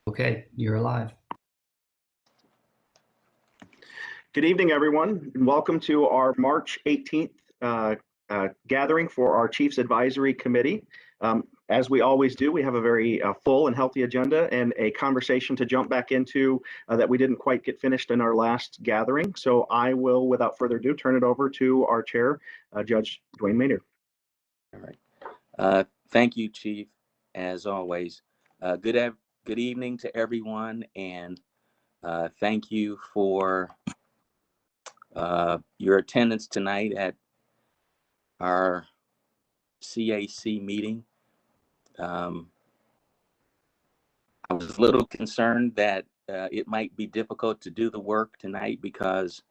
Okay, you're alive. Good evening, everyone, and welcome to our March 18th gathering for our Chiefs Advisory Committee. As we always do, we have a very full and healthy agenda and a conversation to jump back into that we didn't quite get finished in our last gathering. So I will, without further ado, turn it over to our chair, Judge Dwayne Maynard. All right. Thank you, Chief, as always. Good evening to everyone, and thank you for your attendance tonight at our CAC meeting. I was a little concerned that it might be difficult to do the work tonight because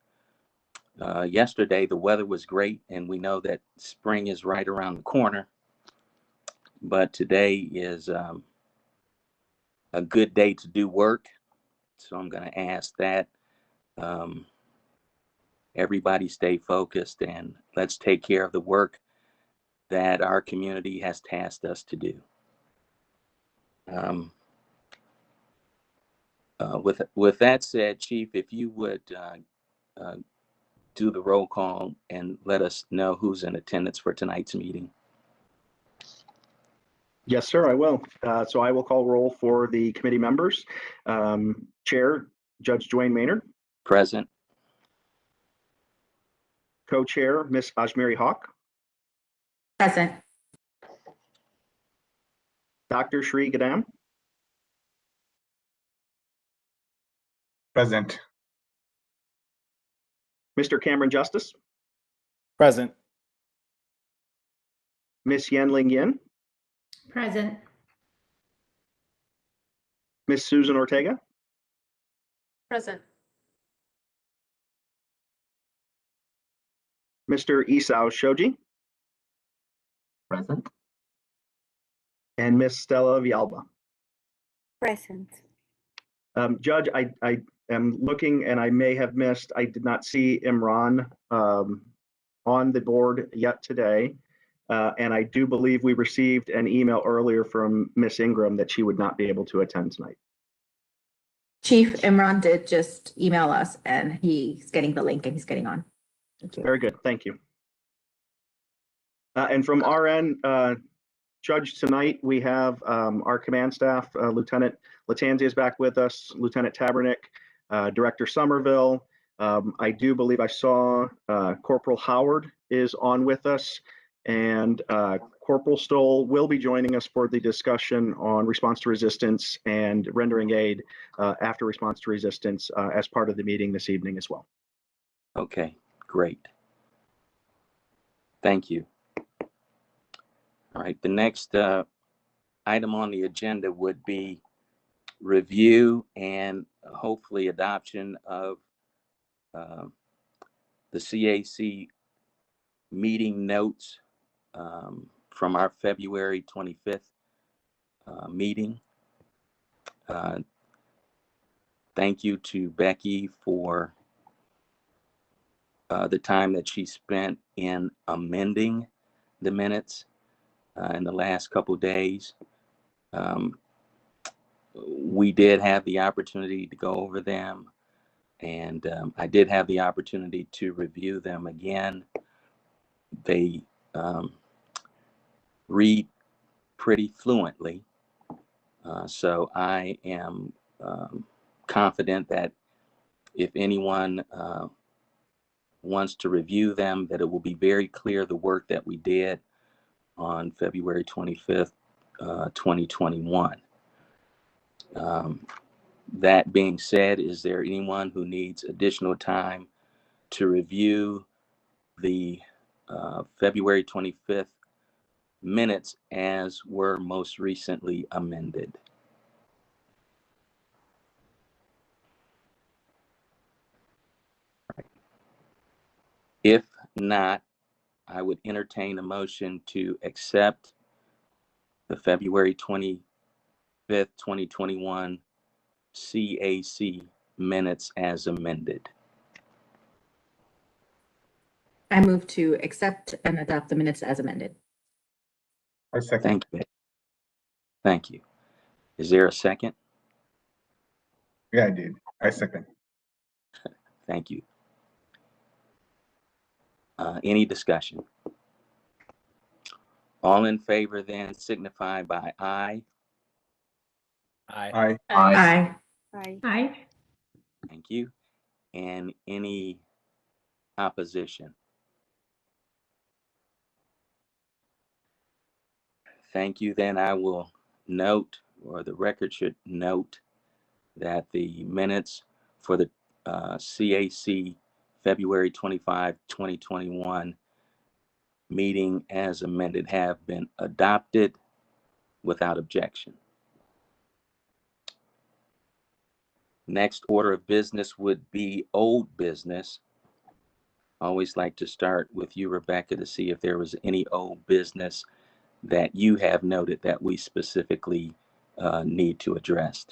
yesterday the weather was great, and we know that spring is right around the corner. But today is a good day to do work, so I'm going to ask that everybody stay focused and let's take care of the work that our community has tasked us to do. With that said, Chief, if you would do the roll call and let us know who's in attendance for tonight's meeting. Yes, sir, I will. So I will call roll for the committee members. Chair, Judge Dwayne Maynard. Present. Co-chair, Ms. Ajmeri Hawk. Present. Dr. Shri Gadam. Present. Mr. Cameron Justice. Present. Ms. Yenling Yin. Present. Ms. Susan Ortega. Present. Mr. Isao Shoji. Present. And Ms. Stella Vialba. Present. Judge, I am looking and I may have missed, I did not see Imran on the board yet today. And I do believe we received an email earlier from Ms. Ingram that she would not be able to attend tonight. Chief, Imran did just email us and he's getting the link and he's getting on. Thank you. Very good, thank you. And from our end, Judge, tonight we have our command staff, Lieutenant Latanzia is back with us, Lieutenant Tabernick, Director Somerville. I do believe I saw Corporal Howard is on with us, and Corporal Stoll will be joining us for the discussion on response to resistance and rendering aid after response to resistance as part of the meeting this evening as well. Okay, great. Thank you. All right, the next item on the agenda would be review and hopefully adoption of the CAC meeting notes from our February 25th meeting. Thank you to Becky for the time that she spent in amending the minutes in the last couple days. We did have the opportunity to go over them, and I did have the opportunity to review them again. They read pretty fluently, so I am confident that if anyone wants to review them, that it will be very clear the work that we did on February 25th, 2021. That being said, is there anyone who needs additional time to review the February 25th minutes as were most recently amended? If not, I would entertain a motion to accept the February 25th, 2021 CAC minutes as amended. I move to accept and adopt the minutes as amended. I second. Thank you. Thank you. Is there a second? Yeah, I did. I second. Thank you. Any discussion? All in favor then signify by aye. Aye. Aye. Aye. Thank you. And any opposition? Thank you. Then I will note, or the record should note, that the minutes for the CAC February 25, 2021 meeting as amended have been adopted without objection. Next order of business would be old business. I always like to start with you, Rebecca, to see if there was any old business that you have noted that we specifically need to address.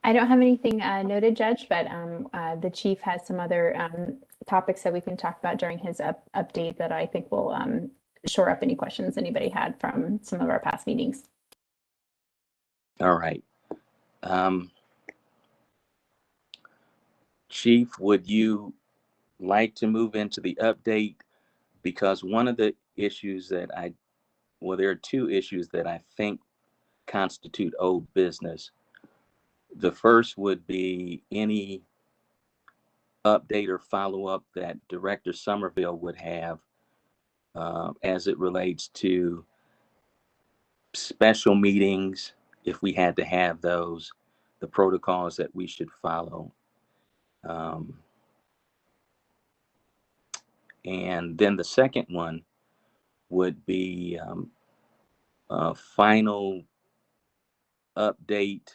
I don't have anything noted, Judge, but the chief has some other topics that we can talk about during his update that I think will shore up any questions anybody had from some of our past meetings. All right. Chief, would you like to move into the update? Because one of the issues that there are two issues that I think constitute old business. The first would be any update or follow-up that Director Somerville would have as it relates to special meetings, if we had to have those, the protocols that we should follow. And then the second one would be a final update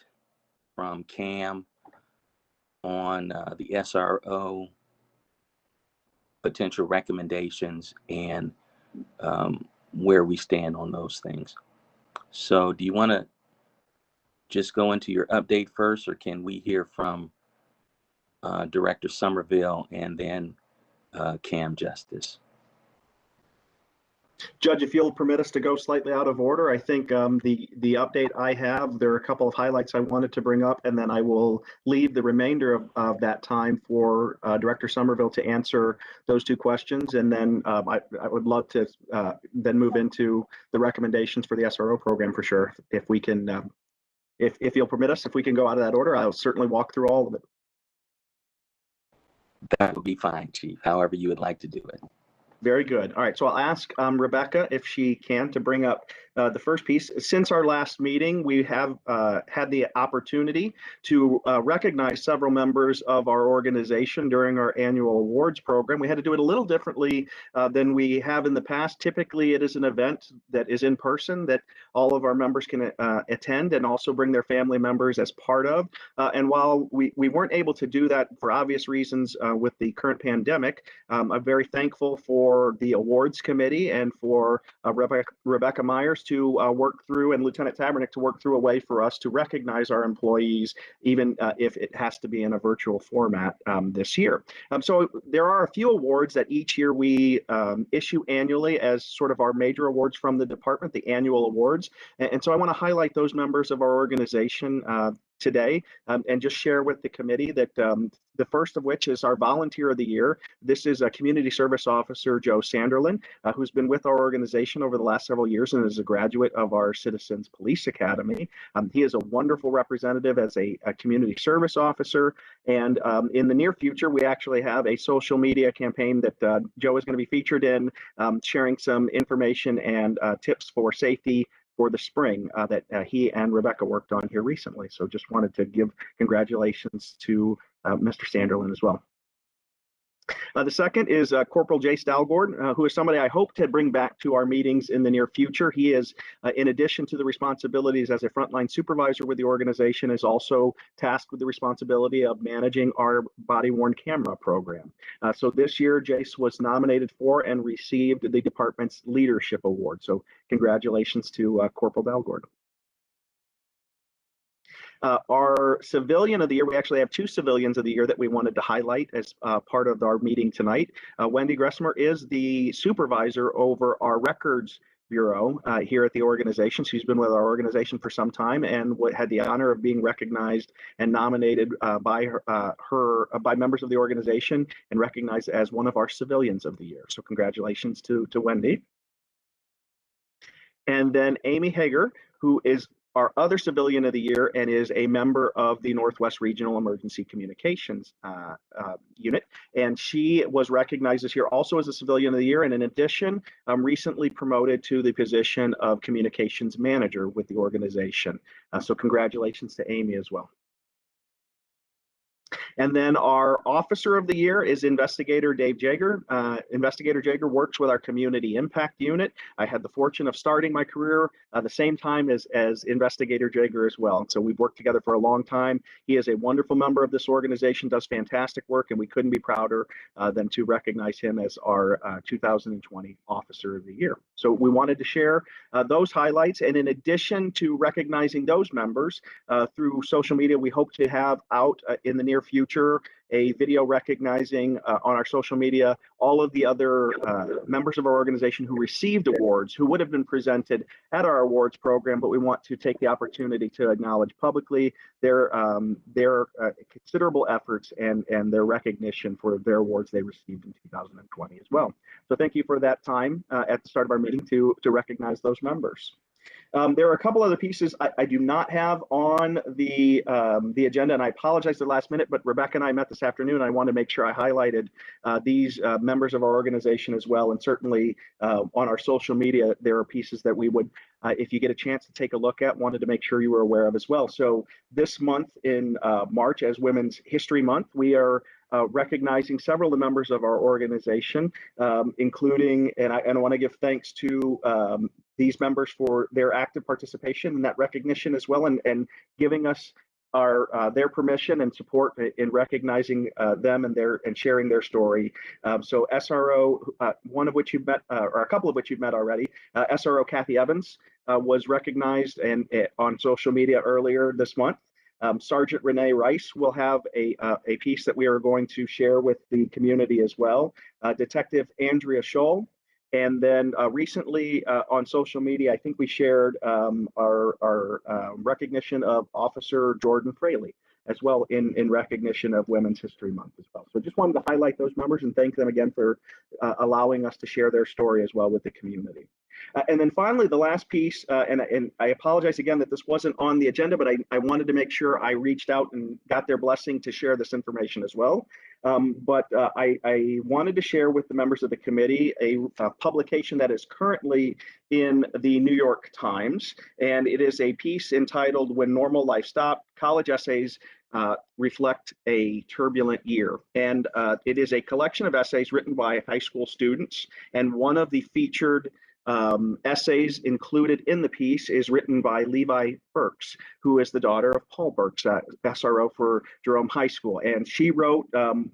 from Cam on the SRO potential recommendations and where we stand on those things. So do you want to just go into your update first, or can we hear from Director Somerville and then Cam Justice? Judge, if you'll permit us to go slightly out of order, I think the update I have, there are a couple of highlights I wanted to bring up, and then I will leave the remainder of that time for Director Somerville to answer those two questions. And then I would love to then move into the recommendations for the SRO program for sure. If we can, if you'll permit us, if we can go out of that order, I'll certainly walk through all of it. That would be fine, Chief, however you would like to do it. Very good. All right, so I'll ask Rebecca if she can to bring up the first piece. Since our last meeting, we have had the opportunity to recognize several members of our organization during our annual awards program. We had to do it a little differently than we have in the past. Typically, it is an event that is in person that all of our members can attend and also bring their family members as part of. And while we weren't able to do that for obvious reasons with the current pandemic, I'm very thankful for the awards committee and for Rebecca Myers to work through, and Lieutenant Tabernick to work through a way for us to recognize our employees, even if it has to be in a virtual format this year. So there are a few awards that each year we issue annually as sort of our major awards from the department, the annual awards. And so I want to highlight those members of our organization today and just share with the committee that the first of which is our Volunteer of the Year. This is a Community Service Officer, Joe Sanderlin, who's been with our organization over the last several years and is a graduate of our Citizens Police Academy. He is a wonderful representative as a community service officer. And in the near future, we actually have a social media campaign that Joe is going to be featured in, sharing some information and tips for safety for the spring that he and Rebecca worked on here recently. So just wanted to give congratulations to Mr. Sanderlin as well. The second is Corporal Jay Stalgord, who is somebody I hope to bring back to our meetings in the near future. He is, in addition to the responsibilities as a frontline supervisor with the organization, is also tasked with the responsibility of managing our body-worn camera program. So this year, Jace was nominated for and received the department's Leadership Award. So congratulations to Corporal Dalgord. Our Civilian of the Year, we actually have two Civilians of the Year that we wanted to highlight as part of our meeting tonight. Wendy Gressmer is the supervisor over our records Bureau here at the organization. She's been with our organization for some time and had the honor of being recognized and nominated by by members of the organization and recognized as one of our civilians of the year. So congratulations to Wendy. And then Amy Hager, who is our other civilian of the year and is a member of the Northwest Regional Emergency Communications Unit. And she was recognized this year also as a civilian of the year. And in addition, recently promoted to the position of communications manager with the organization. So congratulations to Amy as well. And then our Officer of the Year is Investigator Dave Jager. Investigator Jager works with our Community Impact Unit. I had the fortune of starting my career the same time as Investigator Jager as well. So we've worked together for a long time. He is a wonderful member of this organization, does fantastic work, and we couldn't be prouder than to recognize him as our 2020 Officer of the Year. So we wanted to share those highlights. And in addition to recognizing those members through social media, we hope to have out in the near future a video recognizing on our social media all of the other members of our organization who received awards, who would have been presented at our awards program, but we want to take the opportunity to acknowledge publicly their considerable efforts and their recognition for their awards they received in 2020 as well. So thank you for that time at the start of our meeting to recognize those members. There are a couple other pieces I do not have on the agenda, and I apologize at the last minute, but Rebecca and I met this afternoon, and I want to make sure I highlighted these members of our organization as well. And certainly on our social media, there are pieces that we would, if you get a chance to take a look at, wanted to make sure you were aware of as well. So this month in March, as Women's History Month, we are recognizing several of the members of our organization, including, and I want to give thanks to these members for their active participation in that recognition as well, and giving us their permission and support in recognizing them and sharing their story. So SRO, one of which you've met, or a couple of which you've met already, SRO Kathy Evans was recognized on social media earlier this month. Sergeant Renee Rice will have a piece that we are going to share with the community as well. Detective Andrea Scholl. And then recently on social media, I think we shared our recognition of Officer Jordan Fraley as well in recognition of Women's History Month as well. So just wanted to highlight those members and thank them again for allowing us to share their story as well with the community. And then finally, the last piece, and I apologize again that this wasn't on the agenda, but I wanted to make sure I reached out and got their blessing to share this information as well. But I wanted to share with the members of the committee a publication that is currently in the New York Times, and it is a piece entitled "When Normal Life Stopped: College Essays Reflect a Turbulent Year." And it is a collection of essays written by high school students, and one of the featured essays included in the piece is written by Levi Burks, who is the daughter of Paul Burks, SRO for Jerome High School. And she wrote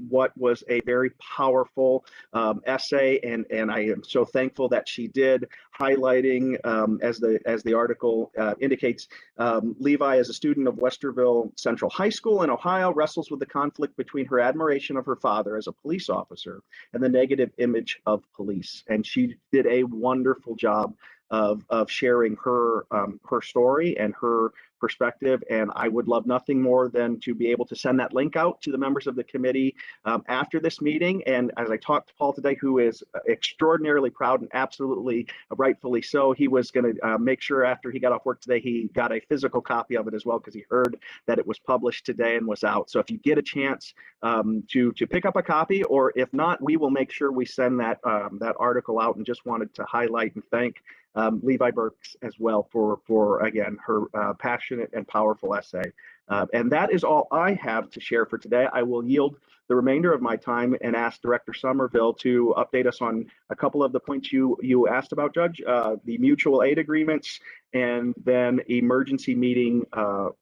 what was a very powerful essay, and I am so thankful that she did, highlighting, as the article indicates, Levi, as a student of Westerville Central High School in Ohio, wrestles with the conflict between her admiration of her father as a police officer and the negative image of police. And she did a wonderful job of sharing her story and her perspective, and I would love nothing more than to be able to send that link out to the members of the committee after this meeting. And as I talked to Paul today, who is extraordinarily proud and absolutely rightfully so, he was going to make sure after he got off work today he got a physical copy of it as well, because he heard that it was published today and was out. So if you get a chance to pick up a copy, or if not, we will make sure we send that article out. And just wanted to highlight and thank Levi Burks as well for again her passionate and powerful essay. And that is all I have to share for today. I will yield the remainder of my time and ask Director Somerville to update us on a couple of the points you asked about, Judge, the mutual aid agreements, and then emergency meeting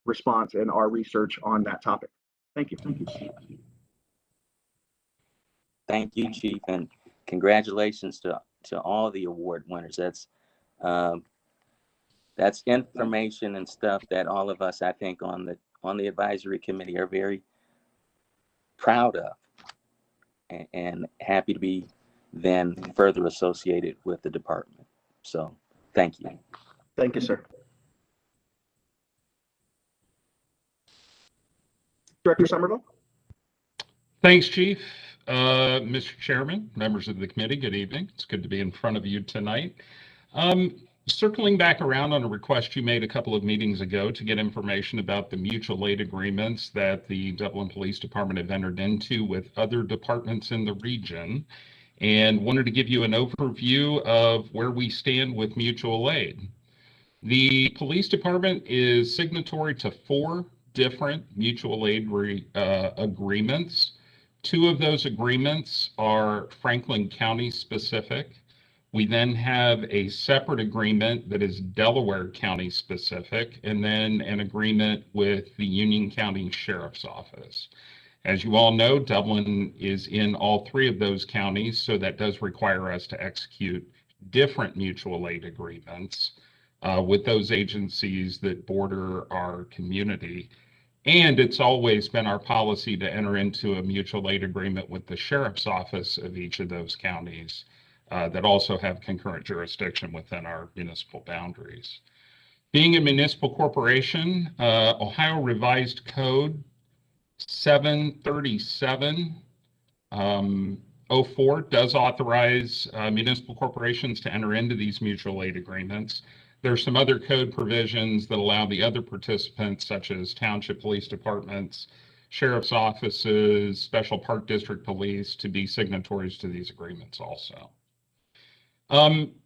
response and our research on that topic. Thank you. Thank you, Chief, and congratulations to all the award winners. That's information and stuff that all of us, I think, on the advisory committee are very proud of, and happy to be then further associated with the department. So Thank you. Thank you, sir. Director Somerville? Thanks, Chief. Mr. Chairman, members of the committee, good evening. It's good to be in front of you tonight. Circling back around on a request you made a couple of meetings ago to get information about the mutual aid agreements that the Dublin Police Department have entered into with other departments in the region, and wanted to give you an overview of where we stand with mutual aid. The police department is signatory to 4 different mutual aid agreements. 2 of those agreements are Franklin County specific. We then have a separate agreement that is Delaware County specific, and then an agreement with the Union County Sheriff's Office. As you all know, Dublin is in all 3 of those counties, so that does require us to execute different mutual aid agreements with those agencies that border our community. And it's always been our policy to enter into a mutual aid agreement with the Sheriff's Office of each of those counties that also have concurrent jurisdiction within our municipal boundaries. Being a municipal corporation, Ohio Revised Code 737-04 does authorize municipal corporations to enter into these mutual aid agreements. There are some other code provisions that allow the other participants, such as township police departments, sheriff's offices, special park district police, to be signatories to these agreements also.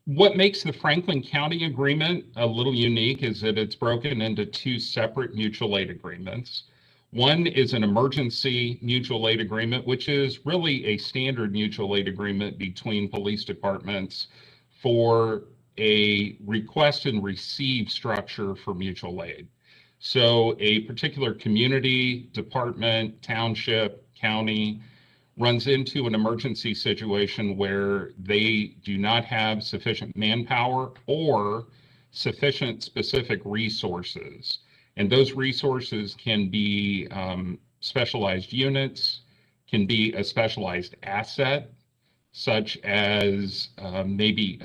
What makes the Franklin County agreement a little unique is that it's broken into 2 separate mutual aid agreements. One is an emergency mutual aid agreement, which is really a standard mutual aid agreement between police departments for a request and receive structure for mutual aid. So a particular community, department, township, county runs into an emergency situation where they do not have sufficient manpower or sufficient specific resources. And those resources can be specialized units, can be a specialized asset, such as maybe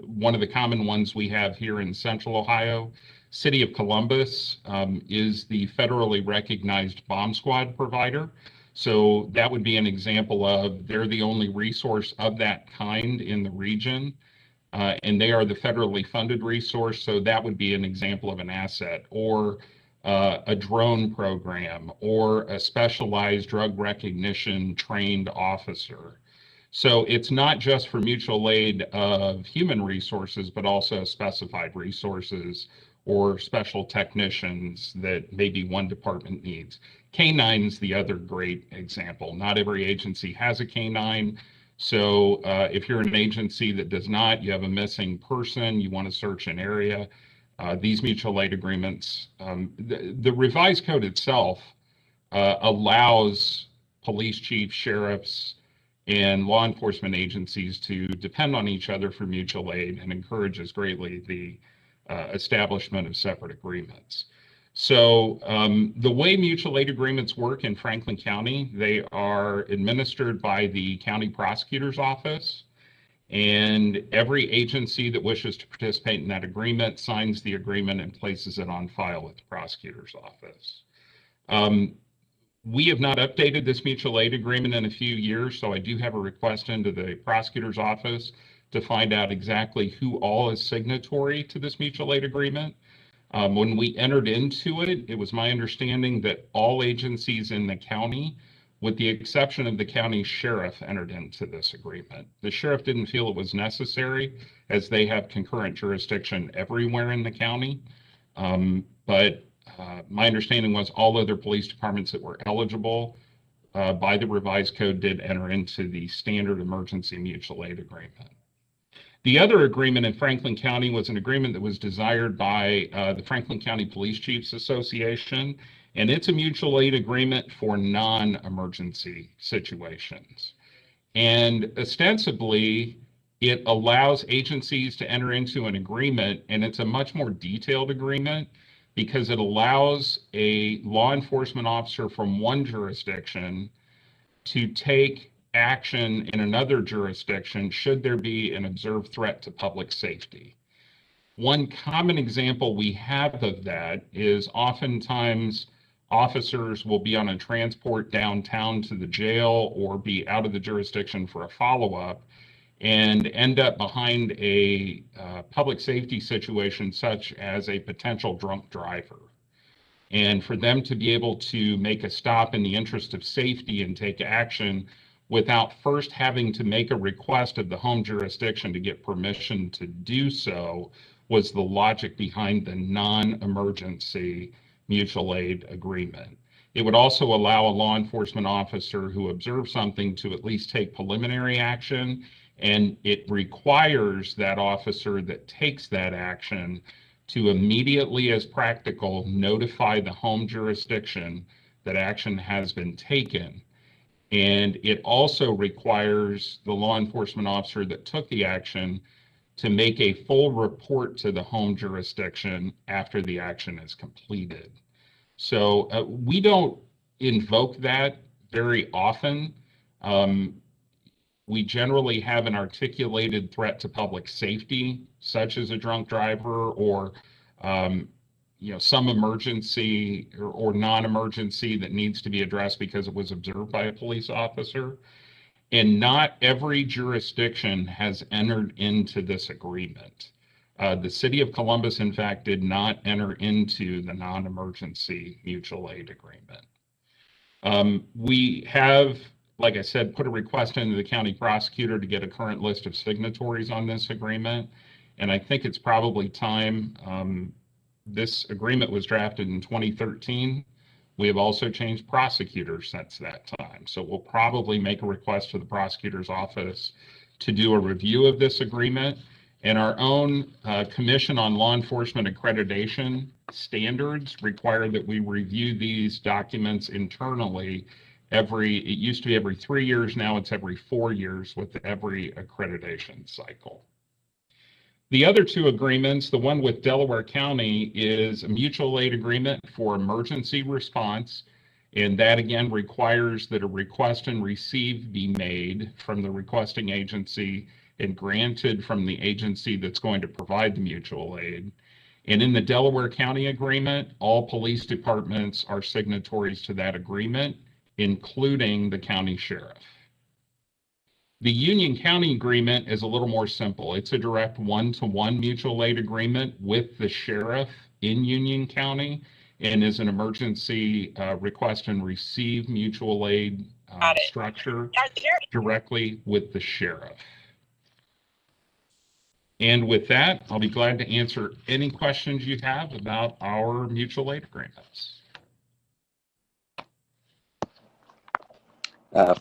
one of the common ones we have here in Central Ohio. City of Columbus is the federally recognized bomb squad provider. So that would be an example of they're the only resource of that kind in the region, and they are the federally funded resource. So that would be an example of an asset, or a drone program, or a specialized drug recognition trained officer. So it's not just for mutual aid of human resources, but also specified resources or special technicians that maybe one department needs. K9 is the other great example. Not every agency has a K9. So if you're an agency that does not, you have a missing person, you want to search an area, these mutual aid agreements, the revised code itself allows police chiefs, sheriffs, and law enforcement agencies to depend on each other for mutual aid, and encourages greatly the establishment of separate agreements. So the way mutual aid agreements work in Franklin County, they are administered by the county prosecutor's office, and every agency that wishes to participate in that agreement signs the agreement and places it on file with the prosecutor's office. We have not updated this mutual aid agreement in a few years, so I do have a request into the prosecutor's office to find out exactly who all is signatory to this mutual aid agreement. When we entered into it, it was my understanding that all agencies in the county, with the exception of the county sheriff, entered into this agreement. The sheriff didn't feel it was necessary, as they have concurrent jurisdiction everywhere in the county. But my understanding was all other police departments that were eligible by the revised code did enter into the standard emergency mutual aid agreement. The other agreement in Franklin County was an agreement that was desired by the Franklin County Police Chiefs Association, and it's a mutual aid agreement for non-emergency situations. And ostensibly, it allows agencies to enter into an agreement, and it's a much more detailed agreement because it allows a law enforcement officer from one jurisdiction to take action in another jurisdiction should there be an observed threat to public safety. One common example we have of that is oftentimes officers will be on a transport downtown to the jail or be out of the jurisdiction for a follow-up and end up behind a public safety situation such as a potential drunk driver. And for them to be able to make a stop in the interest of safety and take action without first having to make a request of the home jurisdiction to get permission to do so was the logic behind the non-emergency mutual aid agreement. It would also allow a law enforcement officer who observes something to at least take preliminary action, and it requires that officer that takes that action to immediately, as practical, notify the home jurisdiction that action has been taken. And it also requires the law enforcement officer that took the action to make a full report to the home jurisdiction after the action is completed. So we don't invoke that very often. We generally have an articulated threat to public safety, such as a drunk driver or some emergency or non-emergency that needs to be addressed because it was observed by a police officer. And not every jurisdiction has entered into this agreement. The city of Columbus, in fact, did not enter into the non-emergency mutual aid agreement. We have, like I said, put a request into the county prosecutor to get a current list of signatories on this agreement. And I think it's probably time. This agreement was drafted in 2013. We have also changed prosecutors since that time. So we'll probably make a request to the prosecutor's office to do a review of this agreement. And our own Commission on Law Enforcement Accreditation standards require that we review these documents internally it used to be every 3 years, now it's every 4 years with every accreditation cycle. The other two agreements, the one with Delaware County is a mutual aid agreement for emergency response. And that again requires that a request and receive be made from the requesting agency and granted from the agency that's going to provide the mutual aid. And in the Delaware County agreement, all police departments are signatories to that agreement, including the county sheriff. The Union County agreement is a little more simple. It's a direct one-to-one mutual aid agreement with the sheriff in Union County and is an emergency request and receive mutual aid structure directly with the sheriff. And with that, I'll be glad to answer any questions you have about our mutual aid agreements.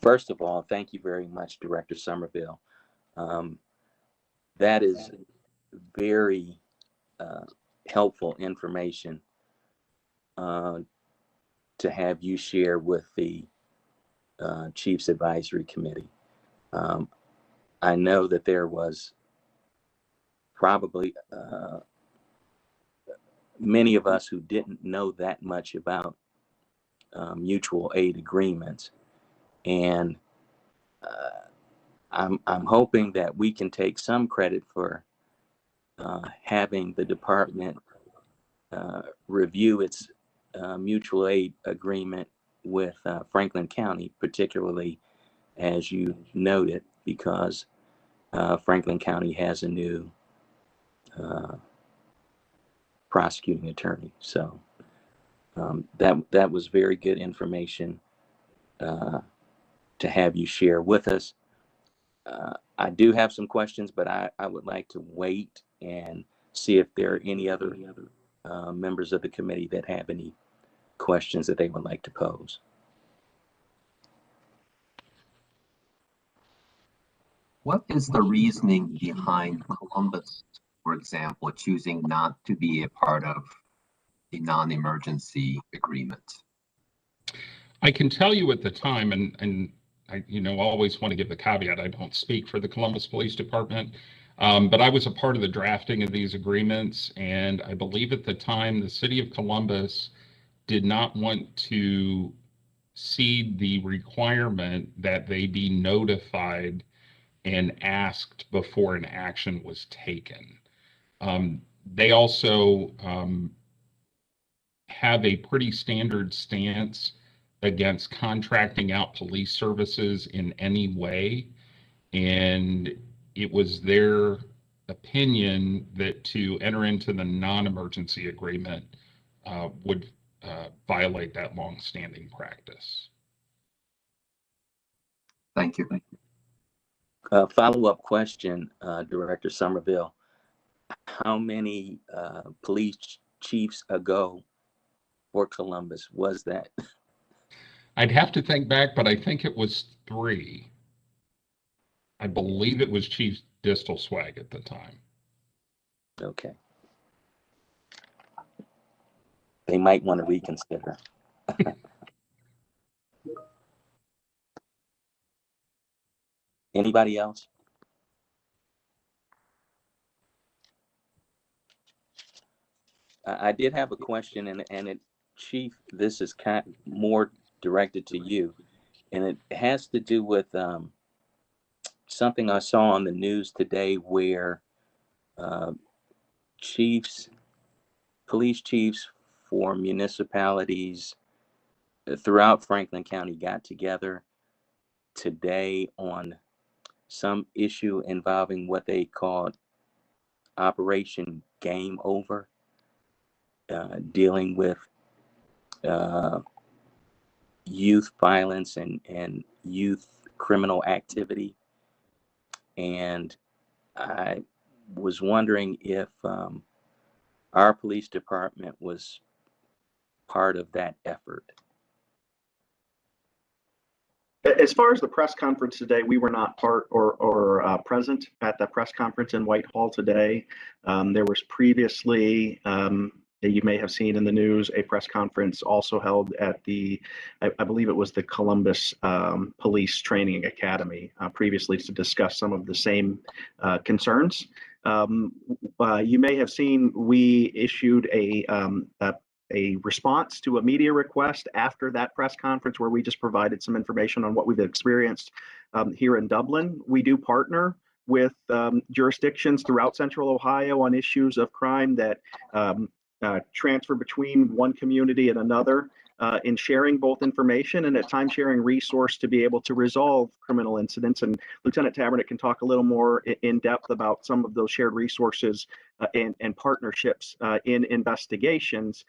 First of all, thank you very much, Director Somerville. That is very helpful information to have you share with the Chiefs Advisory Committee. I know that there was probably many of us who didn't know that much about mutual aid agreements. And I'm hoping that we can take some credit for having the department review its mutual aid agreement with Franklin County, particularly as you noted, because Franklin County has a new prosecuting attorney. So that was very good information to have you share with us. I do have some questions, but I would like to wait and see if there are any other members of the committee that have any questions that they would like to pose. What is the reasoning behind Columbus, for example, choosing not to be a part of the non-emergency agreement? I can tell you at the time, and I always want to give the caveat, I don't speak for the Columbus Police Department, but I was a part of the drafting of these agreements, and I believe at the time the city of Columbus did not want to cede the requirement that they be notified and asked before an action was taken. they also have a pretty standard stance against contracting out police services in any way. And it was their opinion that to enter into the non-emergency agreement would violate that longstanding practice. Thank you. Follow-up question, Director Somerville. How many police chiefs ago for Columbus was that? I'd have to think back, but I think it was 3. I believe it was Chief Distal Swag at the time. Okay. They might want to reconsider. Anybody else? I did have a question, and it, Chief, this is kind of more directed to you, and it has to do with something I saw on the news today where police chiefs for municipalities throughout Franklin County got together today on some issue involving what they called Operation Game Over, dealing with youth violence and youth criminal activity. And I was wondering if our police department was part of that effort. As far as the press conference today, we were not part or present at the press conference in Whitehall today. There was previously, you may have seen in the news, a press conference also held at the, I believe it was the Columbus Police Training Academy, previously to discuss some of the same concerns. You may have seen we issued a response to a media request after that press conference where we just provided some information on what we've experienced here in Dublin. We do partner with jurisdictions throughout Central Ohio on issues of crime that transfer between one community and another in sharing both information and at times sharing resource to be able to resolve criminal incidents. And Lieutenant Tabernick can talk a little more in depth about some of those shared resources and partnerships in investigations.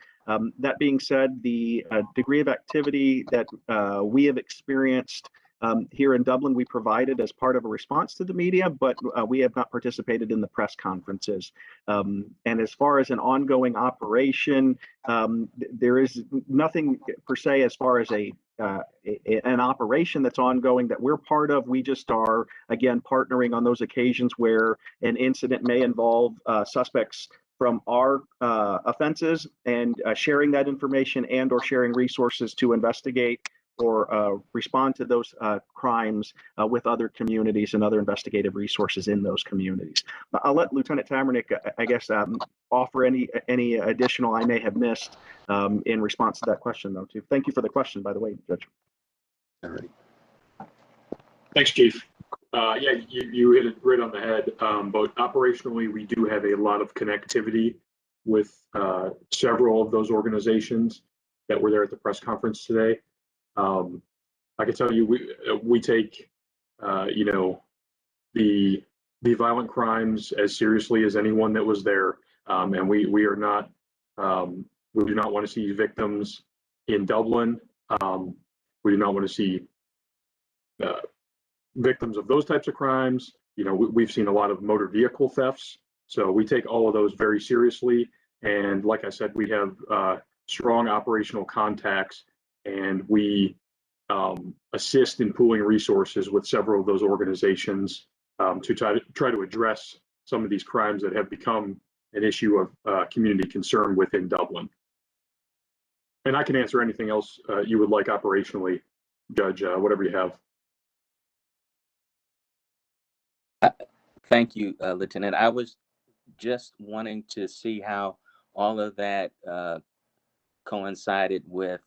That being said, the degree of activity that we have experienced here in Dublin, we provided as part of a response to the media, but we have not participated in the press conferences. And as far as an ongoing operation, there is nothing per se as far as an operation that's ongoing that we're part of. We just are, again, partnering on those occasions where an incident may involve suspects from our offenses and sharing that information and or sharing resources to investigate or respond to those crimes with other communities and other investigative resources in those communities. I'll let Lieutenant Tabernick, I guess, offer any additional I may have missed in response to that question, though, too. Thank you for the question, by the way, Judge. All right. Thanks, Chief. Yeah, you hit it right on the head. But operationally, we do have a lot of connectivity with several of those organizations that were there at the press conference today. I can tell you, we take, the violent crimes as seriously as anyone that was there, and we are not, we do not want to see victims in Dublin. We do not want to see victims of those types of crimes. We've seen a lot of motor vehicle thefts, so we take all of those very seriously. And like I said, we have strong operational contacts, and we assist in pooling resources with several of those organizations to try to address some of these crimes that have become an issue of community concern within Dublin. And I can answer anything else you would like operationally, Judge, whatever you have. Thank you, Lieutenant. I was just wanting to see how all of that coincided with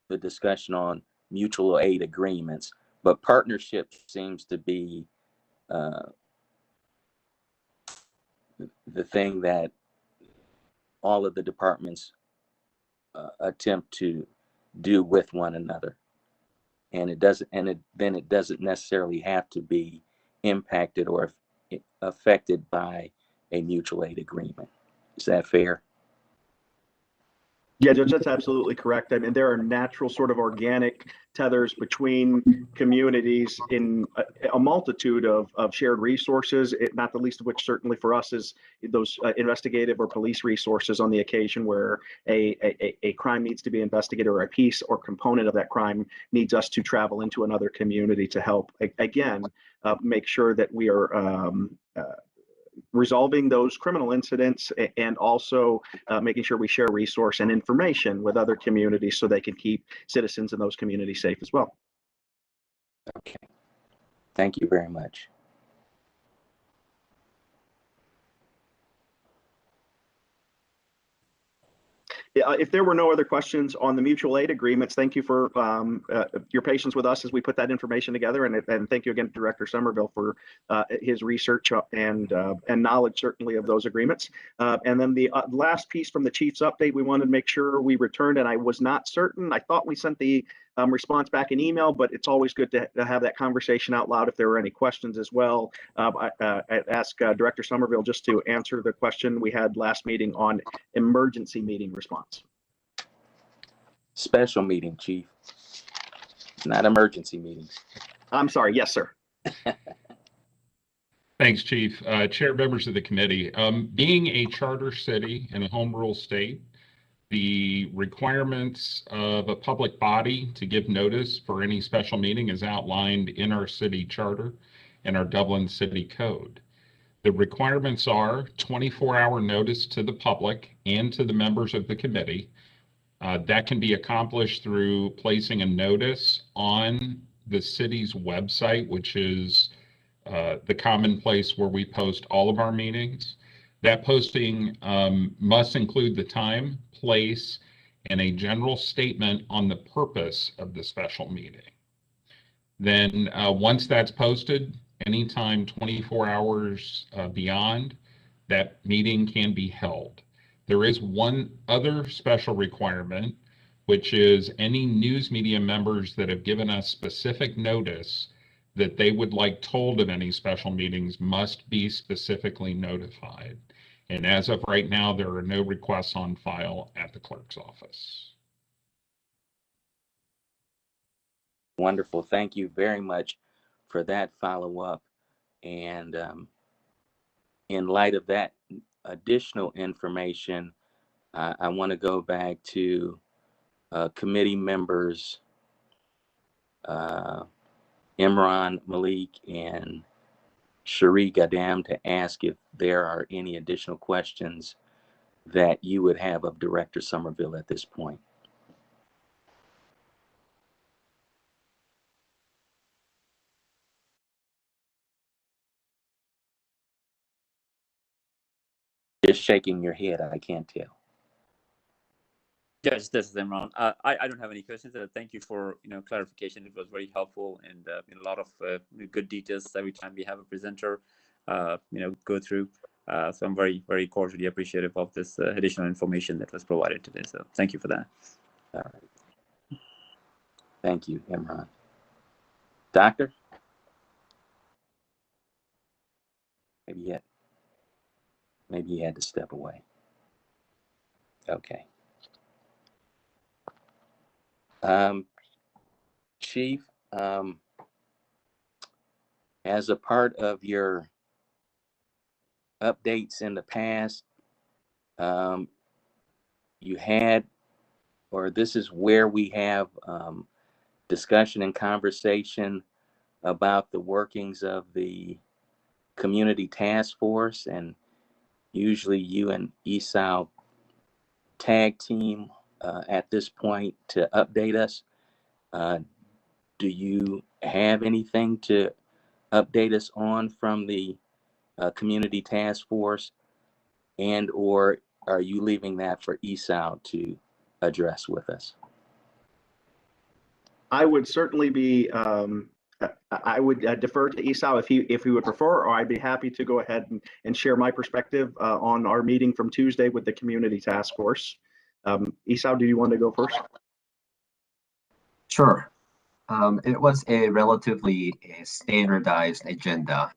the discussion on mutual aid agreements, but partnership seems to be the thing that all of the departments attempt to do with one another. And it doesn't, then it doesn't necessarily have to be impacted or affected by a mutual aid agreement. Is that fair? Yeah, Judge, that's absolutely correct. I mean, there are natural sort of organic tethers between communities in a multitude of shared resources, not the least of which certainly for us is those investigative or police resources on the occasion where a crime needs to be investigated or a piece or component of that crime needs us to travel into another community to help, again, make sure that we are resolving those criminal incidents and also making sure we share resource and information with other communities so they can keep citizens in those communities safe as well. Okay. Thank you very much. If there were no other questions on the mutual aid agreements, thank you for your patience with us as we put that information together, and thank you again to Director Somerville for his research and knowledge certainly of those agreements. And then the last piece from the chief's update, we wanted to make sure we returned, and I was not certain. I thought we sent the response back in email, but it's always good to have that conversation out loud if there were any questions as well. I'd ask Director Somerville just to answer the question we had last meeting on emergency meeting response. Special meeting, Chief, not emergency meetings. I'm sorry. Yes, sir. Thanks, Chief. Chair, members of the committee. Being a charter city and a home rule state, the requirements of a public body to give notice for any special meeting is outlined in our city charter and our Dublin City Code. The requirements are 24-hour notice to the public and to the members of the committee. That can be accomplished through placing a notice on the city's website, which is the common place where we post all of our meetings. That posting must include the time, place, and a general statement on the purpose of the special meeting. Then once that's posted, anytime 24 hours beyond, that meeting can be held. There is one other special requirement, which is any news media members that have given us specific notice that they would like told of any special meetings must be specifically notified. And as of right now, there are no requests on file at the clerk's office. Wonderful. Thank you very much for that follow-up. And in light of that additional information, I want to go back to committee members Imran Malik and Shari Gadam to ask if there are any additional questions that you would have of Director Somerville at this point. Just shaking your head, I can't tell. Yes, this is Imran. I don't have any questions. Thank you for clarification. It was very helpful and a lot of good details every time we have a presenter go through. So I'm very, very cordially appreciative of this additional information that was provided today. So thank you for that. All right. Thank you, Imran. Doctor? Maybe he had to step away. Okay. Chief, as a part of your updates in the past, you had, or this is where we have discussion and conversation about the workings of the community task force, and usually you and ESAL tag team at this point to update us. Do you have anything to update us on from the community task force, and or are you leaving that for ESAL to address with us? I would certainly be I would defer to Esau if he would prefer, or I'd be happy to go ahead and share my perspective on our meeting from Tuesday with the community task force. Esau, do you want to go first? Sure. It was a relatively standardized agenda.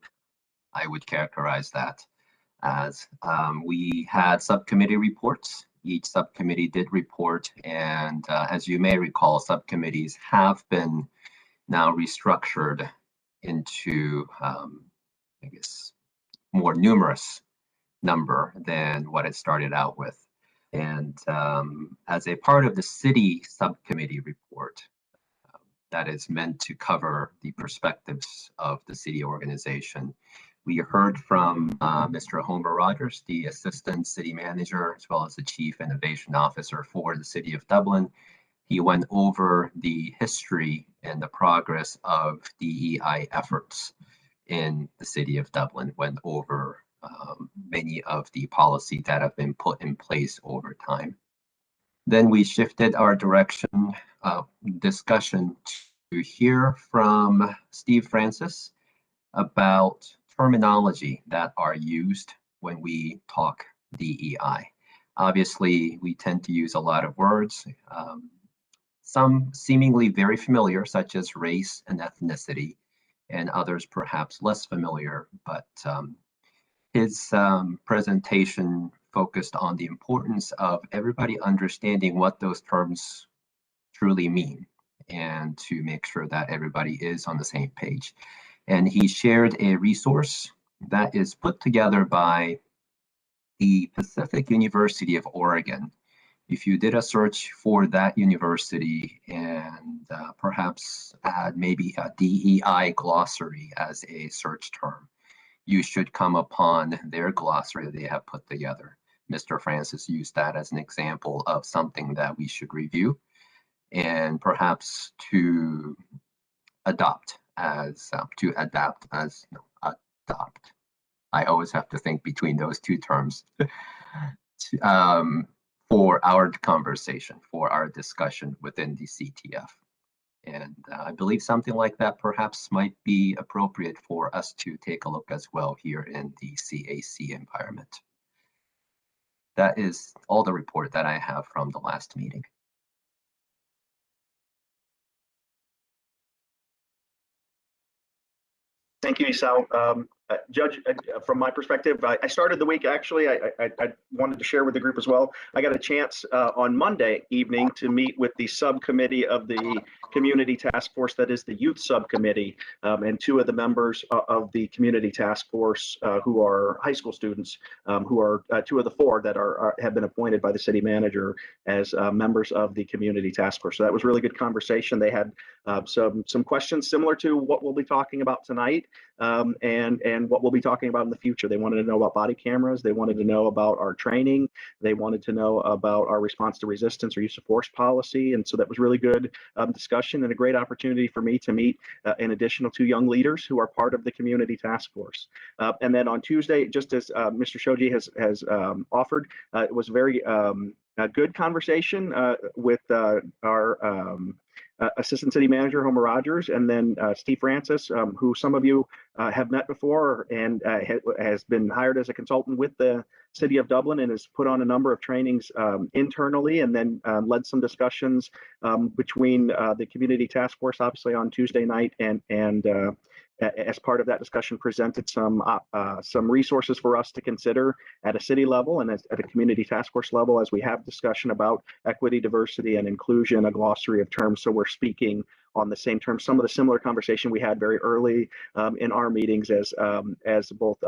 I would characterize that as we had subcommittee reports. Each subcommittee did report, and as you may recall, subcommittees have been now restructured into, I guess, more numerous number than what it started out with. And as a part of the city subcommittee report, that is meant to cover the perspectives of the city organization, we heard from Mr. Homer Rogers, the Assistant City Manager, as well as the Chief Innovation Officer for the City of Dublin. He went over the history and the progress of DEI efforts in the City of Dublin, went over many of the policies that have been put in place over time. Then we shifted our direction, discussion to hear from Steve Francis about terminology that are used when we talk DEI. Obviously, we tend to use a lot of words, some seemingly very familiar, such as race and ethnicity, and others perhaps less familiar, but his presentation focused on the importance of everybody understanding what those terms truly mean and to make sure that everybody is on the same page. And he shared a resource that is put together by the Pacific University of Oregon. If you did a search for that university and perhaps add maybe a DEI glossary as a search term, you should come upon their glossary that they have put together. Mr. Francis used that as an example of something that we should review and perhaps to adopt as, adapt as, no, adopt. I always have to think between those two terms. For our conversation, for our discussion within the CTF. And I believe something like that perhaps might be appropriate for us to take a look as well here in the CAC environment. That is all the report that I have from the last meeting. Thank you, Esau. Judge, from my perspective, I started the week, actually, I wanted to share with the group as well. I got a chance on Monday evening to meet with the subcommittee of the community task force, that is the youth subcommittee, and two of the members of the community task force who are high school students, who are two of the four that have been appointed by the city manager as members of the community task force. So that was really good conversation. They had some questions similar to what we'll be talking about tonight, and what we'll be talking about in the future. They wanted to know about body cameras. They wanted to know about our training. They wanted to know about our response to resistance or use of force policy. And so that was really good discussion and a great opportunity for me to meet an additional two young leaders who are part of the community task force. And then on Tuesday, just as Mr. Shoji has offered, it was very a good conversation with our Assistant City Manager Homer Rogers, and then Steve Francis, who some of you have met before and has been hired as a consultant with the City of Dublin and has put on a number of trainings internally, and then led some discussions between the community task force, obviously on Tuesday night, and as part of that discussion presented some resources for us to consider at a city level and at a community task force level as we have discussion about equity, diversity, and inclusion, a glossary of terms. So we're speaking on the same terms. Some of the similar conversation we had very early in our meetings as both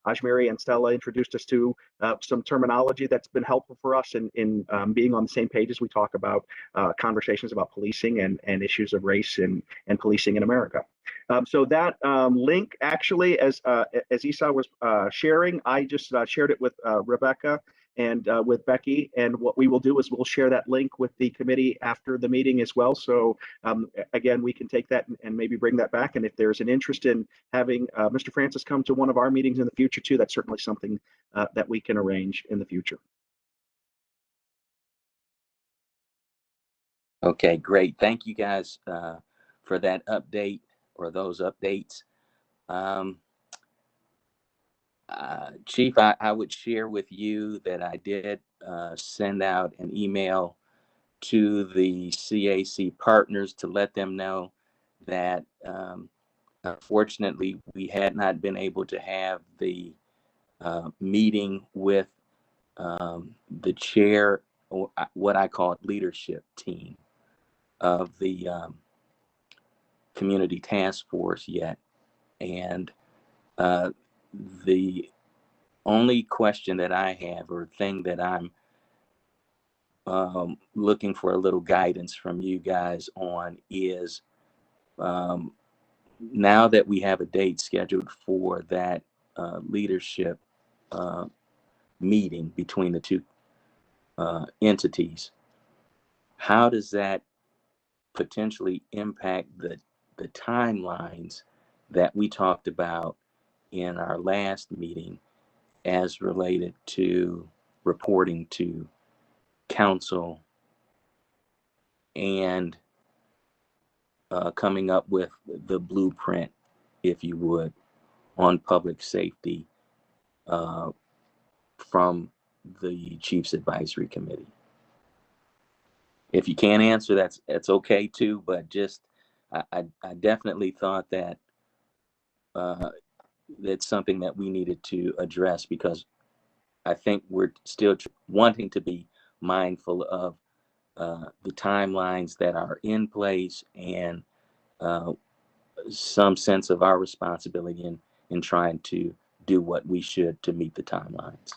Ajmiri and Stella introduced us to some terminology that's been helpful for us in being on the same page as we talk about conversations about policing and issues of race and policing in America. So that link, actually, as Esau was sharing, I just shared it with Rebecca and with Becky. And what we will do is we'll share that link with the committee after the meeting as well. So again, we can take that and maybe bring that back. And if there's an interest in having Mr. Francis come to one of our meetings in the future too, that's certainly something that we can arrange in the future. Okay, great. Thank you guys for that update. or those updates. Chief, I would share with you that I did send out an email to the CAC partners to let them know that unfortunately we had not been able to have the meeting with the chair, or what I call leadership team of the community task force yet. And the only question that I have, or thing that I'm looking for a little guidance from you guys on, is now that we have a date scheduled for that leadership meeting between the two entities, how does that potentially impact the timelines that we talked about in our last meeting as related to reporting to council and coming up with the blueprint, if you would, on public safety from the Chiefs Advisory Committee? If you can't answer, that's okay too, but just I definitely thought that that's something that we needed to address, because I think we're still wanting to be mindful of the timelines that are in place, and some sense of our responsibility in trying to do what we should to meet the timelines.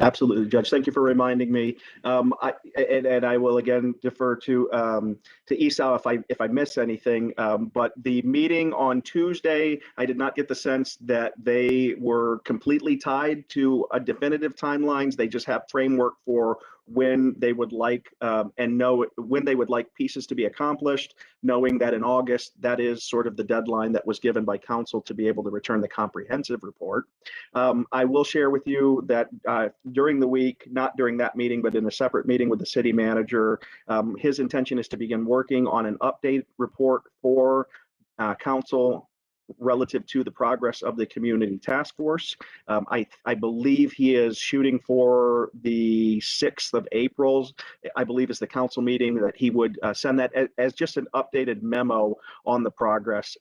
Absolutely, Judge. Thank you for reminding me. I will again defer to Esau if I miss anything. But the meeting on Tuesday, I did not get the sense that they were completely tied to a definitive timelines. They just have framework for when they would like and know when they would like pieces to be accomplished, knowing that in August, that is sort of the deadline that was given by council to be able to return the comprehensive report. I will share with you that during the week, not during that meeting, but in a separate meeting with the city manager, his intention is to begin working on an update report for council relative to the progress of the community task force. I believe he is shooting for the 6th of April, I believe is the council meeting, that he would send that as just an updated memo on the progress.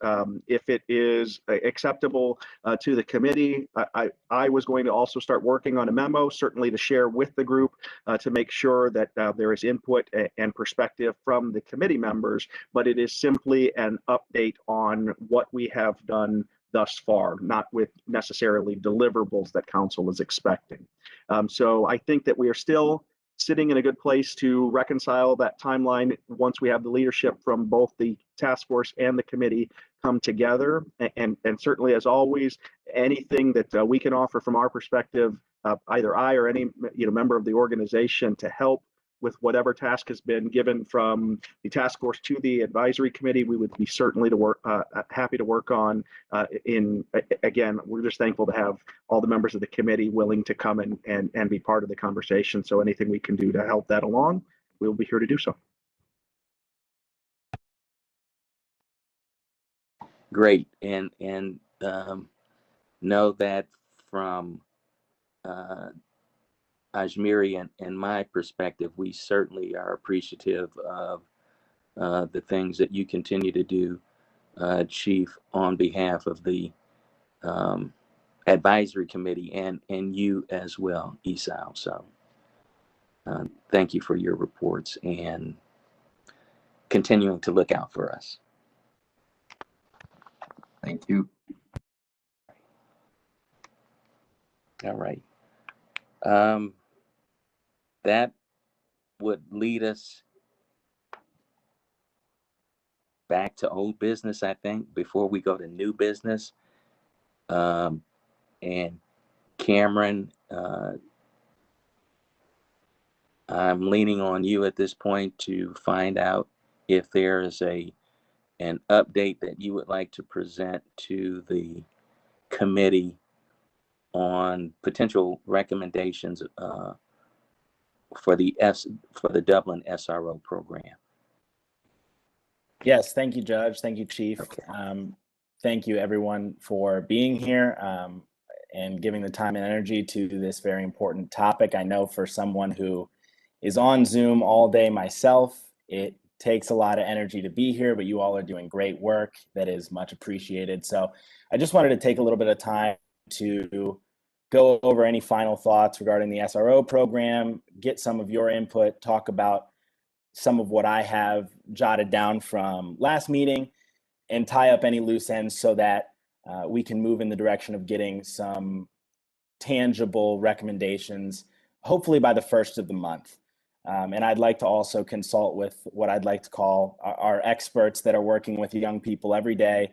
If it is acceptable to the committee, I was going to also start working on a memo, certainly to share with the group to make sure that there is input and perspective from the committee members, but it is simply an update on what we have done thus far, not with necessarily deliverables that council is expecting. So I think that we are still sitting in a good place to reconcile that timeline once we have the leadership from both the task force and the committee come together. And certainly, as always, anything that we can offer from our perspective, either I or any member of the organization, to help with whatever task has been given from the task force to the advisory committee, we would be certainly happy to work on. Again, we're just thankful to have all the members of the committee willing to come and be part of the conversation. So anything we can do to help that along, we'll be here to do so. Great, and know that from Ajmiri and my perspective, we certainly are appreciative of the things that you continue to do, Chief, on behalf of the advisory committee and you as well, Esau. So thank you for your reports and continuing to look out for us. Thank you. All right. That would lead us back to old business, I think, before we go to new business. And Cameron, I'm leaning on you at this point to find out if there is an update that you would like to present to the committee on potential recommendations for the Dublin SRO program. Yes, thank you, Judge. Thank you, Chief. Okay. Thank you, everyone, for being here and giving the time and energy to this very important topic. I know for someone who is on Zoom all day myself, it takes a lot of energy to be here, but you all are doing great work. That is much appreciated. So I just wanted to take a little bit of time to go over any final thoughts regarding the SRO program, get some of your input, talk about some of what I have jotted down from last meeting, and tie up any loose ends so that we can move in the direction of getting some tangible recommendations, hopefully by the first of the month. And I'd like to also consult with what I'd like to call our experts that are working with young people every day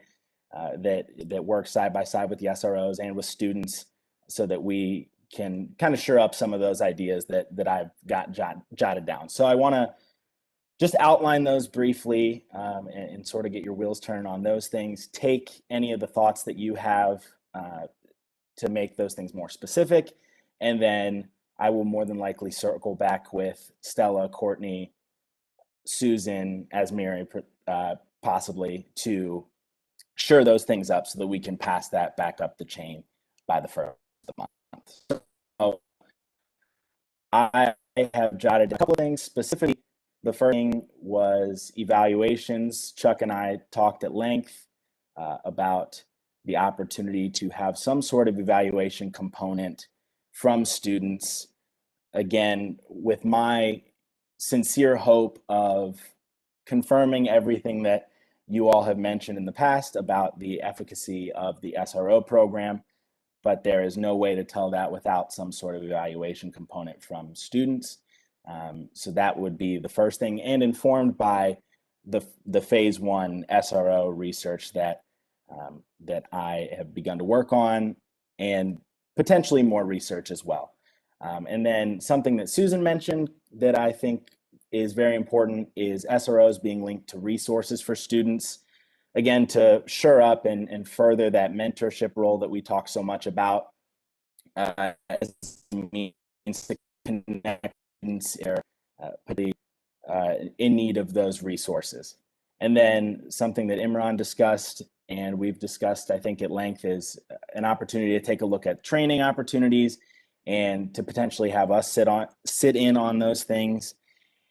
that work side by side with the SROs and with students so that we can kind of shore up some of those ideas that I've got jotted down. So I want to just outline those briefly and sort of get your wheels turning on those things. Take any of the thoughts that you have to make those things more specific. And then I will more than likely circle back with Stella, Courtney, Susan, Asmiri, possibly to shore those things up so that we can pass that back up the chain by the first of the month. So I have jotted a couple of things specifically. The first thing was evaluations. Chuck and I talked at length about the opportunity to have some sort of evaluation component from students. Again, with my sincere hope of confirming everything that you all have mentioned in the past about the efficacy of the SRO program, but there is no way to tell that without some sort of evaluation component from students. So that would be the first thing, and informed by the phase 1 SRO research that I have begun to work on, and potentially more research as well. And then something that Susan mentioned that I think is very important is SROs being linked to resources for students. Again, to shore up and further that mentorship role that we talk so much about as a means to connect students in need of those resources. And then something that Imran discussed and we've discussed, I think, at length is an opportunity to take a look at training opportunities and to potentially have us sit in on those things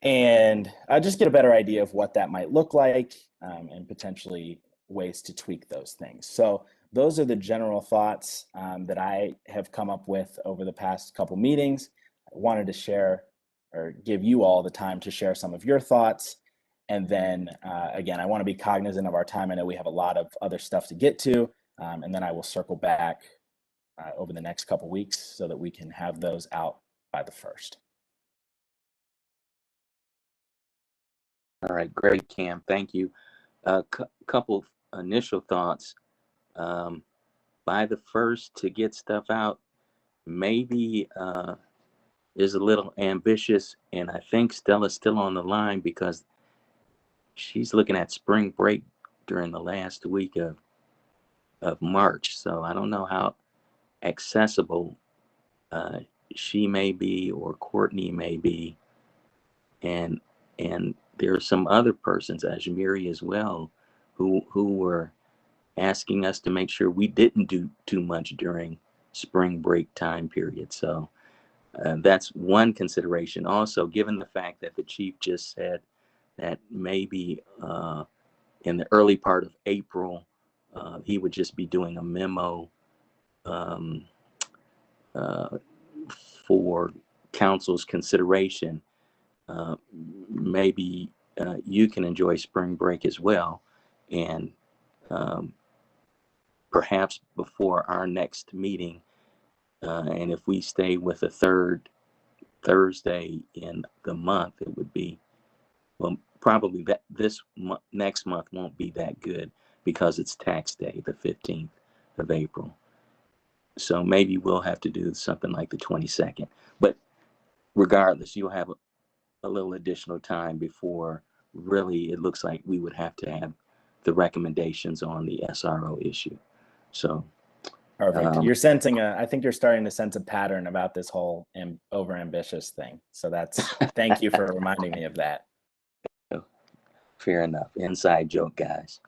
and just get a better idea of what that might look like and potentially ways to tweak those things. So those are the general thoughts that I have come up with over the past couple meetings. I wanted to share or give you all the time to share some of your thoughts. And then again, I want to be cognizant of our time. I know we have a lot of other stuff to get to, and then I will circle back over the next couple weeks so that we can have those out by the 1st. All right, great, Cam. Thank you. Couple initial thoughts. By the 1st to get stuff out, maybe is a little ambitious, and I think Stella's still on the line because she's looking at spring break during the last week of March. So I don't know how accessible she may be or Courtney may be, and there are some other persons, Ajmiri as well, who were asking us to make sure we didn't do too much during spring break time period. So that's one consideration. Also, given the fact that the chief just said that maybe in the early part of April, he would just be doing a memo for council's consideration. Maybe you can enjoy spring break as well, and perhaps before our next meeting, and if we stay with the 3rd Thursday in the month, it would be, well, probably that next month won't be that good because it's tax day, the 15th of April. So maybe we'll have to do something like the 22nd. But regardless, you'll have a little additional time before really it looks like we would have to have the recommendations on the SRO issue. So perfect. You're sensing I think you're starting to sense a pattern about this whole over ambitious thing. So that's, thank you for reminding me of that. Fair enough. Inside joke, guys.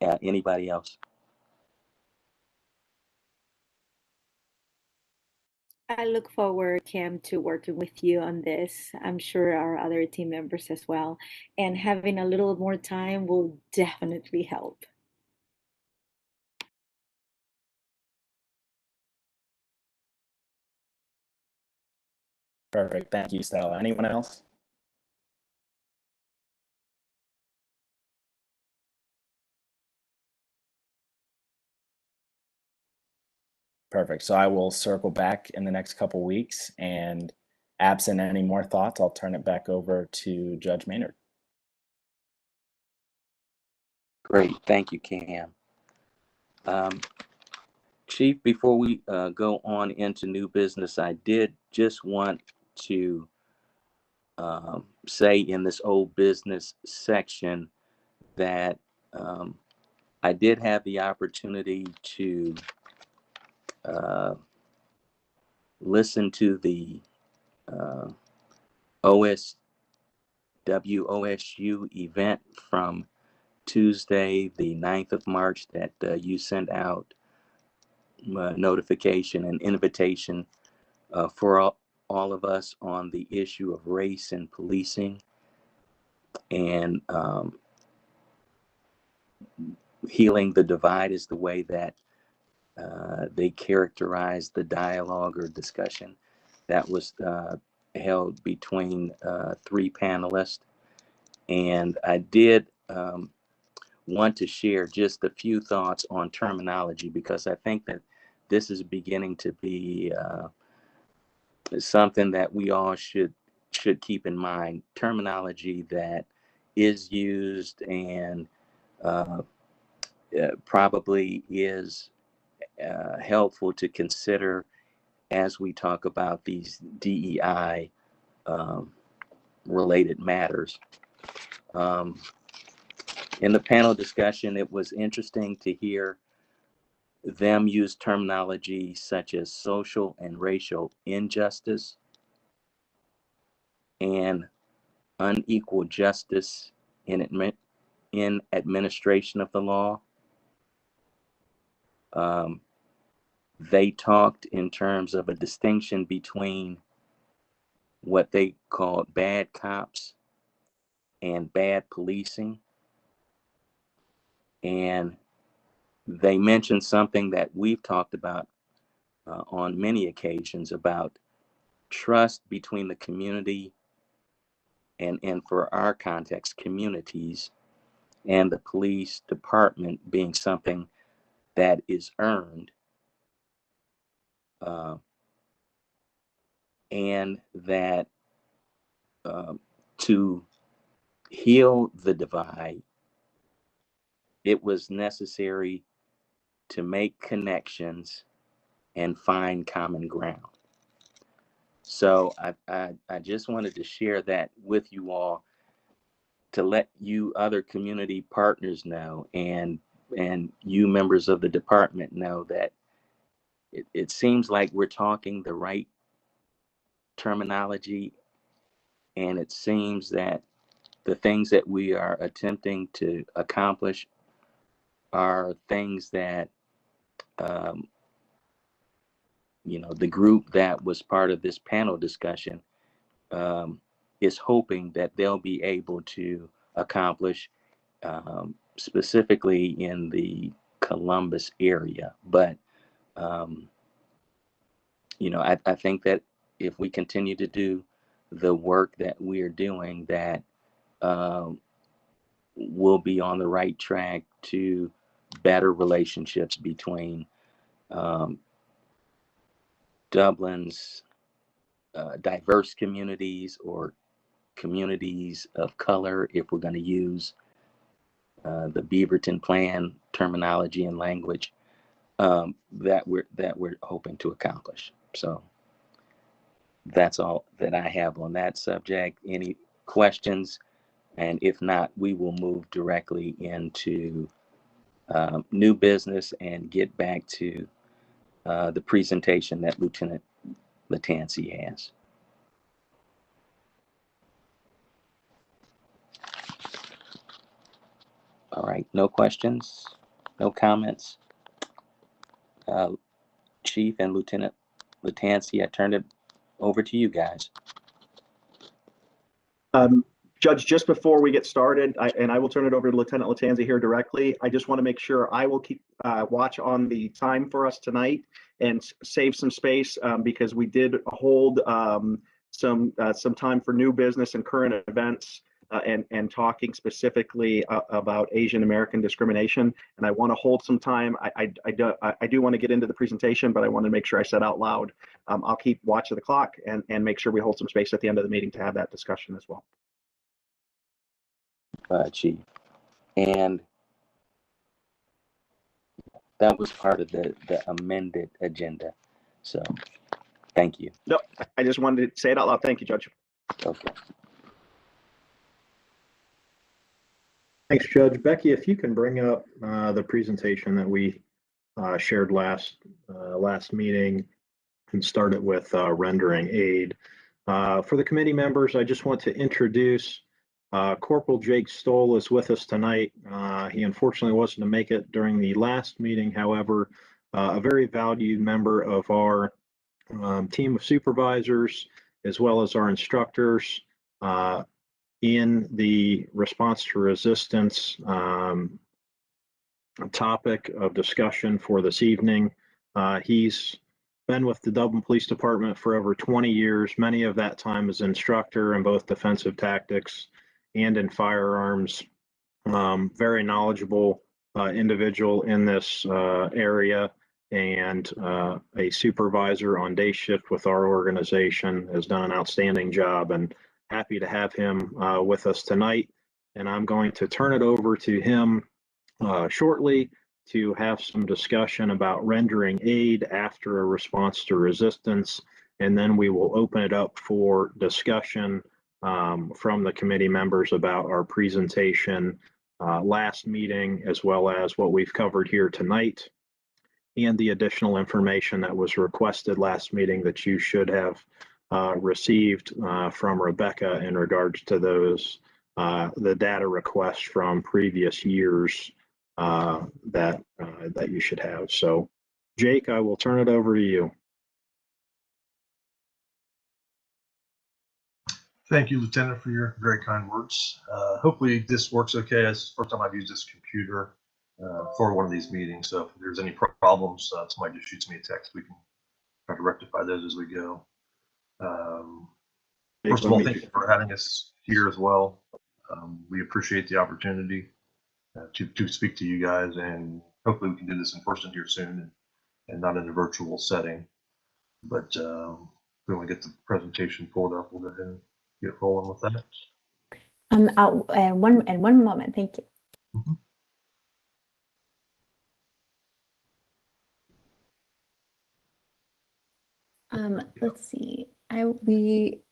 Anybody else? I look forward, Cam, to working with you on this. I'm sure our other team members as well. And having a little more time will definitely help. Perfect. Thank you, Stella. Anyone else? Perfect. So I will circle back in the next couple weeks, and absent any more thoughts, I'll turn it back over to Judge Maynard. Great. Thank you, Cam. Chief, before we go on into new business, I did just want to say in this old business section that I did have the opportunity to listen to the WOSU event from Tuesday, the 9th of March, that you sent out notification and invitation for all of us on the issue of race and policing, and healing the divide is the way that they characterize the dialogue or discussion that was held between three panelists. And I did want to share just a few thoughts on terminology, because I think that this is beginning to be something that we all should keep in mind. Terminology that is used and probably is helpful to consider as we talk about these DEI related matters. In the panel discussion, it was interesting to hear them use terminology such as social and racial injustice and unequal justice in administration of the law. They talked in terms of a distinction between what they called bad cops and bad policing. And they mentioned something that we've talked about on many occasions about trust between the community and for our context, communities, and the police department being something that is earned, and that to heal the divide, it was necessary to make connections and find common ground. So I just wanted to share that with you all, to let you other community partners know, and you members of the department know that it seems like we're talking the right terminology, and it seems that the things that we are attempting to accomplish are things that the group that was part of this panel discussion is hoping that they'll be able to accomplish, specifically in the Columbus area. But I think that if we continue to do the work that we are doing, that we'll be on the right track to better relationships between Dublin's diverse communities, or communities of color, if we're going to use the Beaverton Plan terminology and language, that we're hoping to accomplish. So that's all that I have on that subject. Any questions? And if not, we will move directly into new business and get back to the presentation that Lieutenant Latanzi has. All right, no questions, no comments. Chief and Lieutenant Latanzi, I turn it over to you guys. Judge, just before we get started, I will turn it over to Lieutenant Latanzi here directly. I just want to make sure I will keep watch on the time for us tonight and save some space because we did hold some time for new business and current events and talking specifically about Asian American discrimination. And I want to hold some time. I do want to get into the presentation, but I want to make sure I said out loud. I'll keep watch of the clock and make sure we hold some space at the end of the meeting to have that discussion as well. Chief. And that was part of the amended agenda. So thank you. No, I just wanted to say it out loud. Thank you, Judge. Okay. Thanks, Judge. Becky, if you can bring up the presentation that we shared last meeting and start it with rendering aid. For the committee members, I just want to introduce Corporal Jake Stoll is with us tonight. He unfortunately wasn't to make it during the last meeting. However, a very valued member of our team of supervisors, as well as our instructors in the response to resistance topic of discussion for this evening. He's been with the Dublin Police Department for over 20 years, many of that time as instructor in both defensive tactics and in firearms. Very knowledgeable individual in this area, and a supervisor on day shift with our organization, has done an outstanding job, and happy to have him with us tonight. And I'm going to turn it over to him shortly to have some discussion about rendering aid after a response to resistance. And then we will open it up for discussion from the committee members about our presentation last meeting, as well as what we've covered here tonight, and the additional information that was requested last meeting that you should have received from Rebecca in regards to those, the data requests from previous years that you should have. So, Jake, I will turn it over to you. Thank you, Lieutenant, for your very kind words. Hopefully this works okay. It's the first time I've used this computer for one of these meetings. So if there's any problems, somebody just shoots me a text. We can try to rectify those as we go. First of all, thank you for having us here as well. We appreciate the opportunity to speak to you guys, and hopefully we can do this in person here soon and not in a virtual setting. But when we get the presentation pulled up, we'll go ahead and get rolling with that. One moment, thank you. Let's see.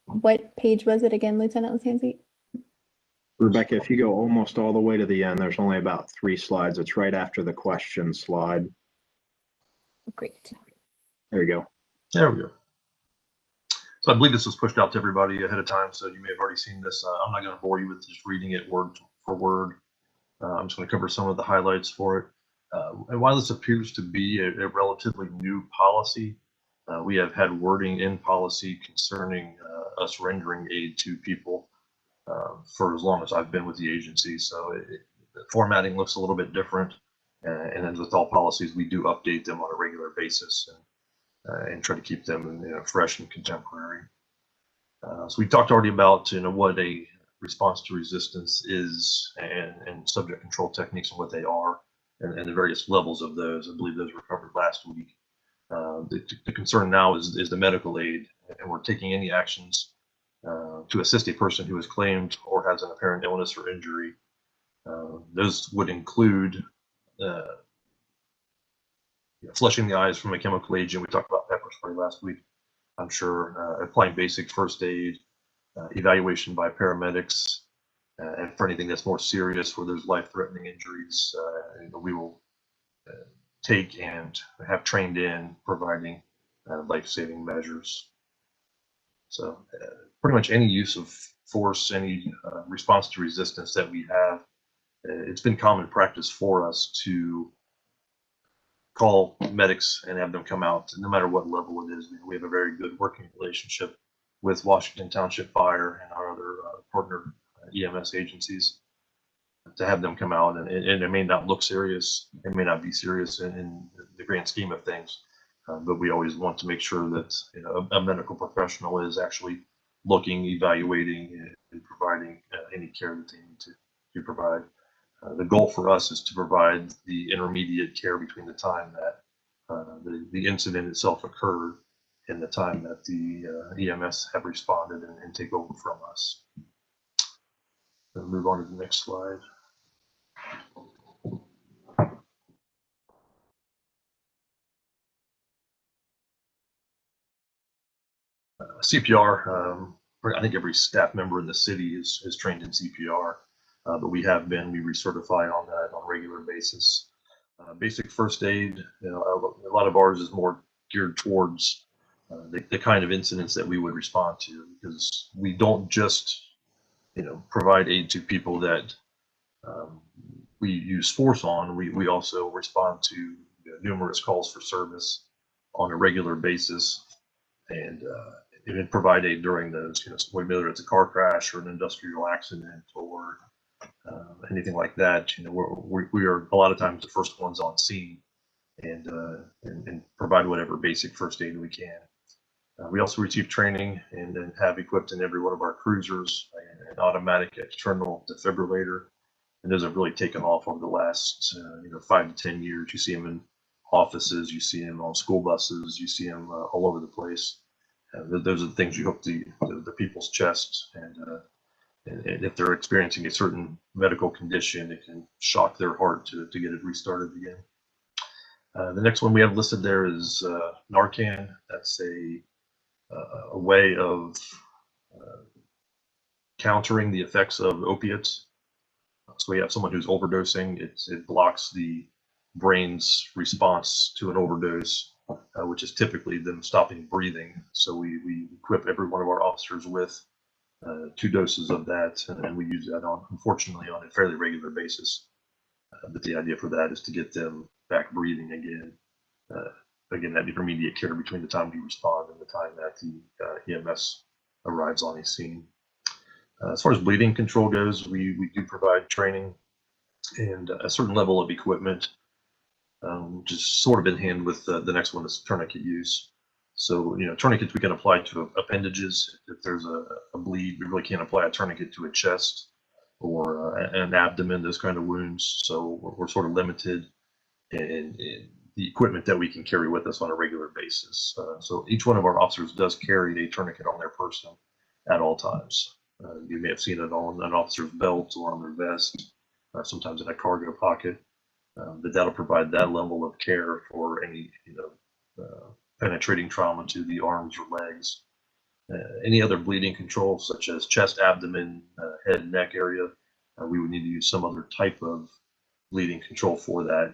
What page was it again, Lieutenant Latanzi? Rebecca, if you go almost all the way to the end, there's only about 3 slides. It's right after the question slide. Great. There you go. There we go. So I believe this was pushed out to everybody ahead of time, so you may have already seen this. I'm not going to bore you with just reading it word for word. I'm just going to cover some of the highlights for it. And while this appears to be a relatively new policy, we have had wording in policy concerning us rendering aid to people for as long as I've been with the agency. So the formatting looks a little bit different. And as with all policies, we do update them on a regular basis and try to keep them fresh and contemporary. So we talked already about what a response to resistance is and subject control techniques and what they are and the various levels of those. I believe those were covered last week. The concern now is the medical aid, and we're taking any actions to assist a person who has claimed or has an apparent illness or injury. Those would include flushing the eyes from a chemical agent. We talked about pepper spray last week, I'm sure, applying basic first aid, evaluation by paramedics, and for anything that's more serious where there's life-threatening injuries, we will take and have trained in providing life-saving measures. So pretty much any use of force, any response to resistance that we have it's been common practice for us to call medics and have them come out, no matter what level it is. We have a very good working relationship with Washington Township Fire and our other partner EMS agencies, to have them come out, and it may not look serious, it may not be serious in the grand scheme of things, but we always want to make sure that a medical professional is actually looking, evaluating, and providing any care that they need to provide. The goal for us is to provide the intermediate care between the time that the incident itself occurred and the time that the EMS have responded and take over from us. We'll move on to the next slide. CPR, I think every staff member in the city is trained in CPR, but we recertify on that on a regular basis. Basic first aid, a lot of ours is more geared towards the kind of incidents that we would respond to, because we don't just provide aid to people that we use force on. We also respond to numerous calls for service on a regular basis, and provide aid during those, whether it's a car crash or an industrial accident or anything like that. We are a lot of times the first ones on scene, and provide whatever basic first aid we can. We also receive training and have equipped in every one of our cruisers an automatic external defibrillator, and those have really taken off over the last 5 to 10 years. You see them in offices, you see them on school buses, you see them all over the place. Those are the things you hook the people's chests, and if they're experiencing a certain medical condition, it can shock their heart to get it restarted again. The next one we have listed there is Narcan. That's a way of countering the effects of opiates. So we have someone who's overdosing. It blocks the brain's response to an overdose, which is typically them stopping breathing. So we equip every one of our officers with 2 doses of that, and we use that unfortunately on a fairly regular basis. But the idea for that is to get them back breathing again. Again, that intermediate care between the time we respond and the time that the EMS arrives on a scene. As far as bleeding control goes, we do provide training and a certain level of equipment, which is sort of in hand with the next one is tourniquet use. So, tourniquets we can apply to appendages. If there's a bleed, we really can't apply a tourniquet to a chest or an abdomen, those kind of wounds. So we're sort of limited in the equipment that we can carry with us on a regular basis. So each one of our officers does carry a tourniquet on their person at all times. You may have seen it on an officer's belt or on their vest, sometimes in a cargo pocket. But that'll provide that level of care for any penetrating trauma to the arms or legs. Any other bleeding control, such as chest, abdomen, head, neck area, we would need to use some other type of bleeding control for that.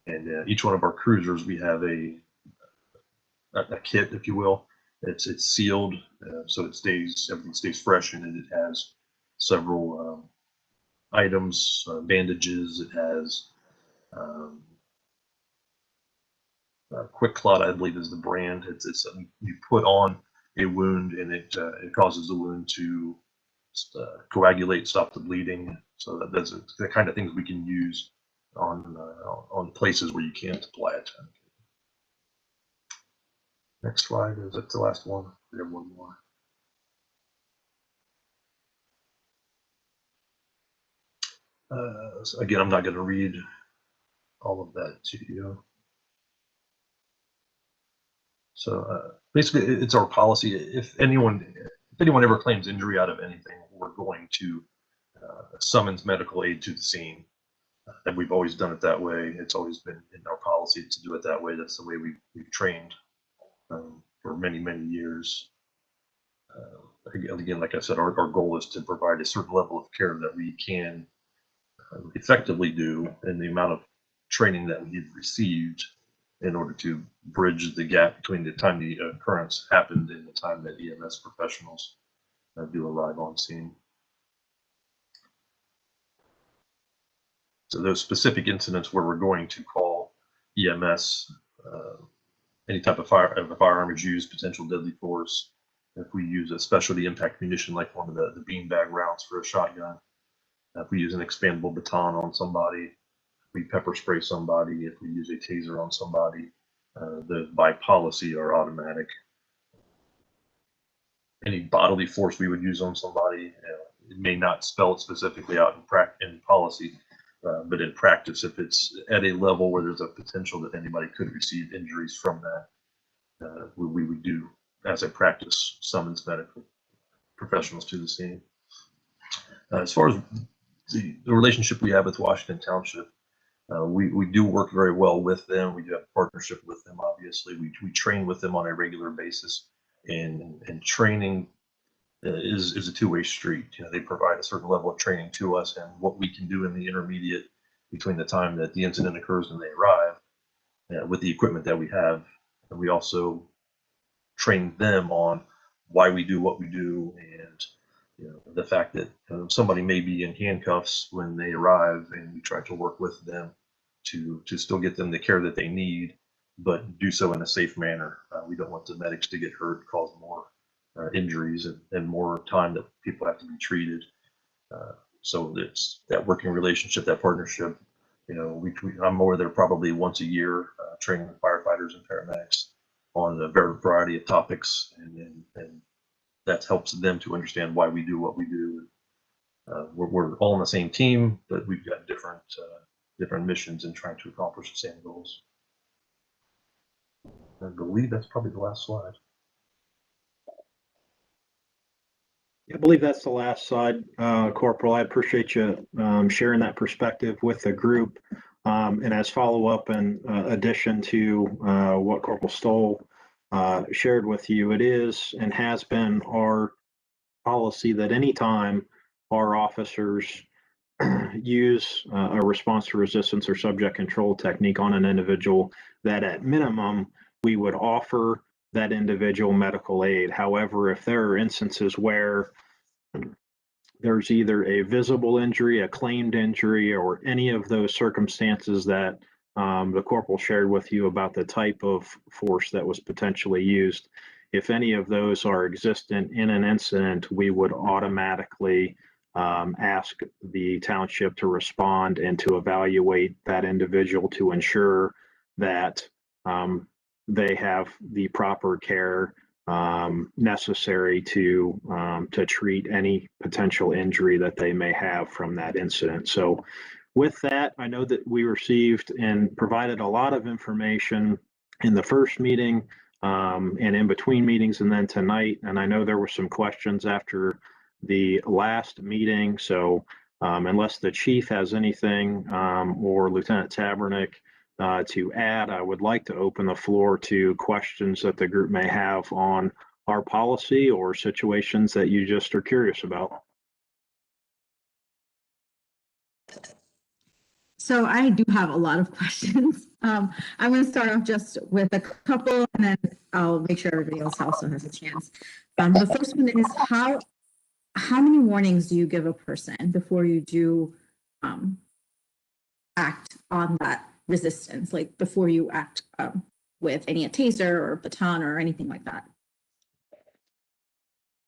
And each one of our cruisers, we have a kit, if you will. It's sealed, so everything stays fresh, and it has several items, bandages. It has Quick Clot, I believe, is the brand. It's something you put on a wound, and it causes the wound to coagulate, stop the bleeding. So that's the kind of things we can use on places where you can't apply it. Next slide. Is that the last one? We have one more. So again, I'm not going to read all of that to you. So basically, it's our policy. If anyone ever claims injury out of anything, we're going to summons medical aid to the scene. And we've always done it that way. It's always been in our policy to do it that way. That's the way we've trained for many, many years. Again, like I said, our goal is to provide a certain level of care that we can effectively do in the amount of training that we've received in order to bridge the gap between the time the occurrence happened and the time that EMS professionals do arrive on scene. So those specific incidents where we're going to call EMS, any type of firearm is used, potential deadly force. If we use a specialty impact munition like one of the beanbag rounds for a shotgun, if we use an expandable baton on somebody, if we pepper spray somebody, if we use a taser on somebody, the by policy are automatic. Any bodily force we would use on somebody, it may not spell it specifically out in policy, but in practice, if it's at a level where there's a potential that anybody could receive injuries from that, we would do, as a practice, summons medical professionals to the scene. As far as the relationship we have with Washington Township, we do work very well with them. We do have a partnership with them, obviously. We train with them on a regular basis, and training is a two-way street. They provide a certain level of training to us, and what we can do in the intermediate between the time that the incident occurs and they arrive with the equipment that we have. And we also train them on why we do what we do, and the fact that somebody may be in handcuffs when they arrive, and we try to work with them to still get them the care that they need, but do so in a safe manner. We don't want the medics to get hurt, cause more injuries, and more time that people have to be treated. So it's that working relationship, that partnership. I'm over there probably once a year, training firefighters and paramedics on a variety of topics, and that helps them to understand why we do what we do. We're all on the same team, but we've got different missions in trying to accomplish the same goals. I believe that's probably the last slide. I believe that's the last slide, Corporal. I appreciate you sharing that perspective with the group. And as follow-up and addition to what Corporal Stoll shared with you, it is and has been our policy that anytime our officers use a response to resistance or subject control technique on an individual, that at minimum we would offer that individual medical aid. However, if there are instances where there's either a visible injury, a claimed injury, or any of those circumstances that the corporal shared with you about the type of force that was potentially used, if any of those are existent in an incident, we would automatically ask the township to respond and to evaluate that individual to ensure that they have the proper care necessary to treat any potential injury that they may have from that incident. So with that, I know that we received and provided a lot of information in the first meeting and in between meetings, and then tonight. And I know there were some questions after the last meeting. So unless the chief has anything or Lieutenant Tabernick to add, I would like to open the floor to questions that the group may have on our policy or situations that you just are curious about. So I do have a lot of questions. I'm going to start off just with a couple, and then I'll make sure everybody else also has a chance. The first one is how many warnings do you give a person before you do act on that resistance, like before you act with any a taser or baton or anything like that?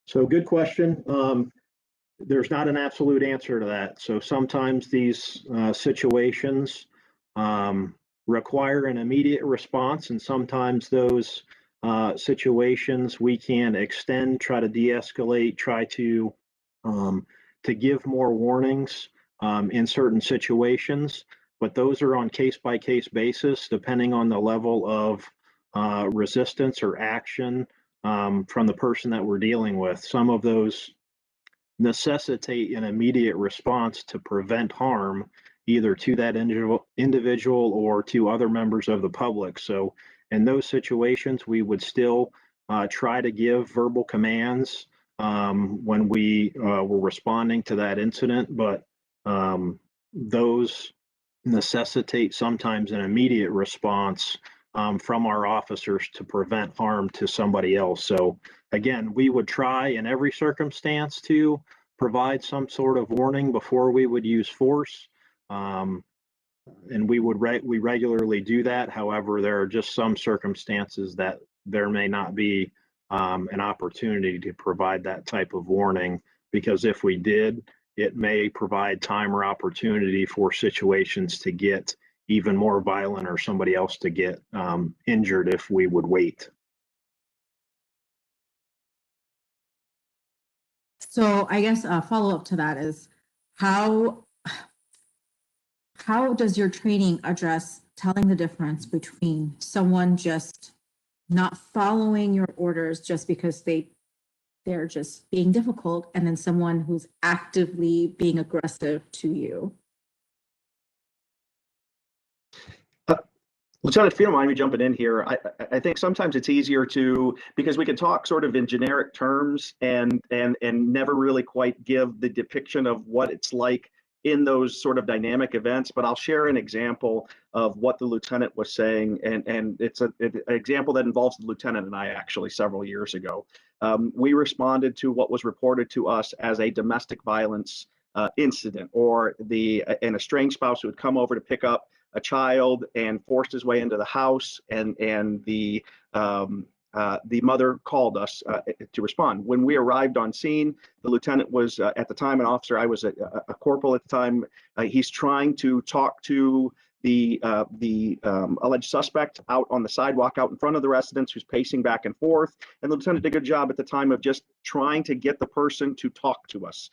So good question. There's not an absolute answer to that. So sometimes these situations require an immediate response, and sometimes those situations we can extend, try to de-escalate, try to give more warnings in certain situations. But those are on case-by-case basis, depending on the level of resistance or action from the person that we're dealing with. Some of those necessitate an immediate response to prevent harm, either to that individual or to other members of the public. So in those situations, we would still try to give verbal commands when we were responding to that incident, but those necessitate sometimes an immediate response from our officers to prevent harm to somebody else. So again, we would try in every circumstance to provide some sort of warning before we would use force. And we regularly do that. However, there are just some circumstances that there may not be an opportunity to provide that type of warning, because if we did, it may provide time or opportunity for situations to get even more violent or somebody else to get injured if we would wait. So I guess a follow-up to that is how does your training address telling the difference between someone just not following your orders just because they're just being difficult, and then someone who's actively being aggressive to you? Lieutenant, if you don't mind me jumping in here, I think sometimes it's easier because we can talk sort of in generic terms and never really quite give the depiction of what it's like in those sort of dynamic events. But I'll share an example of what the lieutenant was saying, and it's an example that involves the lieutenant and I actually several years ago. We responded to what was reported to us as a domestic violence incident, or an estranged spouse who had come over to pick up a child and forced his way into the house, and the mother called us to respond. When we arrived on scene, the lieutenant was at the time an officer. I was a corporal at the time. He's trying to talk to the alleged suspect out on the sidewalk out in front of the residence, who's pacing back and forth. And the lieutenant did a good job at the time of just trying to get the person to talk to us.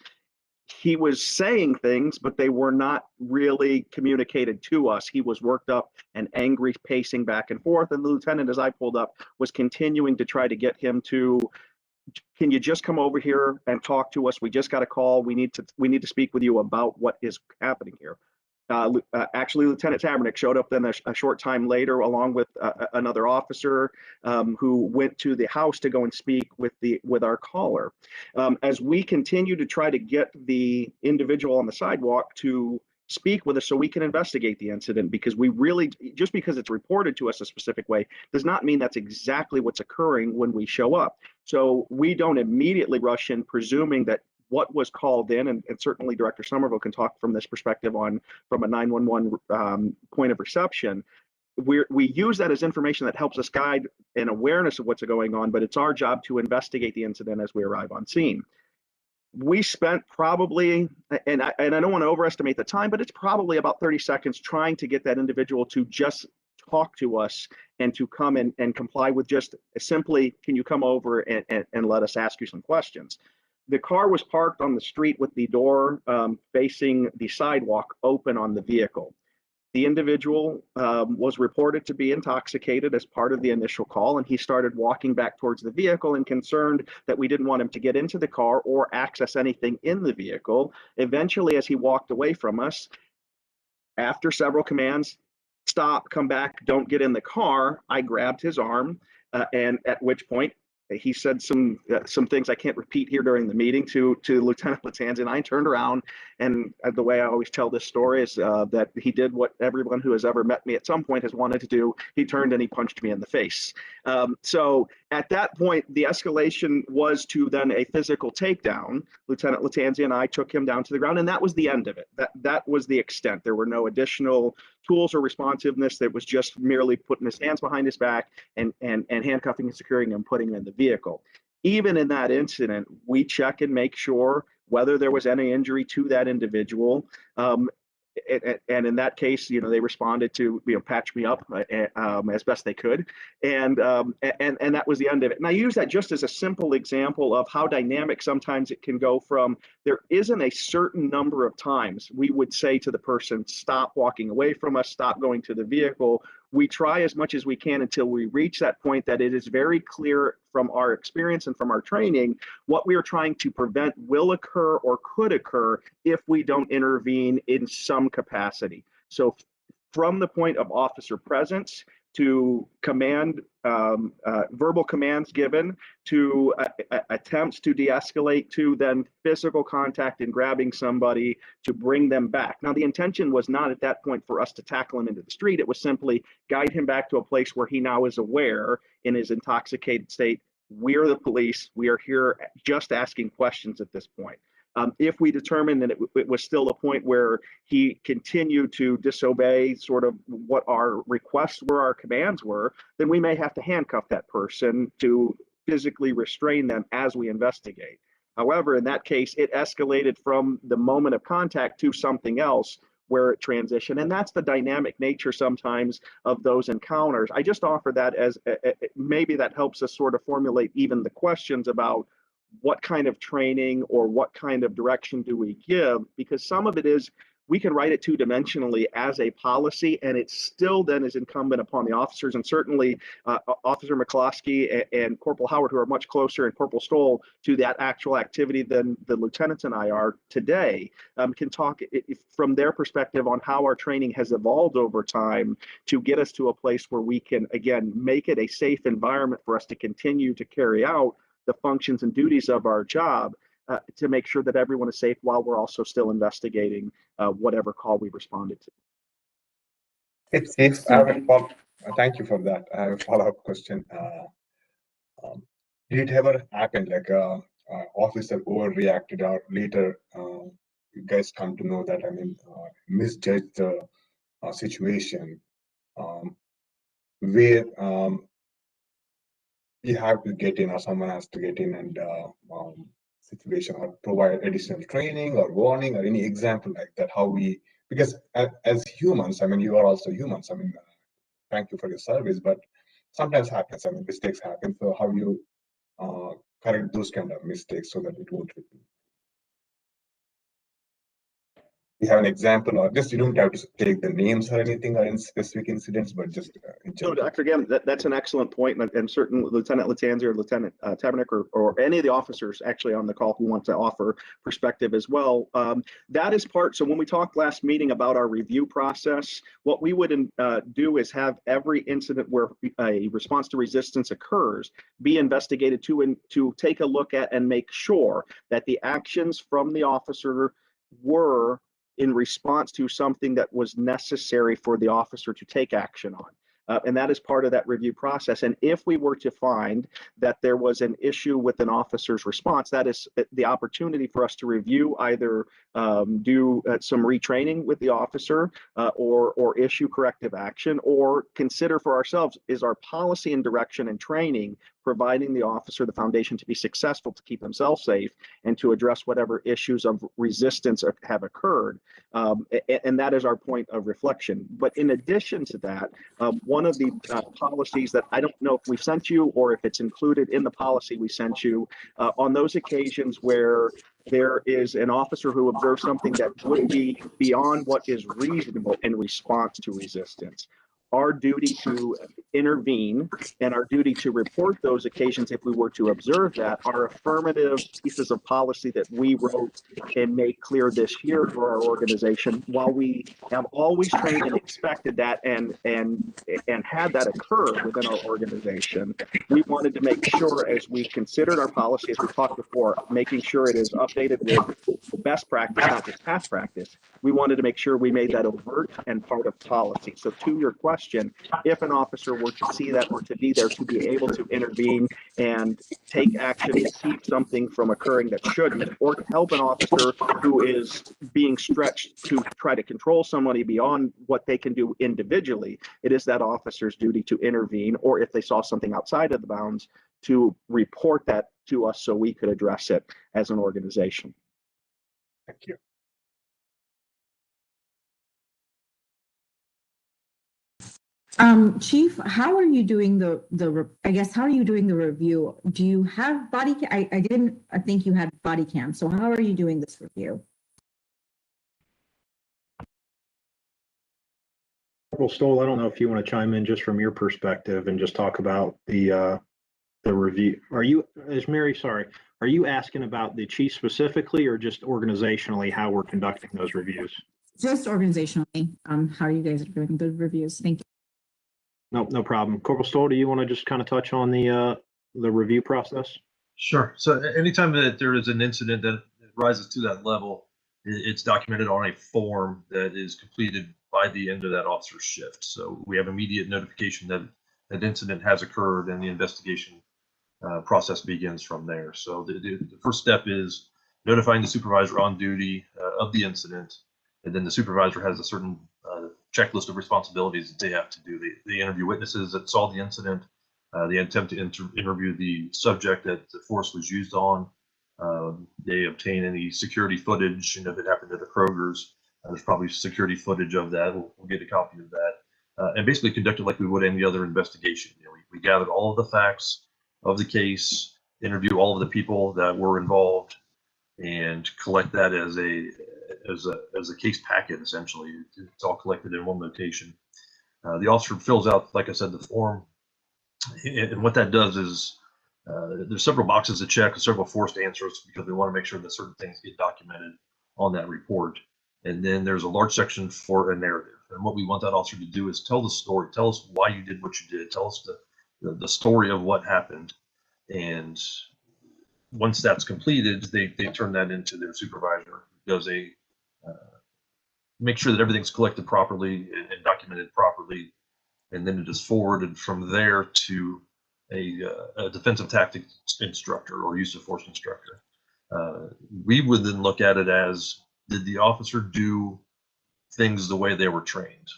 He was saying things, but they were not really communicated to us. He was worked up and angry, pacing back and forth. And the lieutenant, as I pulled up, was continuing to try to get him to, can you just come over here and talk to us? We just got a call. We need to speak with you about what is happening here. Actually, Lieutenant Tabernick showed up then a short time later, along with another officer who went to the house to go and speak with our caller. As we continue to try to get the individual on the sidewalk to speak with us so we can investigate the incident, because we really, just because it's reported to us a specific way does not mean that's exactly what's occurring when we show up. So we don't immediately rush in presuming that what was called in, and certainly Director Somerville can talk from this perspective from a 911 point of reception. We use that as information that helps us guide an awareness of what's going on, but it's our job to investigate the incident as we arrive on scene. We spent probably, and I don't want to overestimate the time, but it's probably about 30 seconds trying to get that individual to just talk to us and to come and comply with just simply, can you come over and let us ask you some questions? The car was parked on the street with the door facing the sidewalk open on the vehicle. The individual was reported to be intoxicated as part of the initial call, and he started walking back towards the vehicle, and concerned that we didn't want him to get into the car or access anything in the vehicle. Eventually, as he walked away from us, after several commands, stop, come back, don't get in the car, I grabbed his arm, and at which point he said some things I can't repeat here during the meeting to Lieutenant Latanzi, and I turned around, and the way I always tell this story is that he did what everyone who has ever met me at some point has wanted to do. He turned and he punched me in the face. So at that point, the escalation was to then a physical takedown. Lieutenant Latanzi and I took him down to the ground, and that was the end of it. That was the extent. There were no additional tools or responsiveness. That was just merely putting his hands behind his back and handcuffing and securing him, putting him in the vehicle. Even in that incident, we check and make sure whether there was any injury to that individual. And in that case, they responded to, patch me up as best they could. And that was the end of it. And I use that just as a simple example of how dynamic sometimes it can go from, there isn't a certain number of times we would say to the person, stop walking away from us, stop going to the vehicle. We try as much as we can until we reach that point that it is very clear from our experience and from our training what we are trying to prevent will occur or could occur if we don't intervene in some capacity. So from the point of officer presence to command, verbal commands given, to attempts to de-escalate, to then physical contact and grabbing somebody to bring them back. Now, the intention was not at that point for us to tackle him into the street. It was simply guide him back to a place where he now is aware in his intoxicated state, we're the police, we are here just asking questions at this point. If we determine that it was still a point where he continued to disobey sort of what our requests were, our commands were, then we may have to handcuff that person to physically restrain them as we investigate. However, in that case, it escalated from the moment of contact to something else where it transitioned. And that's the dynamic nature sometimes of those encounters. I just offer that as maybe that helps us sort of formulate even the questions about what kind of training or what kind of direction do we give, because some of it is we can write it two-dimensionally as a policy, and it still then is incumbent upon the officers, and certainly Officer McCloskey and Corporal Howard, who are much closer, and Corporal Stoll to that actual activity than the lieutenants and I are today, can talk from their perspective on how our training has evolved over time to get us to a place where we can, again, make it a safe environment for us to continue to carry out the functions and duties of our job, to make sure that everyone is safe while we're also still investigating whatever call we responded to. Thank you for that. I have a follow-up question. Did it ever happen like officer overreacted, or later you guys come to know that, I mean, misjudged the situation, where you have to get in, or someone has to get in and situation, or provide additional training or warning, or any example like that? How we, because as humans, I mean, you are also humans. I mean, thank you for your service, but sometimes happens. I mean, mistakes happen. So how you correct those kind of mistakes so that it won't repeat? We have an example, or just you don't have to take the names or anything or in specific incidents, but just in general. So, Dr. Gam, that's an excellent point, and certainly Lieutenant Latanzi or Lieutenant Tabernick or any of the officers actually on the call who want to offer perspective as well. That is part. So when we talked last meeting about our review process, what we would do is have every incident where a response to resistance occurs be investigated to take a look at and make sure that the actions from the officer were in response to something that was necessary for the officer to take action on. And that is part of that review process. And if we were to find that there was an issue with an officer's response, that is the opportunity for us to review, either do some retraining with the officer or issue corrective action, or consider for ourselves, is our policy and direction and training providing the officer the foundation to be successful, to keep himself safe, and to address whatever issues of resistance have occurred. And that is our point of reflection. But in addition to that, one of the policies that I don't know if we sent you or if it's included in the policy we sent you, on those occasions where there is an officer who observes something that would be beyond what is reasonable in response to resistance, our duty to intervene and our duty to report those occasions, if we were to observe that, are affirmative pieces of policy that we wrote and made clear this year for our organization. While we have always trained and expected that and had that occur within our organization, we wanted to make sure, as we considered our policy, as we talked before, making sure it is updated with best practice, not just past practice. We wanted to make sure we made that overt and part of policy. So to your question, if an officer were to see that or to be there, to be able to intervene and take action to keep something from occurring that shouldn't, or to help an officer who is being stretched to try to control somebody beyond what they can do individually, it is that officer's duty to intervene, or if they saw something outside of the bounds, to report that to us so we could address it as an organization. Thank you. Chief, how are you doing how are you doing the review? Do you have body cam? I didn't think you had body cam. So how are you doing this review? Corporal Stoll, I don't know if you want to chime in just from your perspective and just talk about the review. Are you asking about the chief specifically, or just organizationally how we're conducting those reviews? Just organizationally, how are you guys doing the reviews? Thank you. No problem. Corporal Stoll, do you want to just kind of touch on the review process? Sure. So anytime that there is an incident that rises to that level, it's documented on a form that is completed by the end of that officer's shift. So we have immediate notification that an incident has occurred, and the investigation process begins from there. So the first step is notifying the supervisor on duty of the incident, and then the supervisor has a certain checklist of responsibilities that they have to do. They interview witnesses that saw the incident. They attempt to interview the subject that the force was used on. They obtain any security footage, that happened at the Kroger's. There's probably security footage of that. We'll get a copy of that. And basically conduct it like we would any other investigation. We gathered all of the facts of the case, interview all of the people that were involved, and collect that as a case packet. Essentially, it's all collected in one location. The officer fills out, like I said, the form, and what that does is there's several boxes to check, several forced answers, because we want to make sure that certain things get documented on that report. And then there's a large section for a narrative. And what we want that officer to do is tell the story, tell us why you did what you did, tell us the story of what happened. And once that's completed, they turn that into their supervisor, who does make sure that everything's collected properly and documented properly. And then it is forwarded from there to a defensive tactics instructor or use of force instructor. We would then look at it as, did the officer do things the way they were trained?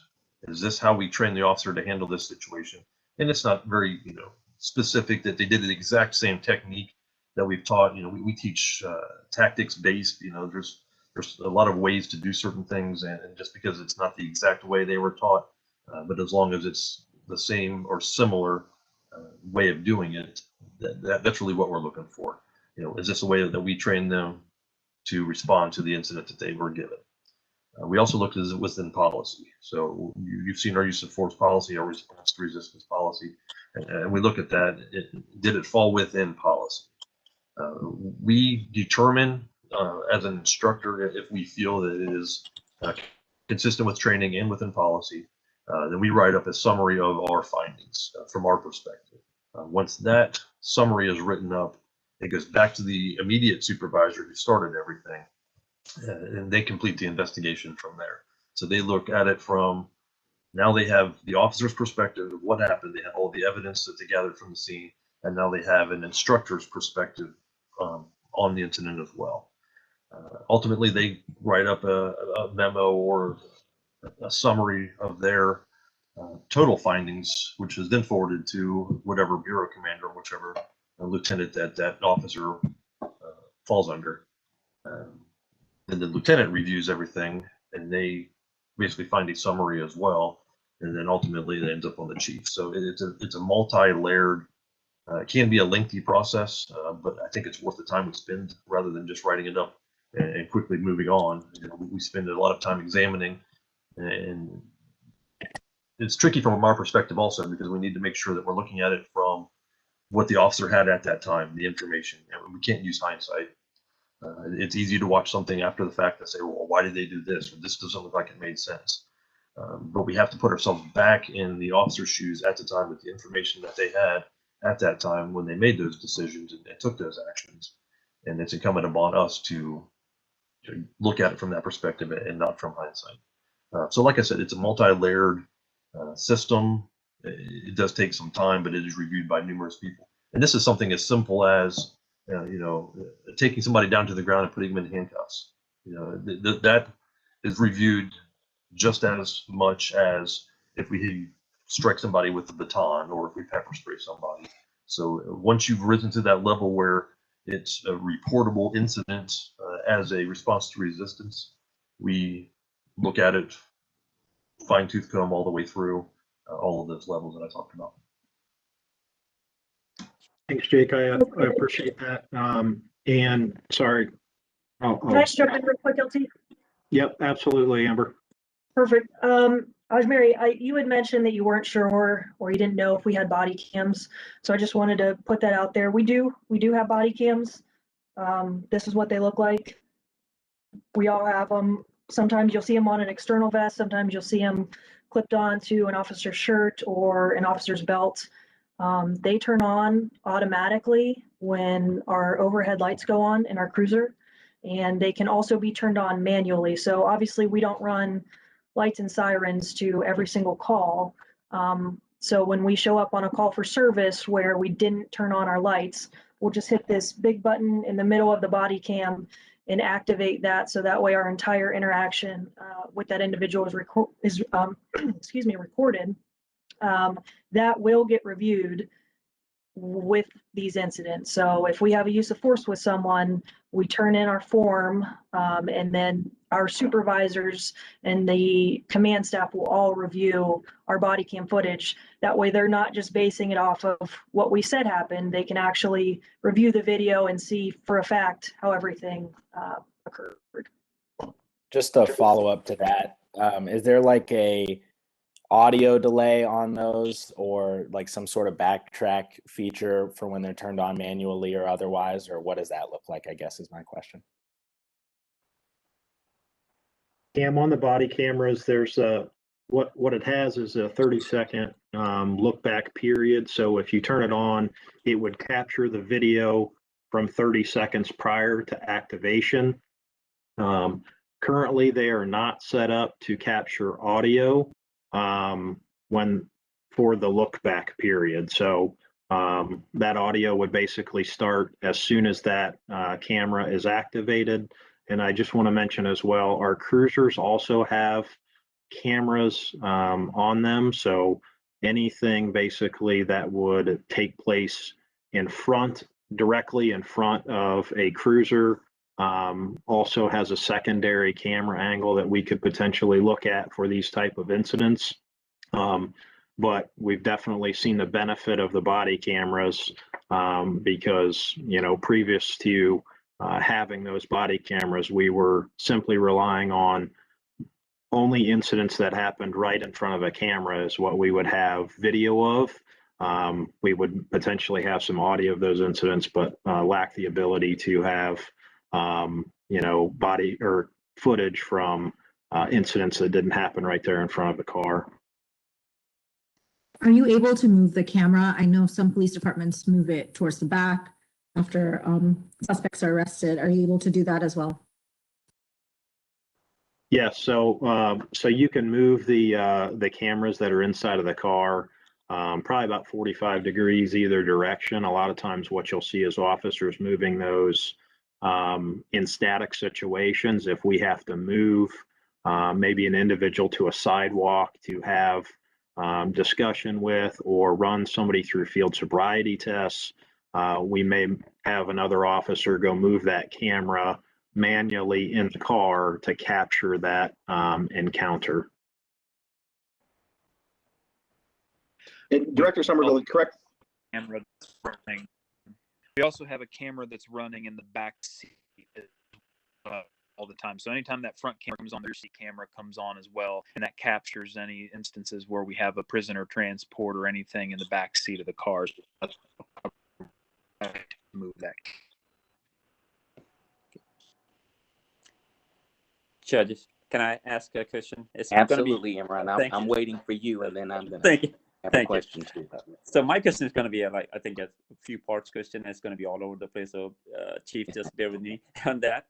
Is this how we train the officer to handle this situation? And it's not very, specific that they did the exact same technique that we've taught. We teach tactics based. There's a lot of ways to do certain things, and just because it's not the exact way they were taught, but as long as it's the same or similar way of doing it, that's really what we're looking for. Is this a way that we train them to respond to the incident that they were given? We also looked at it within policy. So you've seen our use of force policy, our response to resistance policy, and we look at that. Did it fall within policy? We determine as an instructor if we feel that it is consistent with training and within policy. Then we write up a summary of our findings from our perspective. Once that summary is written up, it goes back to the immediate supervisor who started everything, and they complete the investigation from there. So they look at it from, now they have the officer's perspective of what happened. They have all the evidence that they gathered from the scene, and now they have an instructor's perspective on the incident as well. Ultimately, they write up a memo or a summary of their total findings, which is then forwarded to whatever bureau commander, whichever lieutenant that officer falls under. And the lieutenant reviews everything, and they basically find a summary as well, and then ultimately it ends up on the chief. So it's a multi-layered, it can be a lengthy process, but I think it's worth the time we spend rather than just writing it up and quickly moving on. We spend a lot of time examining, and it's tricky from our perspective also, because we need to make sure that we're looking at it from what the officer had at that time, the information. And we can't use hindsight. It's easy to watch something after the fact and say, well, why did they do this? Or this doesn't look like it made sense. But we have to put ourselves back in the officer's shoes at the time with the information that they had at that time when they made those decisions and took those actions. And it's incumbent upon us to look at it from that perspective and not from hindsight. So like I said, it's a multi-layered system. It does take some time, but it is reviewed by numerous people. And this is something as simple as taking somebody down to the ground and putting them in handcuffs. That is reviewed just as much as if we strike somebody with a baton or if we pepper spray somebody. So once you've risen to that level where it's a reportable incident as a response to resistance, we look at it fine-tooth comb all the way through all of those levels that I talked about. Thanks, Jake. I appreciate that. And sorry. Can I just jump in real quick, LT? Yep, absolutely, Amber. Perfect. Mary, you had mentioned that you weren't sure or you didn't know if we had body cams. So I just wanted to put that out there. We do have body cams. This is what they look like. We all have them. Sometimes you'll see them on an external vest. Sometimes you'll see them clipped onto an officer's shirt or an officer's belt. They turn on automatically when our overhead lights go on in our cruiser, and they can also be turned on manually. So obviously we don't run lights and sirens to every single call. So when we show up on a call for service where we didn't turn on our lights, we'll just hit this big button in the middle of the body cam and activate that. So that way our entire interaction with that individual is excuse me, recorded. That will get reviewed with these incidents. So if we have a use of force with someone, we turn in our form, and then our supervisors and the command staff will all review our body cam footage. That way they're not just basing it off of what we said happened. They can actually review the video and see for a fact how everything occurred. Just a follow up to that. Is there like a audio delay on those, or like some sort of backtrack feature for when they're turned on manually or otherwise, or what does that look like, I guess is my question. Cam, on the body cameras, there's what it has is a 30-second look back period. So if you turn it on, it would capture the video from 30 seconds prior to activation. Currently, they are not set up to capture audio for the look back period. So that audio would basically start as soon as that camera is activated. And I just want to mention as well, our cruisers also have cameras on them. So anything basically that would take place directly in front of a cruiser also has a secondary camera angle that we could potentially look at for these type of incidents. But we've definitely seen the benefit of the body cameras because, you know, previous to having those body cameras, we were simply relying on only incidents that happened right in front of a camera is what we would have video of. We would potentially have some audio of those incidents, but lack the ability to have, you know, body or footage from incidents that didn't happen right there in front of the car. Are you able to move the camera? I know some police departments move it towards the back after suspects are arrested. Are you able to do that as well? Yes, so you can move the cameras that are inside of the car probably about 45 degrees either direction. A lot of times what you'll see is officers moving those in static situations. If we have to move maybe an individual to a sidewalk to have discussion with or run somebody through field sobriety tests, we may have another officer go move that camera manually in the car to capture that encounter. And Director Somerville, correct? Camera that's running. We also have a camera that's running in the back seat all the time. So anytime that front camera comes on, the rear seat camera comes on as well, and that captures any instances where we have a prisoner transport or anything in the back seat of the car. Move that. Judges, can I ask a question? It's Absolutely, Imran. I'm waiting for you, and then I'm going to have a question too. So my question is going to be like, I think a few parts question. It's going to be all over the place. So Chief, just bear with me on that.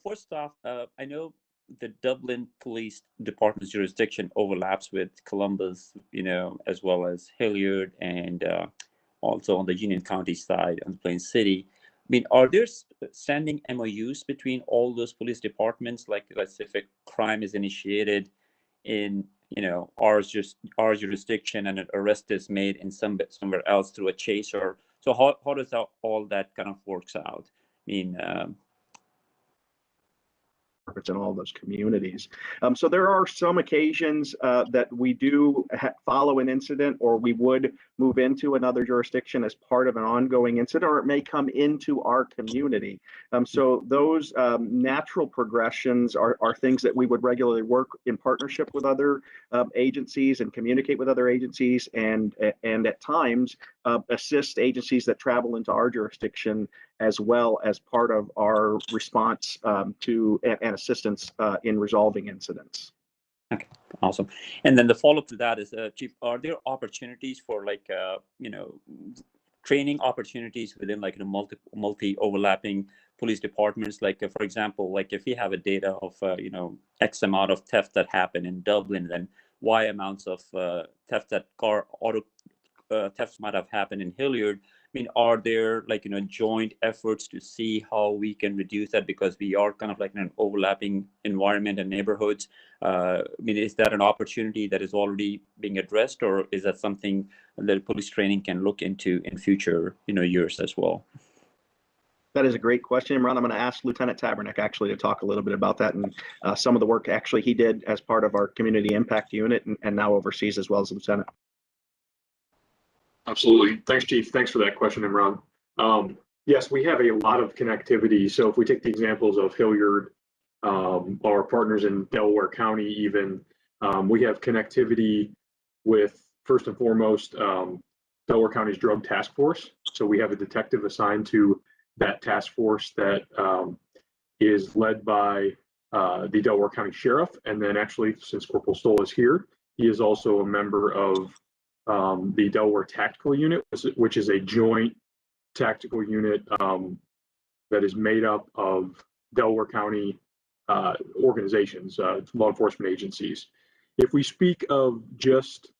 First off, I know the Dublin Police Department's jurisdiction overlaps with Columbus, you know, as well as Hilliard, and also on the Union County side on the Plain City. I mean, are there standing MOUs between all those police departments? Like, let's say if a crime is initiated in, you know, our jurisdiction and an arrest is made in somewhere else through a chaser. So how does all that kind of works out? I mean, in all those communities. So there are some occasions that we do follow an incident, or we would move into another jurisdiction as part of an ongoing incident, or it may come into our community. So those natural progressions are things that we would regularly work in partnership with other agencies and communicate with other agencies, and at times assist agencies that travel into our jurisdiction as well as part of our response to and assistance in resolving incidents. Okay, awesome. And then the follow-up to that is, Chief, are there opportunities for like, you know, training opportunities within like multi overlapping police departments? Like, for example, like if we have a data of, you know, X amount of theft that happened in Dublin, then Y amounts of theft that auto thefts might have happened in Hilliard. mean, are there like, joint efforts to see how we can reduce that, because we are kind of like in an overlapping environment and neighborhoods? I mean, is that an opportunity that is already being addressed, or is that something that police training can look into in future, years as well? That is a great question, Imran. I'm going to ask Lieutenant Tabernick actually to talk a little bit about that and some of the work actually he did as part of our community impact unit and now oversees as well as Lieutenant. Absolutely. Thanks, Chief. Thanks for that question, Imran. Yes, we have a lot of connectivity. So if we take the examples of Hilliard, our partners in Delaware County, even, we have connectivity with, first and foremost, Delaware County's Drug Task Force. So we have a detective assigned to that task force that is led by the Delaware County Sheriff. And then actually, since Corporal Stoll is here, he is also a member of the Delaware Tactical Unit, which is a joint tactical unit that is made up of Delaware County organizations, law enforcement agencies. If we speak of just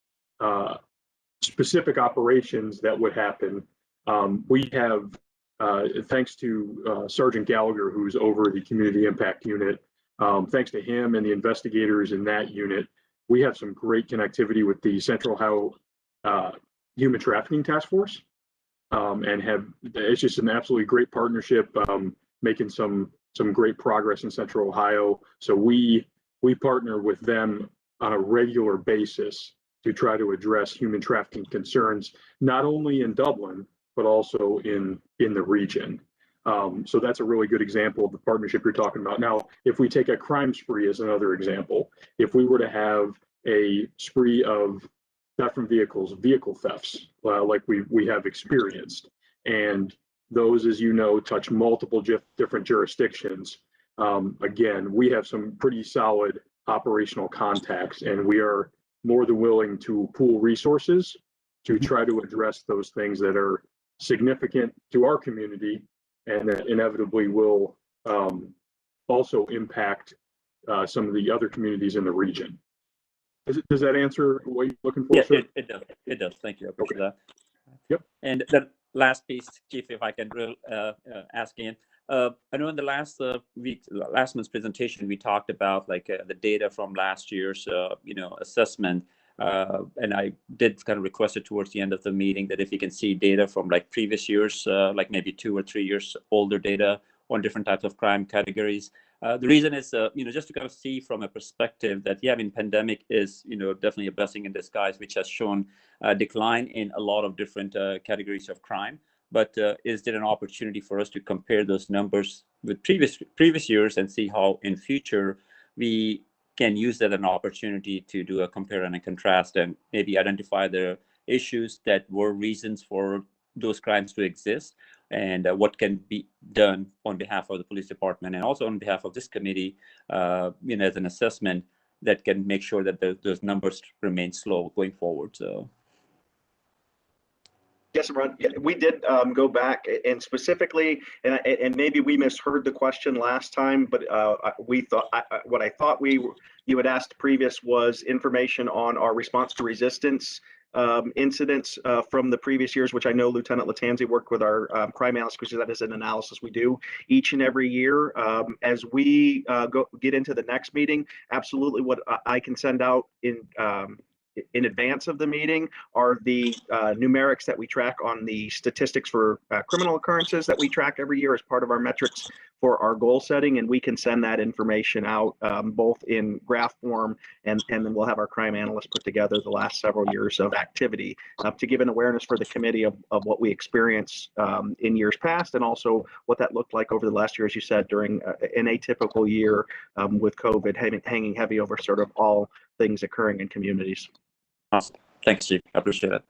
specific operations that would happen, we have, thanks to Sergeant Gallagher, who's over the Community Impact Unit, thanks to him and the investigators in that unit, we have some great connectivity with the Central Ohio Human Trafficking Task Force, and it's just an absolutely great partnership, making some great progress in Central Ohio. So we partner with them on a regular basis to try to address human trafficking concerns, not only in Dublin, but also in the region. So that's a really good example of the partnership you're talking about. Now, if we take a crime spree as another example, if we were to have a spree of theft from vehicles, vehicle thefts, like we have experienced, and those, as you know, touch multiple different jurisdictions. Again, we have some pretty solid operational contacts, and we are more than willing to pool resources to try to address those things that are significant to our community and that inevitably will also impact some of the other communities in the region. Does that answer what you're looking for? Yeah, sir? it does. It does. Thank you. I appreciate that. Yep. And the last piece, Chief, if I can ask in. I know in the last month's presentation, we talked about like the data from last year's, assessment. And I did kind of request it towards the end of the meeting that if you can see data from like previous years, like maybe 2 or 3 years older data on different types of crime categories. The reason is, just to kind of see from a perspective that, yeah, I mean, pandemic is, definitely a blessing in disguise, which has shown a decline in a lot of different categories of crime. But is there an opportunity for us to compare those numbers with previous years and see how in future we can use that as an opportunity to do a compare and a contrast and maybe identify the issues that were reasons for those crimes to exist, and what can be done on behalf of the police department and also on behalf of this committee, as an assessment that can make sure that those numbers remain slow going forward. So. Yes, Imran. Yeah, we did go back and specifically, and maybe we misheard the question last time, but we thought what I thought you had asked previous was information on our response to resistance incidents from the previous years, which I know Lieutenant Latanzi worked with our crime analyst, because that is an analysis we do each and every year. As we get into the next meeting, absolutely what I can send out in advance of the meeting are the numerics that we track on the statistics for criminal occurrences that we track every year as part of our metrics for our goal setting, and we can send that information out both in graph form, and then we'll have our crime analysts put together the last several years of activity to give an awareness for the committee of what we experienced in years past, and also what that looked like over the last year, as you said, during an atypical year with COVID hanging heavy over sort of all things occurring in communities. Awesome. Thanks, Chief. I appreciate it.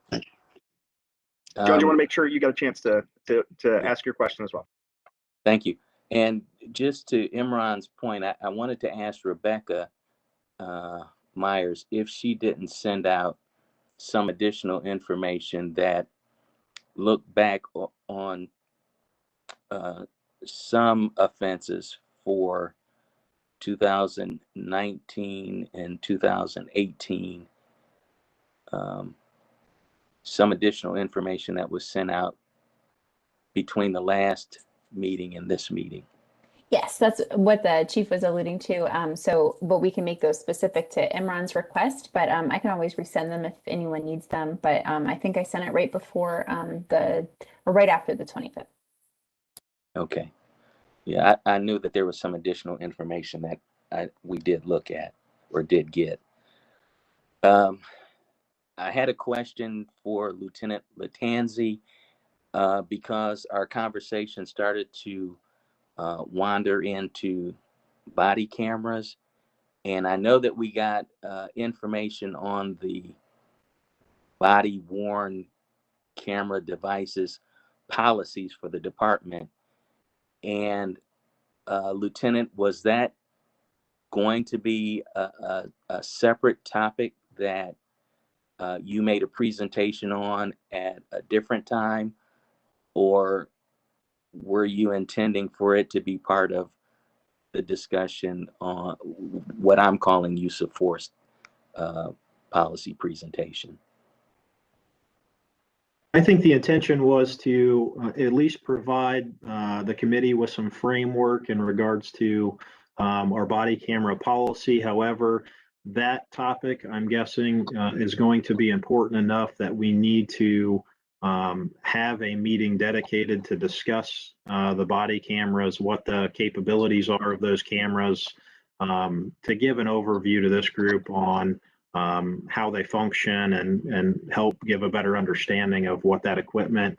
Judge, you want to make sure you got a chance to ask your question as well. Thank you. And just to Imran's point, I wanted to ask Rebecca Myers if she didn't send out some additional information that looked back on some offenses for 2019 and 2018. Some additional information that was sent out between the last meeting and this meeting? Yes, that's what the chief was alluding to. But we can make those specific to Imran's request, but I can always resend them if anyone needs them. But I think I sent it right before or right after the 25th. Okay. Yeah, I knew that there was some additional information that we did look at or did get. I had a question for Lieutenant Latanzi because our conversation started to wander into body cameras. And I know that we got information on the body worn camera devices policies for the department. And Lieutenant, was that going to be a separate topic that you made a presentation on at a different time? Or were you intending for it to be part of the discussion on what I'm calling use of force policy presentation? I think the intention was to at least provide the committee with some framework in regards to our body camera policy. However, that topic, I'm guessing, is going to be important enough that we need to have a meeting dedicated to discuss the body cameras, what the capabilities are of those cameras, to give an overview to this group on how they function and help give a better understanding of what that equipment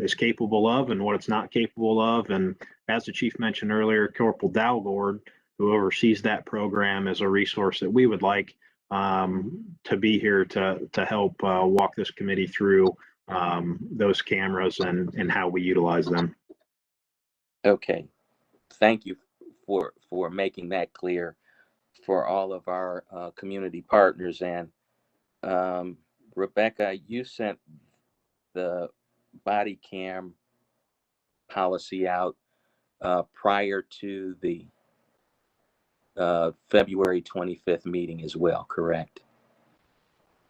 is capable of and what it's not capable of. And as the chief mentioned earlier, Corporal Dalgord, who oversees that program, is a resource that we would like to be here to help walk this committee through those cameras and how we utilize them. Okay, thank you for making that clear for all of our community partners. And Rebecca, you sent the body cam policy out prior to the February 25th meeting as well, correct?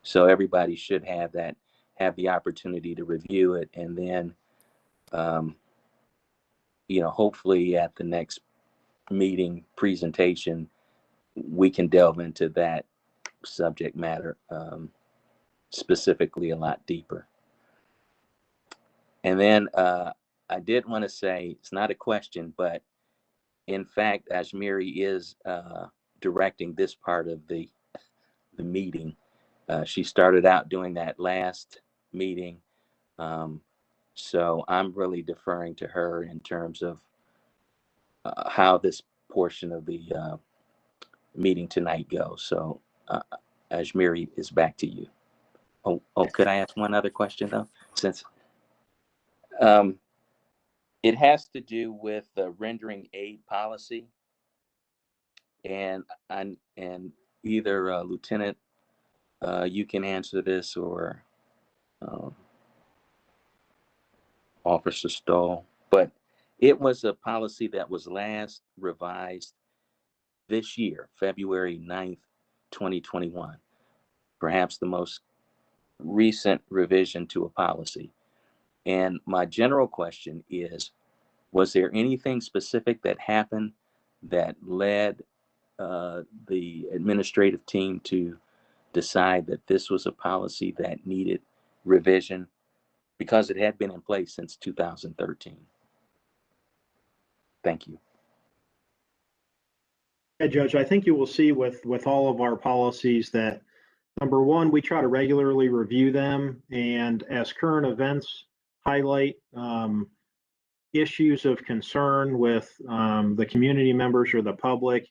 So everybody should have the opportunity to review it, and then hopefully at the next meeting presentation we can delve into that subject matter specifically a lot deeper. And then I did want to say, it's not a question, but in fact, Ajmiri is directing this part of the meeting. She started out doing that last meeting. So I'm really deferring to her in terms of how this portion of the meeting tonight goes. So Ajmiri, is back to you. Oh, could I ask one other question though? Since it has to do with the rendering aid policy, and either Lieutenant, you can answer this, or Officer Stoll, but it was a policy that was last revised this year, February 9th, 2021, perhaps the most recent revision to a policy. And my general question is, was there anything specific that happened that led the administrative team to decide that this was a policy that needed revision, because it had been in place since 2013? Thank you. Yeah, Judge, I think you will see with all of our policies that, number one, we try to regularly review them, and as current events highlight issues of concern with the community members or the public,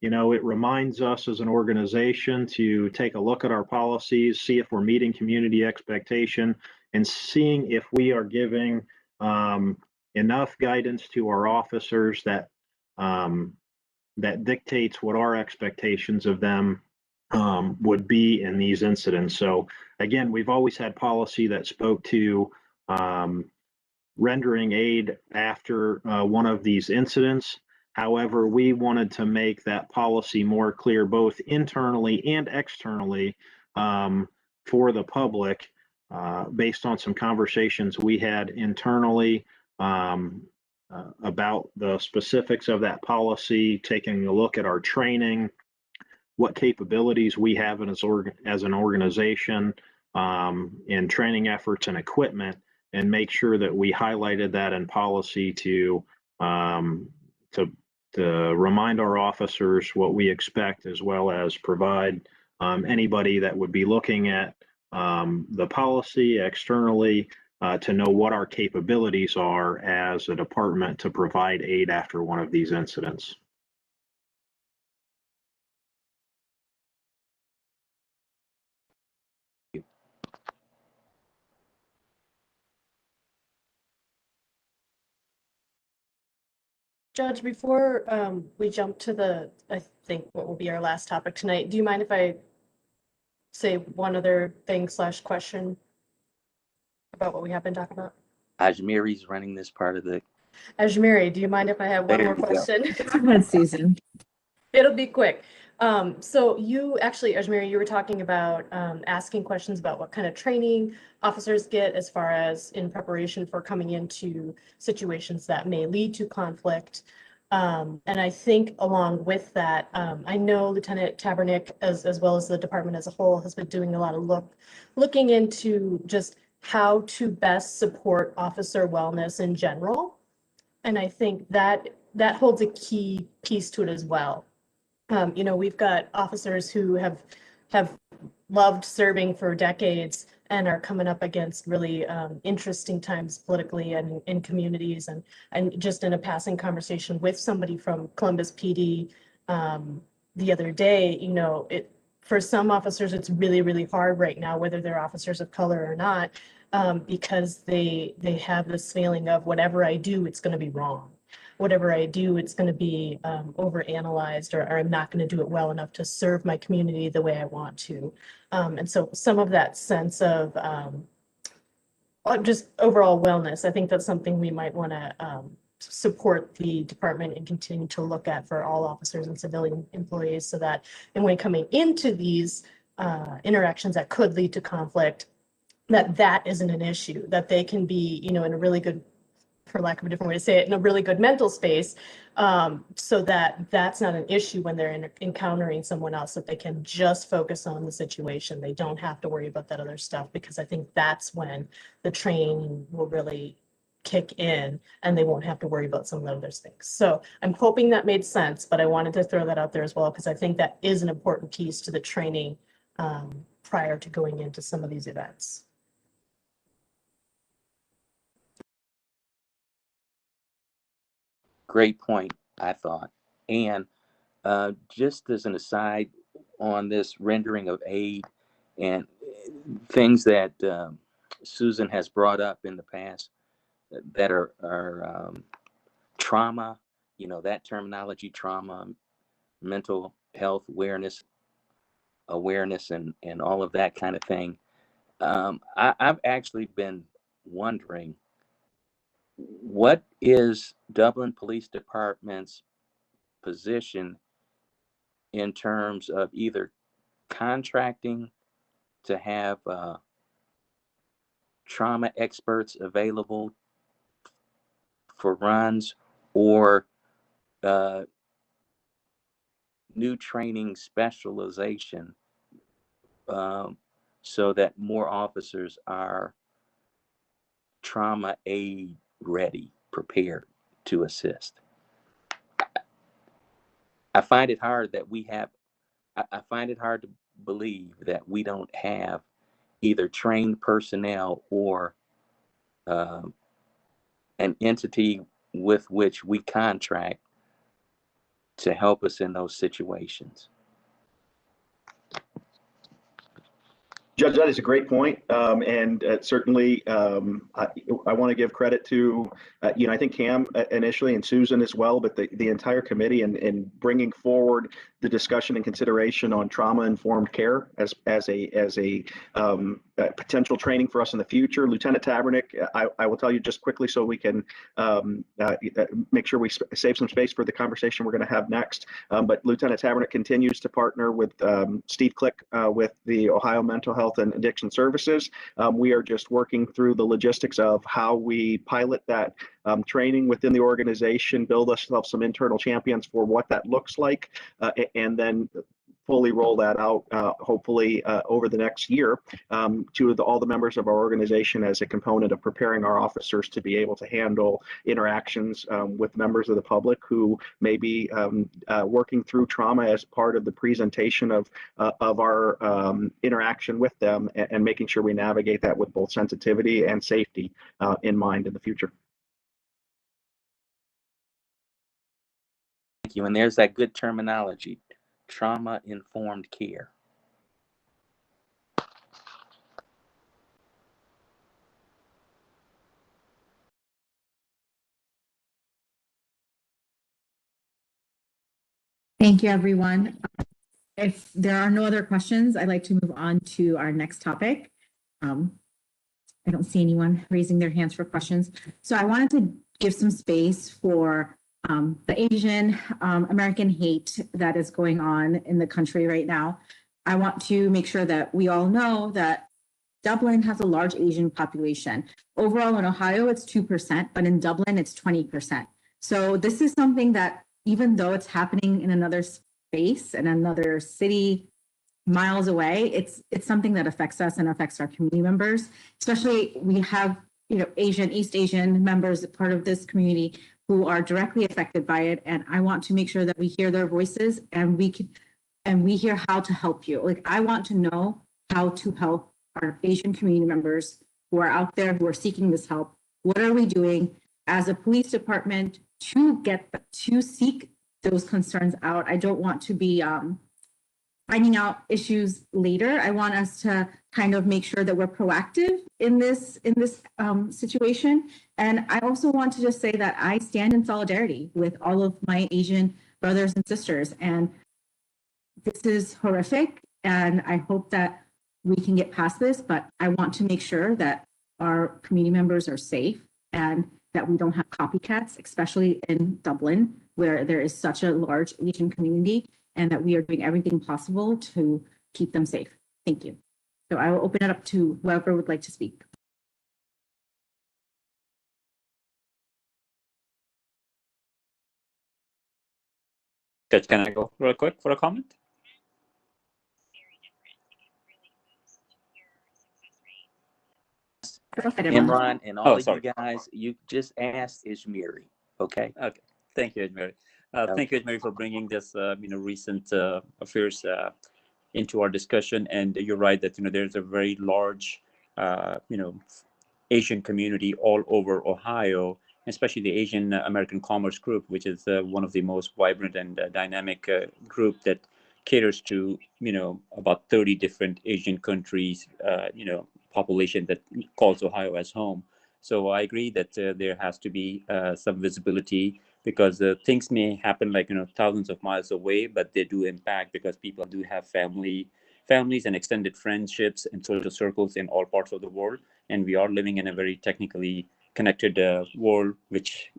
it reminds us as an organization to take a look at our policies, see if we're meeting community expectation, and seeing if we are giving enough guidance to our officers that dictates what our expectations of them would be in these incidents. So again, we've always had policy that spoke to rendering aid after one of these incidents. However, we wanted to make that policy more clear, both internally and externally, for the public, based on some conversations we had internally about the specifics of that policy, taking a look at our training, what capabilities we have as an organization in training efforts and equipment, and make sure that we highlighted that in policy to remind our officers what we expect, as well as provide anybody that would be looking at the policy externally to know what our capabilities are as a department to provide aid after one of these incidents. Judge, before we jump to I think what will be our last topic tonight, do you mind if I say one other thing / question about what we have been talking about? Ajmiri's running this part of the. Ajmiri, do you mind if I have one There more you go. question? Go ahead, Susan. It'll be quick. So you actually, Ajmiri, you were talking about asking questions about what kind of training officers get as far as in preparation for coming into situations that may lead to conflict. And I think along with that, I know Lieutenant Tabernick, as well as the department as a whole, has been doing a lot of looking into just how to best support officer wellness in general. And I think that holds a key piece to it as well. You know, we've got officers who have loved serving for decades and are coming up against really interesting times politically and in communities, and just in a passing conversation with somebody from Columbus PD the other day, you know, for some officers it's really hard right now, whether they're officers of color or not, because they have this feeling of whatever I do, it's going to be wrong. Whatever I do, it's going to be overanalyzed, or I'm not going to do it well enough to serve my community the way I want to. And so some of that sense of just overall wellness, I think that's something we might want to support the department and continue to look at for all officers and civilian employees, so that when coming into these interactions that could lead to conflict, that isn't an issue, that they can be, you know, in a really good, for lack of a different way to say it, in a really good mental space, so that that's not an issue when they're encountering someone else, that they can just focus on the situation. They don't have to worry about that other stuff, because I think that's when the training will really kick in and they won't have to worry about some of the other things. So I'm hoping that made sense, but I wanted to throw that out there as well, because I think that is an important piece to the training prior to going into some of these events. Great point, I thought. And just as an aside on this rendering of aid and things that Susan has brought up in the past that are trauma, you know, that terminology, trauma, mental health awareness, and all of that kind of thing. I've actually been wondering, what is Dublin Police Department's position in terms of either contracting to have trauma experts available for runs, or new training specialization, so that more officers are trauma aid ready, prepared to assist. I find it hard that I find it hard to believe that we don't have either trained personnel or an entity with which we contract to help us in those situations. Judge, that is a great point. And certainly I want to give credit to, you know, I think Cam initially and Susan as well, but the entire committee in bringing forward the discussion and consideration on trauma-informed care as a potential training for us in the future. Lieutenant Tabernick, I will tell you just quickly so we can make sure we save some space for the conversation we're going to have next. But Lieutenant Tabernick continues to partner with Steve Click with the Ohio Mental Health Health and Addiction Services. We are just working through the logistics of how we pilot that training within the organization, build ourselves some internal champions for what that looks like, and then fully roll that out, hopefully over the next year, to all the members of our organization as a component of preparing our officers to be able to handle interactions with members of the public who may be working through trauma as part of the presentation of our interaction with them, and making sure we navigate that with both sensitivity and safety in mind in the future. Thank you. And there's that good terminology, trauma-informed care. Thank you, everyone. If there are no other questions, I'd like to move on to our next topic. I don't see anyone raising their hands for questions. So I wanted to give some space for the Asian American hate that is going on in the country right now. I want to make sure that we all know that Dublin has a large Asian population. Overall in Ohio, it's 2%, but in Dublin, it's 20%. So this is something that, even though it's happening in another space, in another city, miles away, it's something that affects us and affects our community members. Especially, we have East Asian members, part of this community, who are directly affected by it. And I want to make sure that we hear their voices and we hear how to help you. Like, I want to know how to help our Asian community members who are out there, who are seeking this help. What are we doing as a police department to seek those concerns out? I don't want to be finding out issues later. I want us to kind of make sure that we're proactive in this situation. And I also want to just say that I stand in solidarity with all of my Asian brothers and sisters. And this is horrific. And I hope that we can get past this, but I want to make sure that our community members are safe and that we don't have copycats, especially in Dublin, where there is such a large Asian community, and that we are doing everything possible to keep them safe. Thank you. So I will open it up to whoever would like to speak. Judge, can I go real quick for a comment? Imran and all of sorry. you guys, you just asked Ishmiri, okay? Okay. Thank you, Edmary. Thank you, Edmary, for bringing this, recent affairs into our discussion. And you're right that there's a very large, Asian community all over Ohio, especially the Asian American Commerce Group, which is one of the most vibrant and dynamic group that caters to about 30 different Asian countries, population that calls Ohio as home. So I agree that there has to be some visibility, because things may happen like thousands of miles away, but they do impact because people do have families and extended friendships and social circles in all parts of the world, and we are living in a very technically connected world,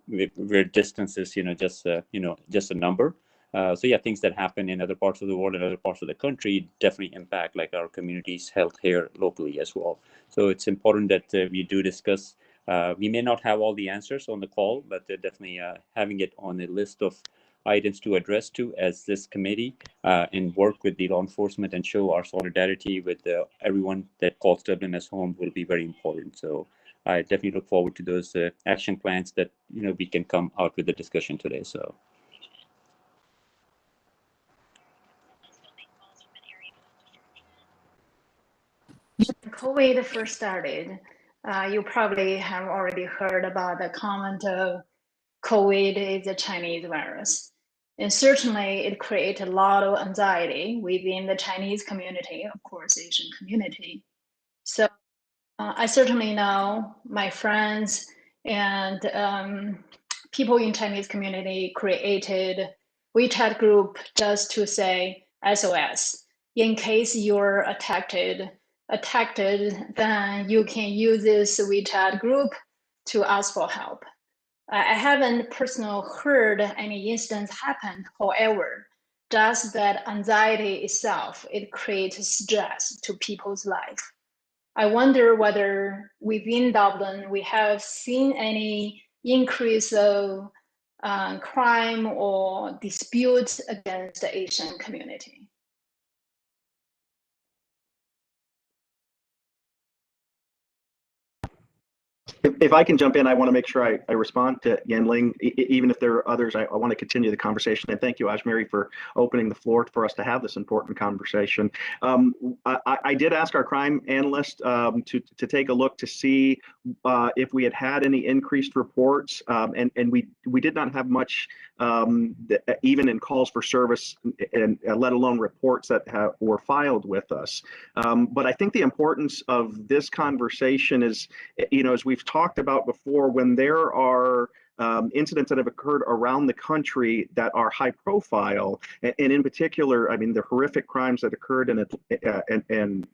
where distance is just a number. So yeah, things that happen in other parts of the world and other parts of the country definitely impact like our community's health here locally as well. So it's important that we do discuss. We may not have all the answers on the call, but definitely having it on a list of items to address to as this committee, and work with the law enforcement and show our solidarity with everyone that calls Dublin as home will be very important. So I definitely look forward to those action plans that we can come out with the discussion today. So. COVID first started, you probably have already heard about the comment of COVID is a Chinese virus. And certainly it creates a lot of anxiety within the Chinese community, of course, Asian community. So I certainly know my friends and people in Chinese community created WeChat group just to say SOS. In case you're attacked, then you can use this WeChat group to ask for help. I haven't personally heard any instance happen. However, does that anxiety itself, it creates stress to people's life. I wonder whether within Dublin, we have seen any increase of crime or disputes against the Asian community. If I can jump in, I want to make sure I respond to Yenling, even if there are others. I want to continue the conversation. And thank you, Ajmeri, for opening the floor for us to have this important conversation. I did ask our crime analyst to take a look to see if we had any increased reports, and we did not have much, even in calls for service, and let alone reports that were filed with us. But I think the importance of this conversation is, as we've talked about before, when there are incidents that have occurred around the country that are high profile, and in particular, I mean, the horrific crimes that occurred and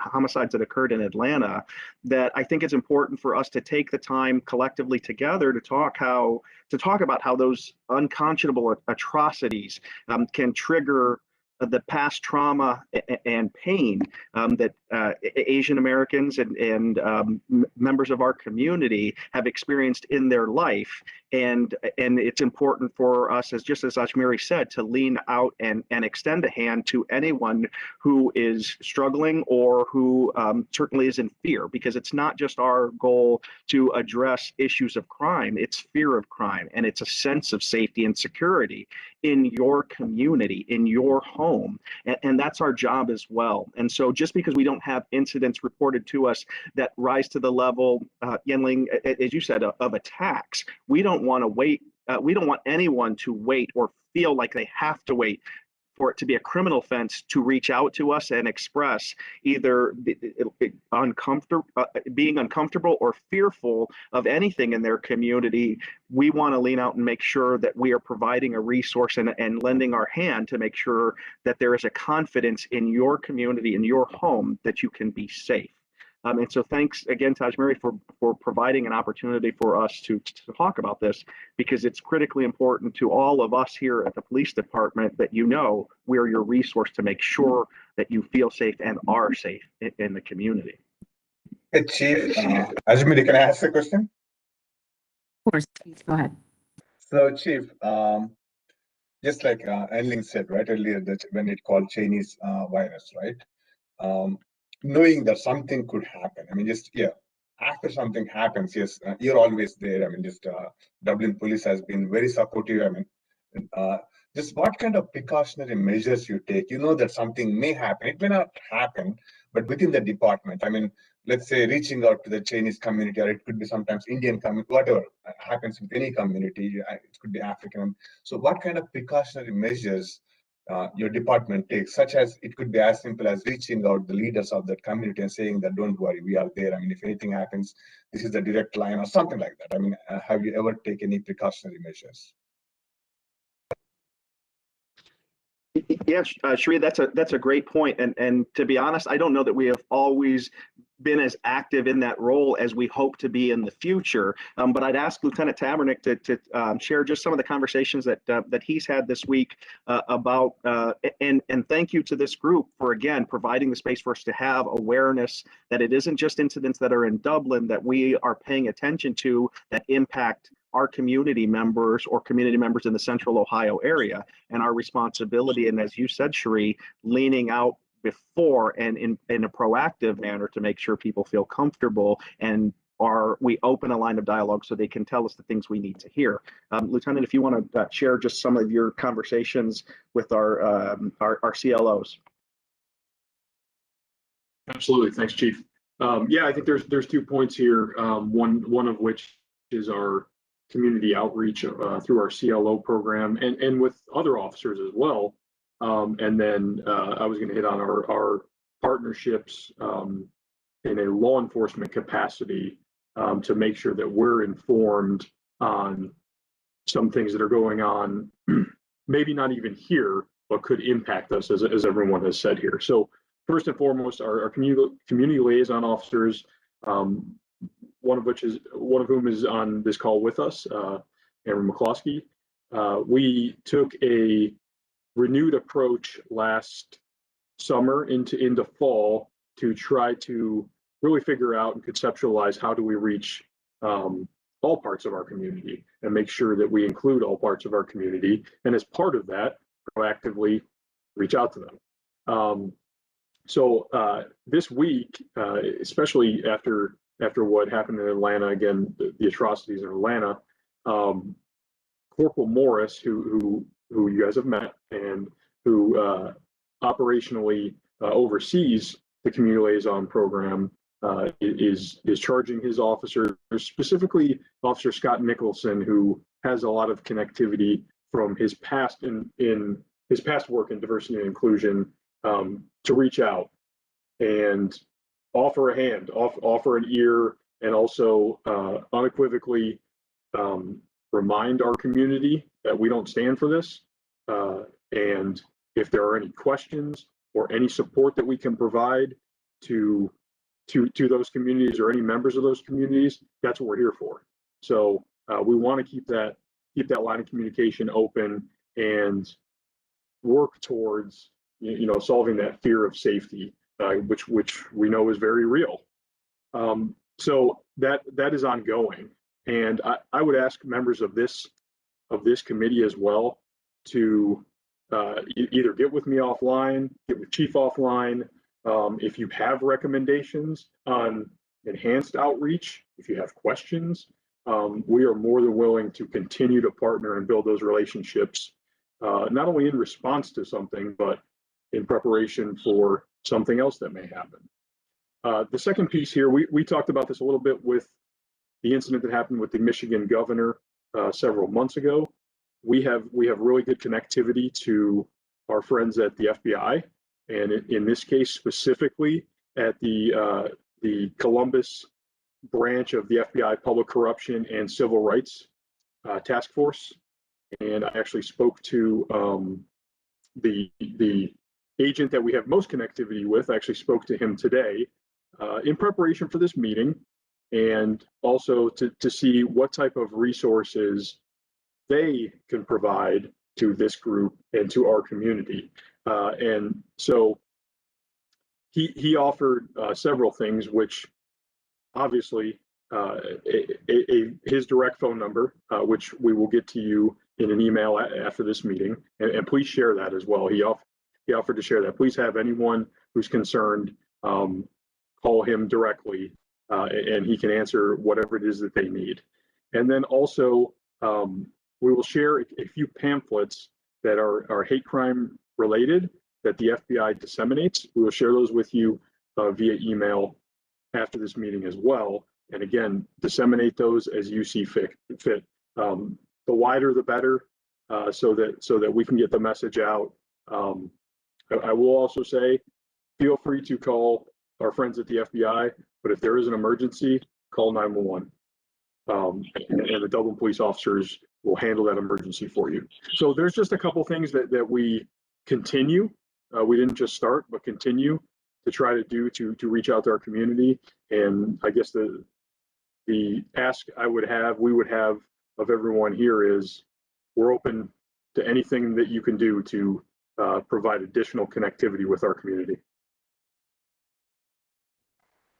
homicides that occurred in Atlanta, that I think it's important for us to take the time collectively together to talk about how those unconscionable atrocities can trigger the past trauma and pain that Asian Americans and members of our community have experienced in their life. And it's important for us, just as Ajmeri said, to lean out and extend a hand to anyone who is struggling or who certainly is in fear, because it's not just our goal to address issues of crime, it's fear of crime, and it's a sense of safety and security in your community, in your home. And that's our job as well. And so just because we don't have incidents reported to us that rise to the level, Yenling, as you said, of attacks, we don't want to wait. We don't want anyone to wait or feel like they have to wait for it to be a criminal offense to reach out to us and express either being uncomfortable or fearful of anything in their community. We want to lean out and make sure that we are providing a resource and lending our hand to make sure that there is a confidence in your community, in your home, that you can be safe. And so thanks again, Ajmeri, for providing an opportunity for us to talk about this, because it's critically important to all of us here at the police department that we're your resource to make sure that you feel safe and are safe in the community. Hey, Chief, Ajmeri, can I ask a question? Of course, please go ahead. So, Chief, just like Enling said right earlier, that when it called Chinese virus, right? Knowing that something could happen. I mean, after something happens, yes, you're always there. I mean, Dublin police has been very supportive. I mean, just what kind of precautionary measures you take? You know that something may happen. It may not happen, but within the department, I mean, let's say reaching out to the Chinese community, or it could be sometimes Indian community, whatever happens with any community, it could be African. So what kind of precautionary measures your department takes, such as it could be as simple as reaching out the leaders of that community and saying that don't worry, we are there. I mean, if anything happens, this is the direct line or something like that. I mean, have you ever taken any precautionary measures? Yes, Shri, that's a great point. And to be honest, I don't know that we have always been as active in that role as we hope to be in the future. But I'd ask Lieutenant Tabernick to share just some of the conversations that he's had this week about, and thank you to this group for, again, providing the space for us to have awareness that it isn't just incidents that are in Dublin that we are paying attention to that impact our community members or community members in the central Ohio area, and our responsibility. And as you said, Cherie, leaning out before and in a proactive manner to make sure people feel comfortable and we open a line of dialogue so they can tell us the things we need to hear. Lieutenant, if you want to share just some of your conversations with our CLOs. Absolutely, thanks, Chief. Yeah, I think there's 2 points here. One of which is our community outreach through our CLO program and with other officers as well. And then I was going to hit on our partnerships in a law enforcement capacity to make sure that we're informed on some things that are going on, maybe not even here, but could impact us, as everyone has said here. So first and foremost, our community liaison officers, one of whom is on this call with us, Aaron McCloskey. We took a renewed approach last summer into fall to try to really figure out and conceptualize how do we reach all parts of our community and make sure that we include all parts of our community. And as part of that, proactively reach out to them. So this week, especially after what happened in Atlanta, again, the atrocities in Atlanta, Corporal Morris, who you guys have met and who operationally oversees the community liaison program, is charging his officers, specifically Officer Scott Nicholson, who has a lot of connectivity from his past in his past work in diversity and inclusion, to reach out and offer a hand, offer an ear, and also unequivocally remind our community that we don't stand for this. And if there are any questions or any support that we can provide to those communities or any members of those communities, that's what we're here for. So we want to keep that line of communication open and work towards solving that fear of safety, which we know is very real. So that is ongoing, and I would ask members of this committee as well to either get with me offline, get with Chief offline. If you have recommendations on enhanced outreach, if you have questions, we are more than willing to continue to partner and build those relationships, not only in response to something, but in preparation for something else that may happen. The second piece here, we talked about this a little bit with the incident that happened with the Michigan governor several months ago. We have really good connectivity to our friends at the FBI, and in this case specifically at the Columbus branch of the FBI Public Corruption and Civil Rights Task Force. And I actually spoke to the agent that we have most connectivity with. I actually spoke to him today in preparation for this meeting, and also to see what type of resources they can provide to this group and to our community. And so he offered several things, which obviously his direct phone number, which we will get to you in an email after this meeting, and please share that as well. He offered to share that. Please have anyone who's concerned call him directly, and he can answer whatever it is that they need. And then also, we will share a few pamphlets that are hate crime related that the FBI disseminates. We will share those with you via email after this meeting as well. And again, disseminate those as you see fit. The wider, the better, so that we can get the message out. I will also say, feel free to call our friends at the FBI, but if there is an emergency, call 911. And the Dublin police officers will handle that emergency for you. So there's just a couple things that we continue. We didn't just start, but continue to try to do to reach out to our community. And I guess the ask we would have of everyone here is, we're open to anything that you can do to provide additional connectivity with our community.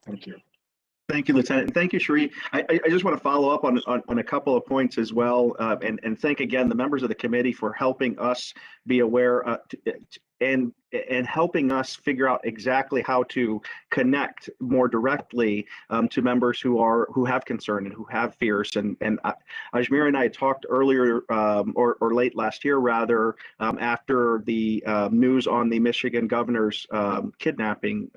Thank you. Thank you, Lieutenant. And thank you, Sheree. I just want to follow up on a couple of points as well, and thank again the members of the committee for helping us be aware and helping us figure out exactly how to connect more directly to members who have concern and who have fears. And Ajmer and I talked earlier or late last year rather, after the news on the Michigan governor's kidnapping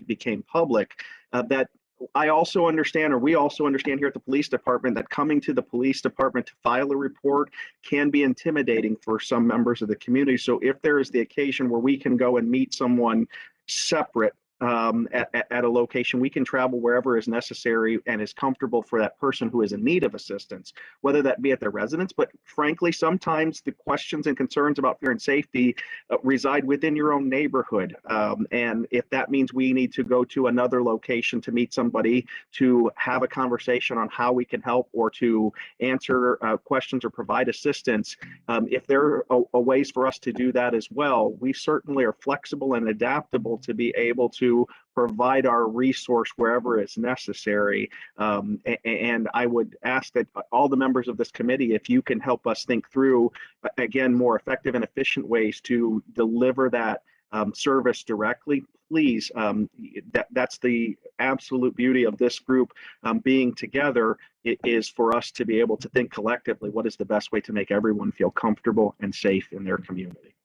became public, that I also understand, or we also understand here at the police department, that coming to the police department to file a report can be intimidating for some members of the community. So if there is the occasion where we can go and meet someone separate at a location. We can travel wherever is necessary and is comfortable for that person who is in need of assistance, whether that be at their residence. But frankly, sometimes the questions and concerns about fear and safety reside within your own neighborhood. And if that means we need to go to another location to meet somebody, to have a conversation on how we can help, or to answer questions or provide assistance, if there are ways for us to do that as well, we certainly are flexible and adaptable to be able to provide our resource wherever it's necessary. And I would ask that all the members of this committee, if you can help us think through, again, more effective and efficient ways to deliver that service directly, please. That's the absolute beauty of this group being together. It is for us to be able to think collectively, what is the best way to make everyone feel comfortable and safe in their community.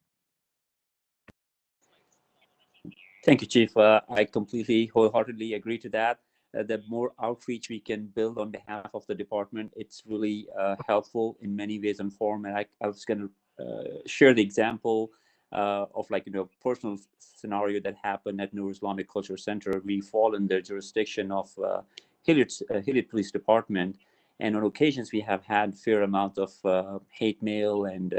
Thank you, Chief. I completely, wholeheartedly agree to that. The more outreach we can build on behalf of the department, it's really helpful in many ways and form. And I was going to share the example of, like, personal scenario that happened at Noor Islamic Culture Center. We fall in the jurisdiction of Hilliard Police Department, and on occasions we have had fair amount of hate mail and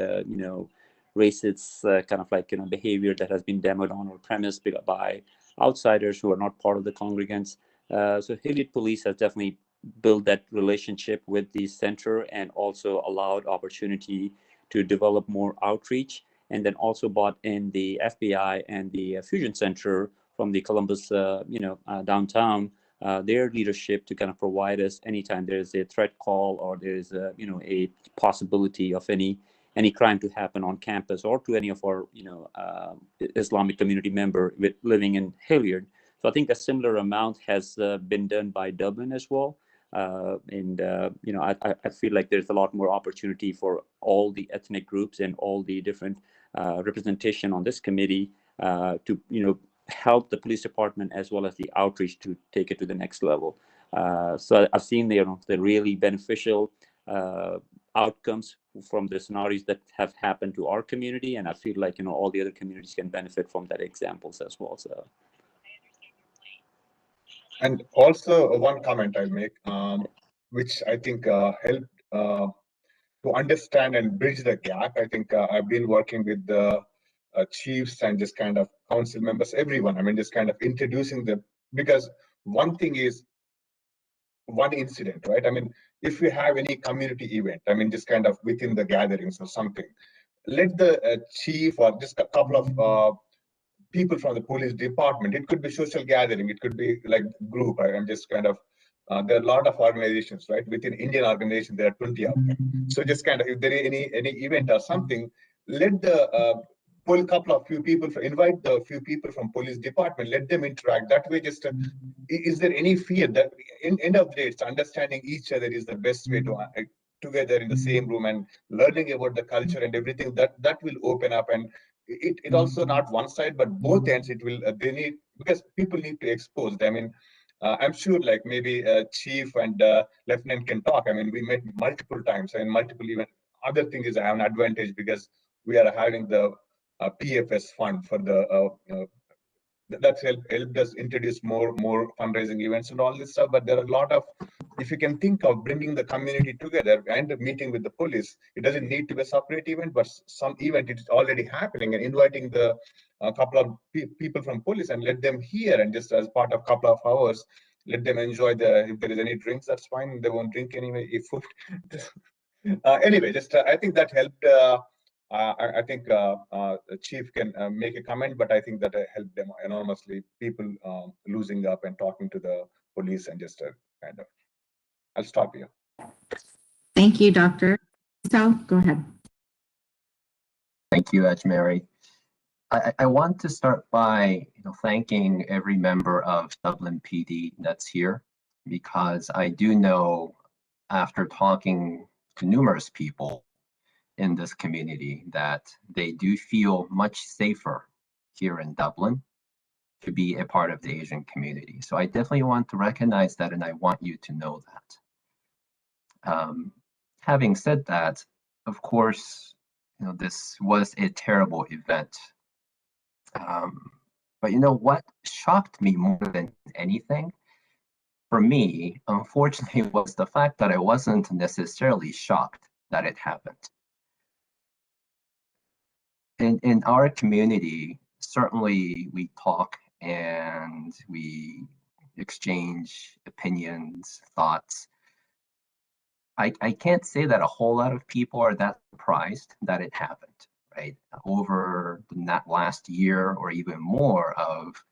racist kind of like behavior that has been demoed on our premise by outsiders who are not part of the congregants. So Hilliard Police has definitely built that relationship with the center and also allowed opportunity to develop more outreach, and then also brought in the FBI and the Fusion Center from the Columbus downtown, their leadership to kind of provide us anytime there's a threat call or there's a possibility of any crime to happen on campus or to any of our Islamic community member living in Hilliard. So I think a similar amount has been done by Dublin as well. I feel like there's a lot more opportunity for all the ethnic groups and all the different representation on this committee to help the police department as well as the outreach to take it to the next level. So I've seen the really beneficial outcomes from the scenarios that have happened to our community, and I feel like all the other communities can benefit from that examples as well. So, and also one comment I'll make, which I think helped to understand and bridge the gap. I think I've been working with the chiefs and just kind of council members, everyone. I mean, just kind of introducing them, because one thing is one incident, right? I mean, if we have any community event, I mean, just kind of within the gatherings or something, let the chief or just a couple of people from the police department, it could be social gathering, it could be like group. I'm just kind of, there are a lot of organizations, right? Within Indian organization, there are 20 of them. So just kind of, if there is any event or something, let the pull a couple of few people, invite the few people from police department, let them interact. That way, just is there any fear that in end of the day, it's understanding each other is the best way to together in the same room and learning about the culture and everything, that will open up. And it also not one side, but both ends. It will, they need, because people need to expose. I mean, I'm sure like maybe chief and lieutenant can talk. I mean, we met multiple times and multiple even other thing is I have an advantage because we are having the PFS fund for the that's helped us introduce more fundraising events and all this stuff. But there are a lot of, if you can think of bringing the community together and meeting with the police, it doesn't need to be a separate event, but some event it's already happening, and inviting the couple of people from police and let them hear, and just as part of couple of hours, let them enjoy if there is any drinks, that's fine. They won't drink anyway. If food. Anyway, just I think that helped. I think the chief can make a comment, but I think that helped them enormously. People losing up and talking to the police and just kind of. I'll stop here. Thank you, Doctor. Sal, go ahead. Thank you, Ajmeri. I want to start by thanking every member of Dublin PD that's here, because I do know, after talking to numerous people in this community, that they do feel much safer here in Dublin to be a part of the Asian community. So I definitely want to recognize that, and I want you to know that. Having said that, of course, this was a terrible event. But you know what shocked me more than anything, for me, unfortunately, was the fact that I wasn't necessarily shocked that it happened. In our community, certainly we talk and we exchange opinions, thoughts. I can't say that a whole lot of people are that surprised that it happened, right? Over that last year or even more of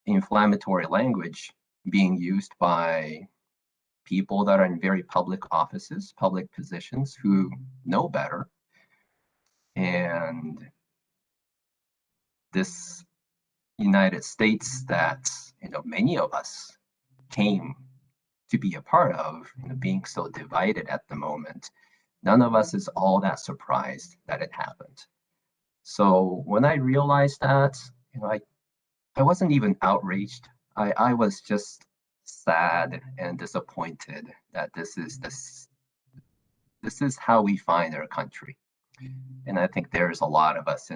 inflammatory language being used by people that are in very public offices, public positions who know better. And this United States that, you know, many of us came to be a part of, you know, being so divided at the moment, none of us is all that surprised that it happened. So when I realized that, you know, I wasn't even outraged. I was just sad and disappointed that this is how we find our country. And I think there's a lot of us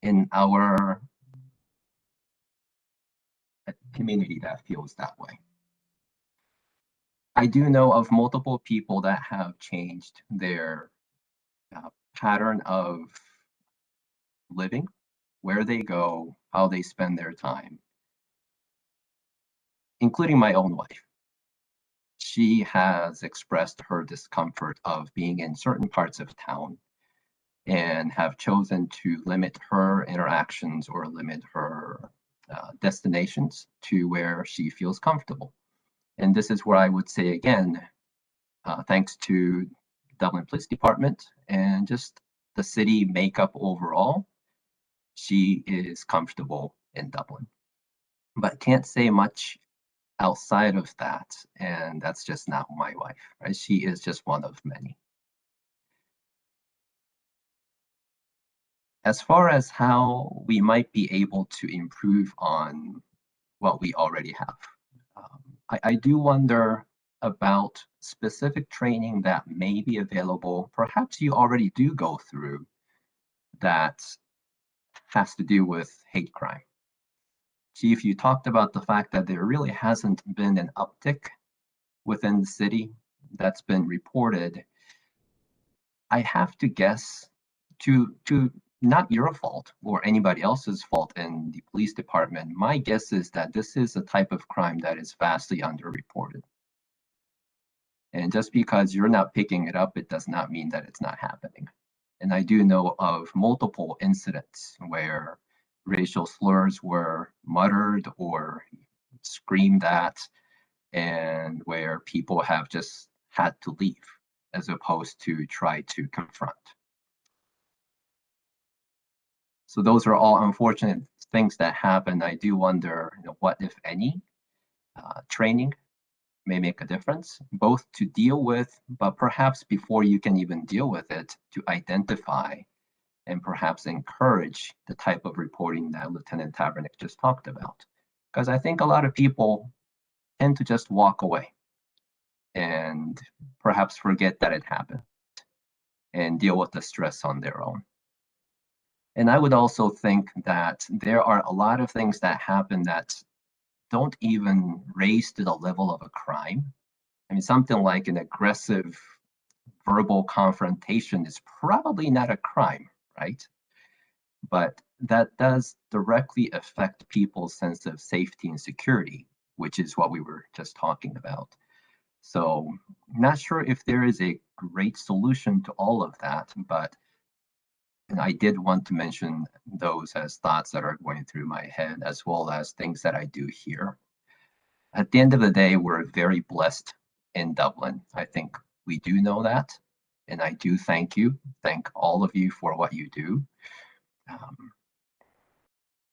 in our community that feels that way. I do know of multiple people that have changed their pattern of living, where they go, how they spend their time, including my own wife. She has expressed her discomfort of being in certain parts of town and have chosen to limit her interactions or limit her destinations to where she feels comfortable. And this is where I would say again, thanks to Dublin Police Department and just the city makeup overall, she is comfortable in Dublin. But can't say much outside of that, and that's just not my wife, right? She is just one of many. As far as how we might be able to improve on what we already have, I do wonder about specific training that may be available, perhaps you already do go through, that has to do with hate crime. Chief, you talked about the fact that there really hasn't been an uptick within the city that's been reported. I have to guess, to not your fault or anybody else's fault in the police department, my guess is that this is a type of crime that is vastly underreported. And just because you're not picking it up, it does not mean that it's not happening. And I do know of multiple incidents where racial slurs were muttered or screamed at, and where people have just had to leave as opposed to try to confront. So those are all unfortunate things that happen. I do wonder, you know, what, if any, training may make a difference, both to deal with, but perhaps before you can even deal with it, to identify and perhaps encourage the type of reporting that Lieutenant Tabernick just talked about. Because I think a lot of people tend to just walk away and perhaps forget that it happened and deal with the stress on their own. And I would also think that there are a lot of things that happen that don't even raise to the level of a crime. I mean, something like an aggressive verbal confrontation is probably not a crime, right? But that does directly affect people's sense of safety and security, which is what we were just talking about. So I'm not sure if there is a great solution to all of that, but I did want to mention those as thoughts that are going through my head, as well as things that I do here. At the end of the day, we're very blessed in Dublin. I think we do know that. And I do thank all of you for what you do.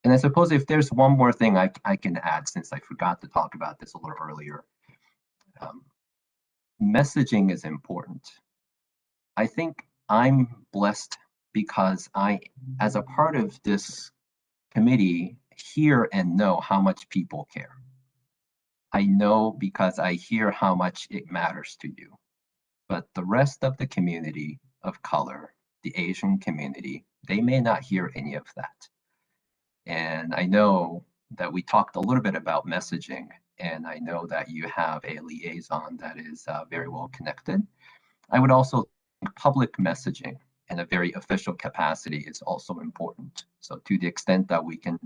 And I suppose if there's one more thing I can add, since I forgot to talk about this a little earlier, messaging is important. I think I'm blessed because I, as a part of this committee, hear and know how much people care. I know because I hear how much it matters to you. But the rest of the community of color, the Asian community, they may not hear any of that. And I know that we talked a little bit about messaging, and I know that you have a liaison that is very well connected. I would also think public messaging in a very official capacity is also important. So to the extent that we can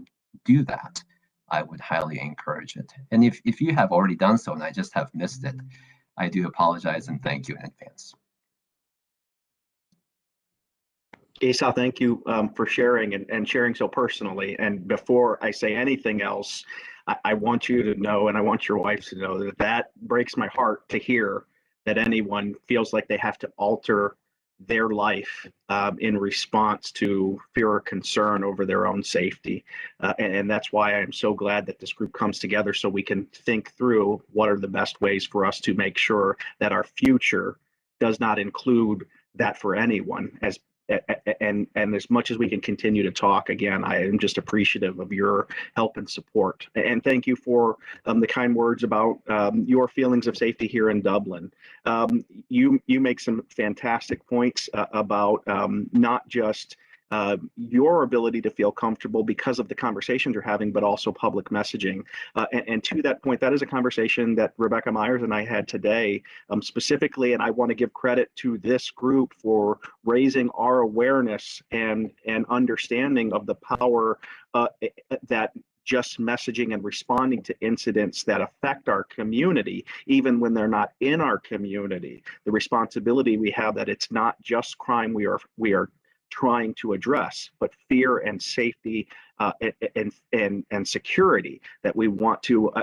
do that, I would highly encourage it. And if you have already done so and I just have missed it, I do apologize and thank you in advance. Esau, thank you for sharing and sharing so personally. And before I say anything else, I want you to know, and I want your wife to know, that that breaks my heart to hear that anyone feels like they have to alter their life in response to fear or concern over their own safety. And that's why I'm so glad that this group comes together so we can think through what are the best ways for us to make sure that our future does not include that for anyone. And as much as we can continue to talk, again, I am just appreciative of your help and support. And thank you for the kind words about your feelings of safety here in Dublin. You make some fantastic points about not just your ability to feel comfortable because of the conversations you're having, but also public messaging. And to that point, that is a conversation that Rebecca Myers and I had today specifically, and I want to give credit to this group for raising our awareness and understanding of the power that just messaging and responding to incidents that affect our community, even when they're not in our community. The responsibility we have that it's not just crime we are trying to address, but fear and safety and security that we want to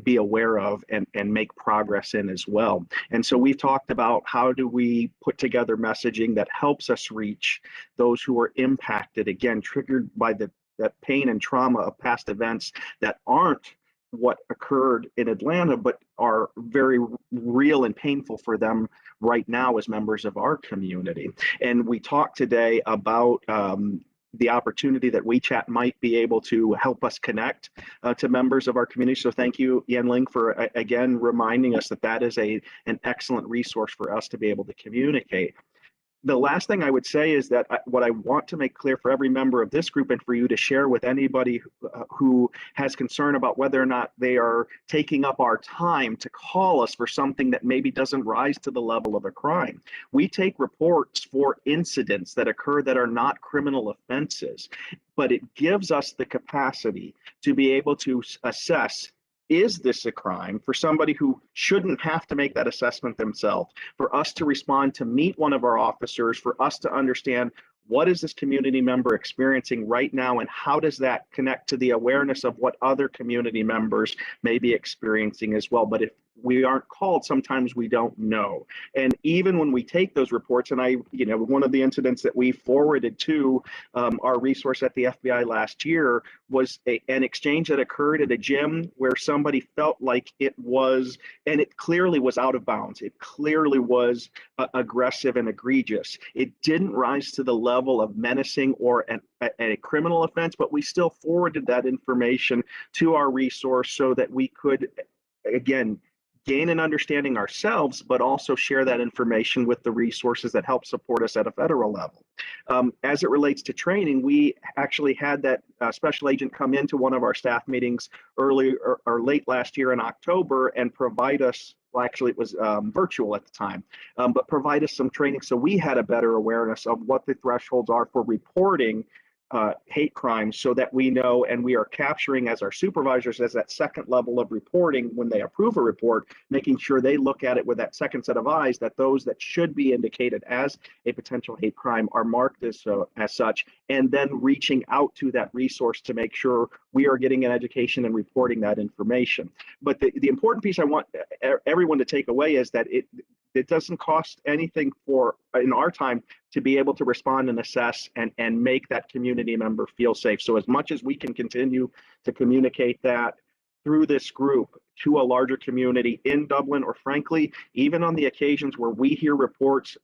be aware of and make progress in as well. And so we've talked about how do we put together messaging that helps us reach those who are impacted, again, triggered by that pain and trauma of past events that aren't what occurred in Atlanta, but are very real and painful for them right now as members of our community. And we talked today about the opportunity that WeChat might be able to help us connect to members of our community. So thank you, Yen Ling, for again reminding us that that is an excellent resource for us to be able to communicate. The last thing I would say is that what I want to make clear for every member of this group and for you to share with anybody who has concern about whether or not they are taking up our time to call us for something that maybe doesn't rise to the level of a crime. We take reports for incidents that occur that are not criminal offenses, but it gives us the capacity to be able to assess, is this a crime, for somebody who shouldn't have to make that assessment themselves, for us to respond, to meet one of our officers, for us to understand what is this community member experiencing right now and how does that connect to the awareness of what other community members may be experiencing as well. But if we aren't called, sometimes we don't know. And even when we take those reports, and one of the incidents that we forwarded to our resource at the FBI last year was an exchange that occurred at a gym where somebody felt like it was, and it clearly was out of bounds. It clearly was aggressive and egregious. It didn't rise to the level of menacing or a criminal offense, but we still forwarded that information to our resource so that we could, again, gain an understanding ourselves, but also share that information with the resources that help support us at a federal level. As it relates to training, we actually had that special agent come into one of our staff meetings early or late last year in October and provide us, well, actually it was virtual at the time, but provide us some training so we had a better awareness of what the thresholds are for reporting hate crimes, so that we know and we are capturing as our supervisors as that second level of reporting when they approve a report, making sure they look at it with that second set of eyes, that those that should be indicated as a potential hate crime are marked as such, and then reaching out to that resource to make sure we are getting an education and reporting that information. But the important piece I want everyone to take away is that it doesn't cost anything in our time to be able to respond and assess and make that community member feel safe. So as much as we can continue to communicate that through this group to a larger community in Dublin, or frankly, even on the occasions where we hear reports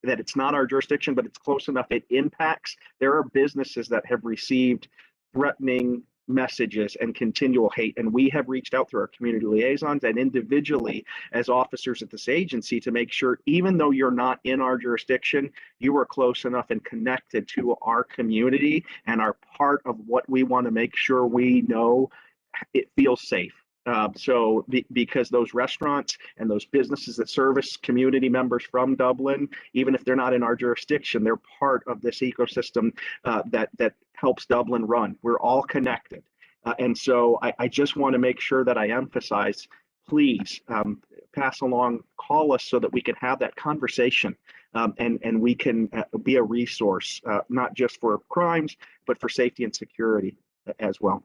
that it's not our jurisdiction, but it's close enough it impacts, there are businesses that have received threatening messages and continual hate. And we have reached out through our community liaisons and individually as officers at this agency to make sure, even though you're not in our jurisdiction, you are close enough and connected to our community and are part of what we want to make sure we know it feels safe. Because those restaurants and those businesses that service community members from Dublin, even if they're not in our jurisdiction, they're part of this ecosystem that helps Dublin run. We're all connected. And so I just want to make sure that I emphasize, please pass along, call us so that we can have that conversation and we can be a resource, not just for crimes, but for safety and security as well.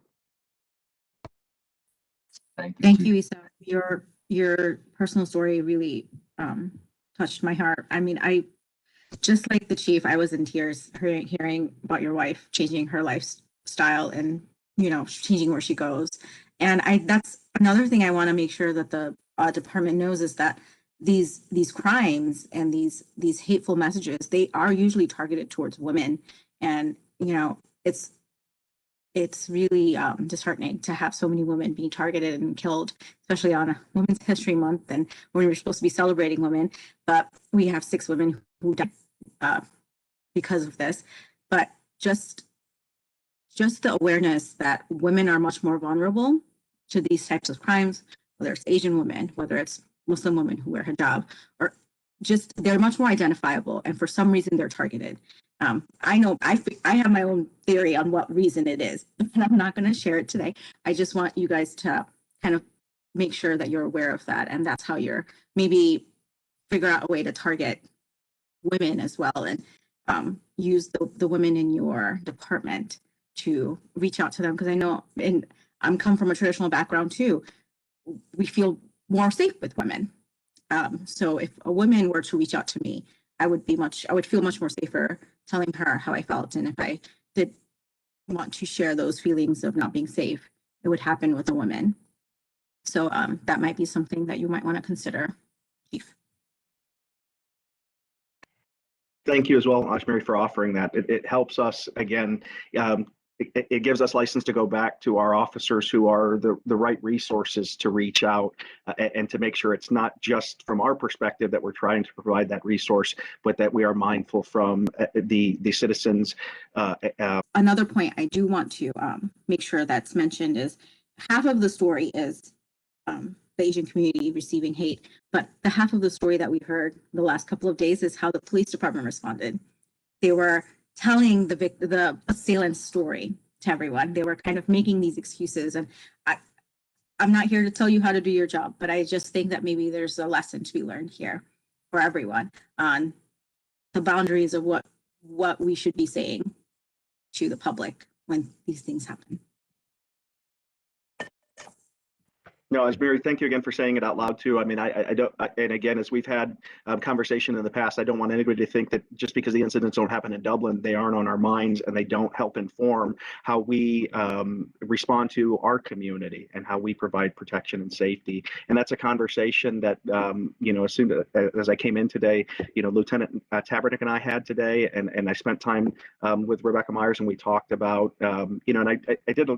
Thank you, Isa. Your personal story really touched my heart. I mean, I just like the chief, I was in tears hearing about your wife changing her lifestyle and, you know, changing where she goes. And that's another thing I want to make sure that the department knows is that these crimes and these hateful messages, they are usually targeted towards women. And, you know, it's really disheartening to have so many women being targeted and killed, especially on a Women's History Month and when we're supposed to be celebrating women. But we have 6 women who died because of this. But just the awareness that women are much more vulnerable to these types of crimes, whether it's Asian women, whether it's Muslim women who wear hijab, or just they're much more identifiable. And for some reason, they're targeted. I know I have my own theory on what reason it is, but I'm not going to share it today. I just want you guys to kind of make sure that you're aware of that. And that's how you're maybe figure out a way to target women as well and use the women in your department to reach out to them. Because I know, and I'm come from a traditional background too, we feel more safe with women. So if a woman were to reach out to me, I would feel much more safer telling her how I felt. And if I did want to share those feelings of not being safe, it would happen with a woman. So that might be something that you might want to consider, Chief. Thank you as well, Ashmary, for offering that. It helps us, again, it gives us license to go back to our officers who are the right resources to reach out and to make sure it's not just from our perspective that we're trying to provide that resource, but that we are mindful from the citizens. Another point I do want to make sure that's mentioned is half of the story is the Asian community receiving hate, but the half of the story that we heard the last couple of days is how the police department responded. They were telling the assailant's story to everyone. They were kind of making these excuses. And I'm not here to tell you how to do your job, but I just think that maybe there's a lesson to be learned here for everyone on the boundaries of what we should be saying to the public when these things happen. No, Ashmary, thank you again for saying it out loud too. I mean, I don't, and again, as we've had conversation in the past, I don't want anybody to think that just because the incidents don't happen in Dublin, they aren't on our minds and they don't help inform how we respond to our community and how we provide protection and safety. And that's a conversation that, you know, as soon as I came in today, you know, Lieutenant Tabernick and I had today, and I spent time with Rebecca Myers and we talked about, you know, and I did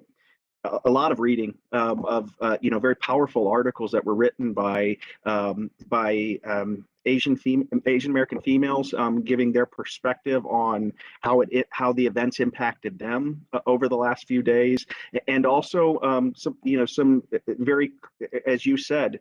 a lot of reading of you know, very powerful articles that were written by Asian American females, giving their perspective on how the events impacted them over the last few days, and also some very, as you said,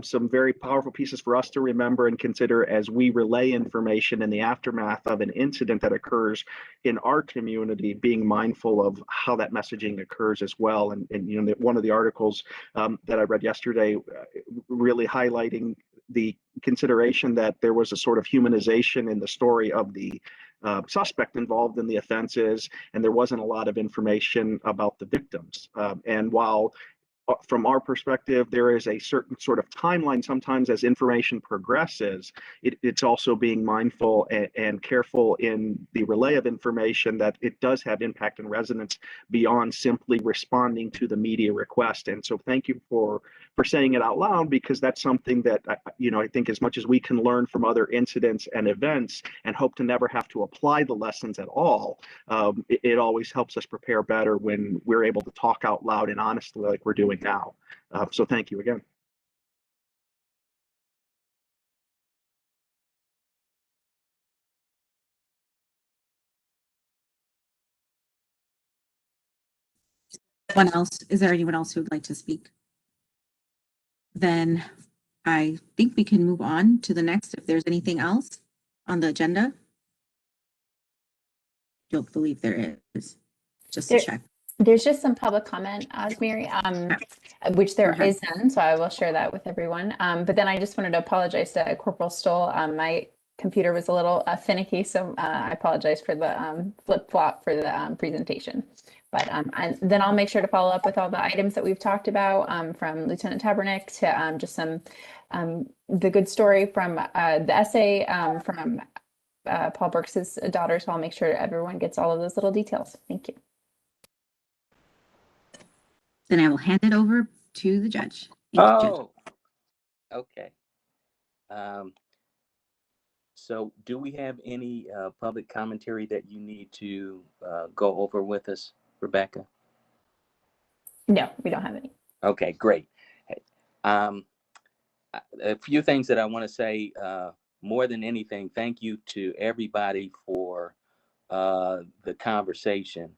some very powerful pieces for us to remember and consider as we relay information in the aftermath of an incident that occurs in our community, being mindful of how that messaging occurs as well. And you know, one of the articles that I read yesterday really highlighting the consideration that there was a sort of humanization in the story of the suspect involved in the offenses, and there wasn't a lot of information about the victims. And while from our perspective, there is a certain sort of timeline sometimes as information progresses. It's also being mindful and careful in the relay of information that it does have impact and resonance beyond simply responding to the media request. And so thank you for saying it out loud, because that's something that, I think as much as we can learn from other incidents and events and hope to never have to apply the lessons at all, it always helps us prepare better when we're able to talk out loud and honestly like we're doing now. So thank you again. Is there anyone else who would like to speak? Then I think we can move on to the next, if there's anything else on the agenda. Don't believe there is, just to check. There's just some public comment, Mary, which there is none, so I will share that with everyone. But then I just wanted to apologize to Corporal Stoll. My computer was a little finicky, so I apologize for the flip-flop for the presentation. But then I'll make sure to follow up with all the items that we've talked about, from Lieutenant Tabernick to just some the good story from the essay from Paul Burks's daughter. So I'll make sure everyone gets all of those little details. Thank you. Then I will hand it over to the judge. Okay. So do we have any public commentary that you need to go over with us, Rebecca? No, we don't have any. Okay, great. A few things that I want to say. More than anything, thank you to everybody for the conversation.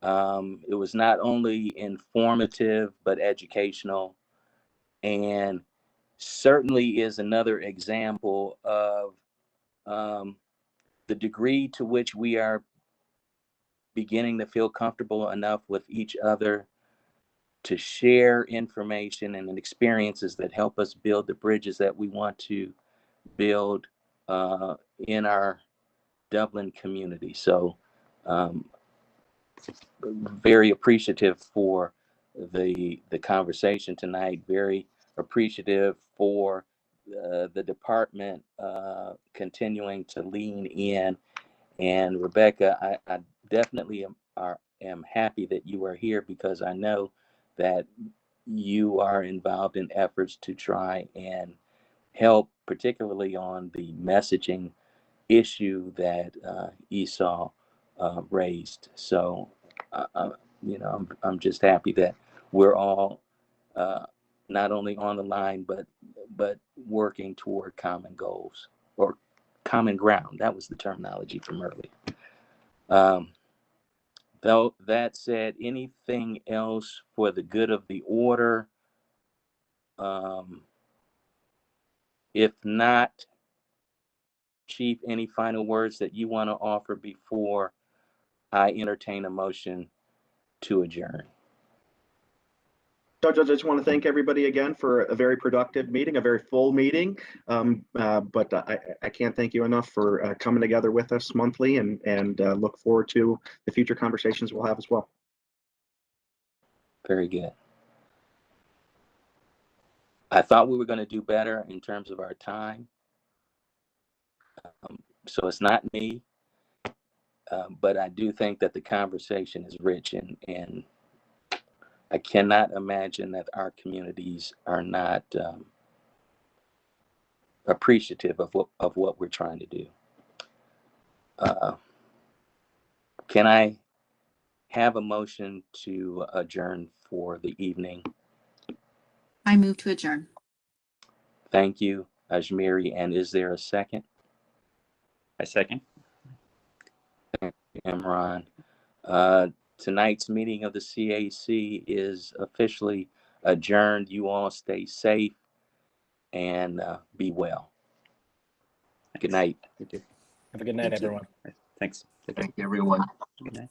It was not only informative, but educational, and certainly is another example of the degree to which we are beginning to feel comfortable enough with each other to share information and experiences that help us build the bridges that we want to build in our Dublin community. So very appreciative for the conversation tonight. Very appreciative for the department continuing to lean in. And Rebecca, I definitely am happy that you are here, because I know that you are involved in efforts to try and help, particularly on the messaging issue that Esau raised. So, I'm just happy that we're all not only on the line, but working toward common goals, or common ground. That was the terminology from earlier. Though that said, anything else for the good of the order? If not, Chief, any final words that you want to offer before I entertain a motion to adjourn? Judge, I just want to thank everybody again for a very productive meeting, a very full meeting. But I can't thank you enough for coming together with us monthly, and look forward to the future conversations we'll have as well. Very good. I thought we were going to do better in terms of our time. So it's not me, but I do think that the conversation is rich, and I cannot imagine that our communities are not appreciative of what we're trying to do. Can I have a motion to adjourn for the evening? I move to adjourn. Thank you, Ajmiri. And is there a second? I second. Thank you, Imran. Tonight's meeting of the CAC is officially adjourned. You all stay safe and be well. Good night. Have a good night, everyone. Thanks. Thank you, everyone. Good night.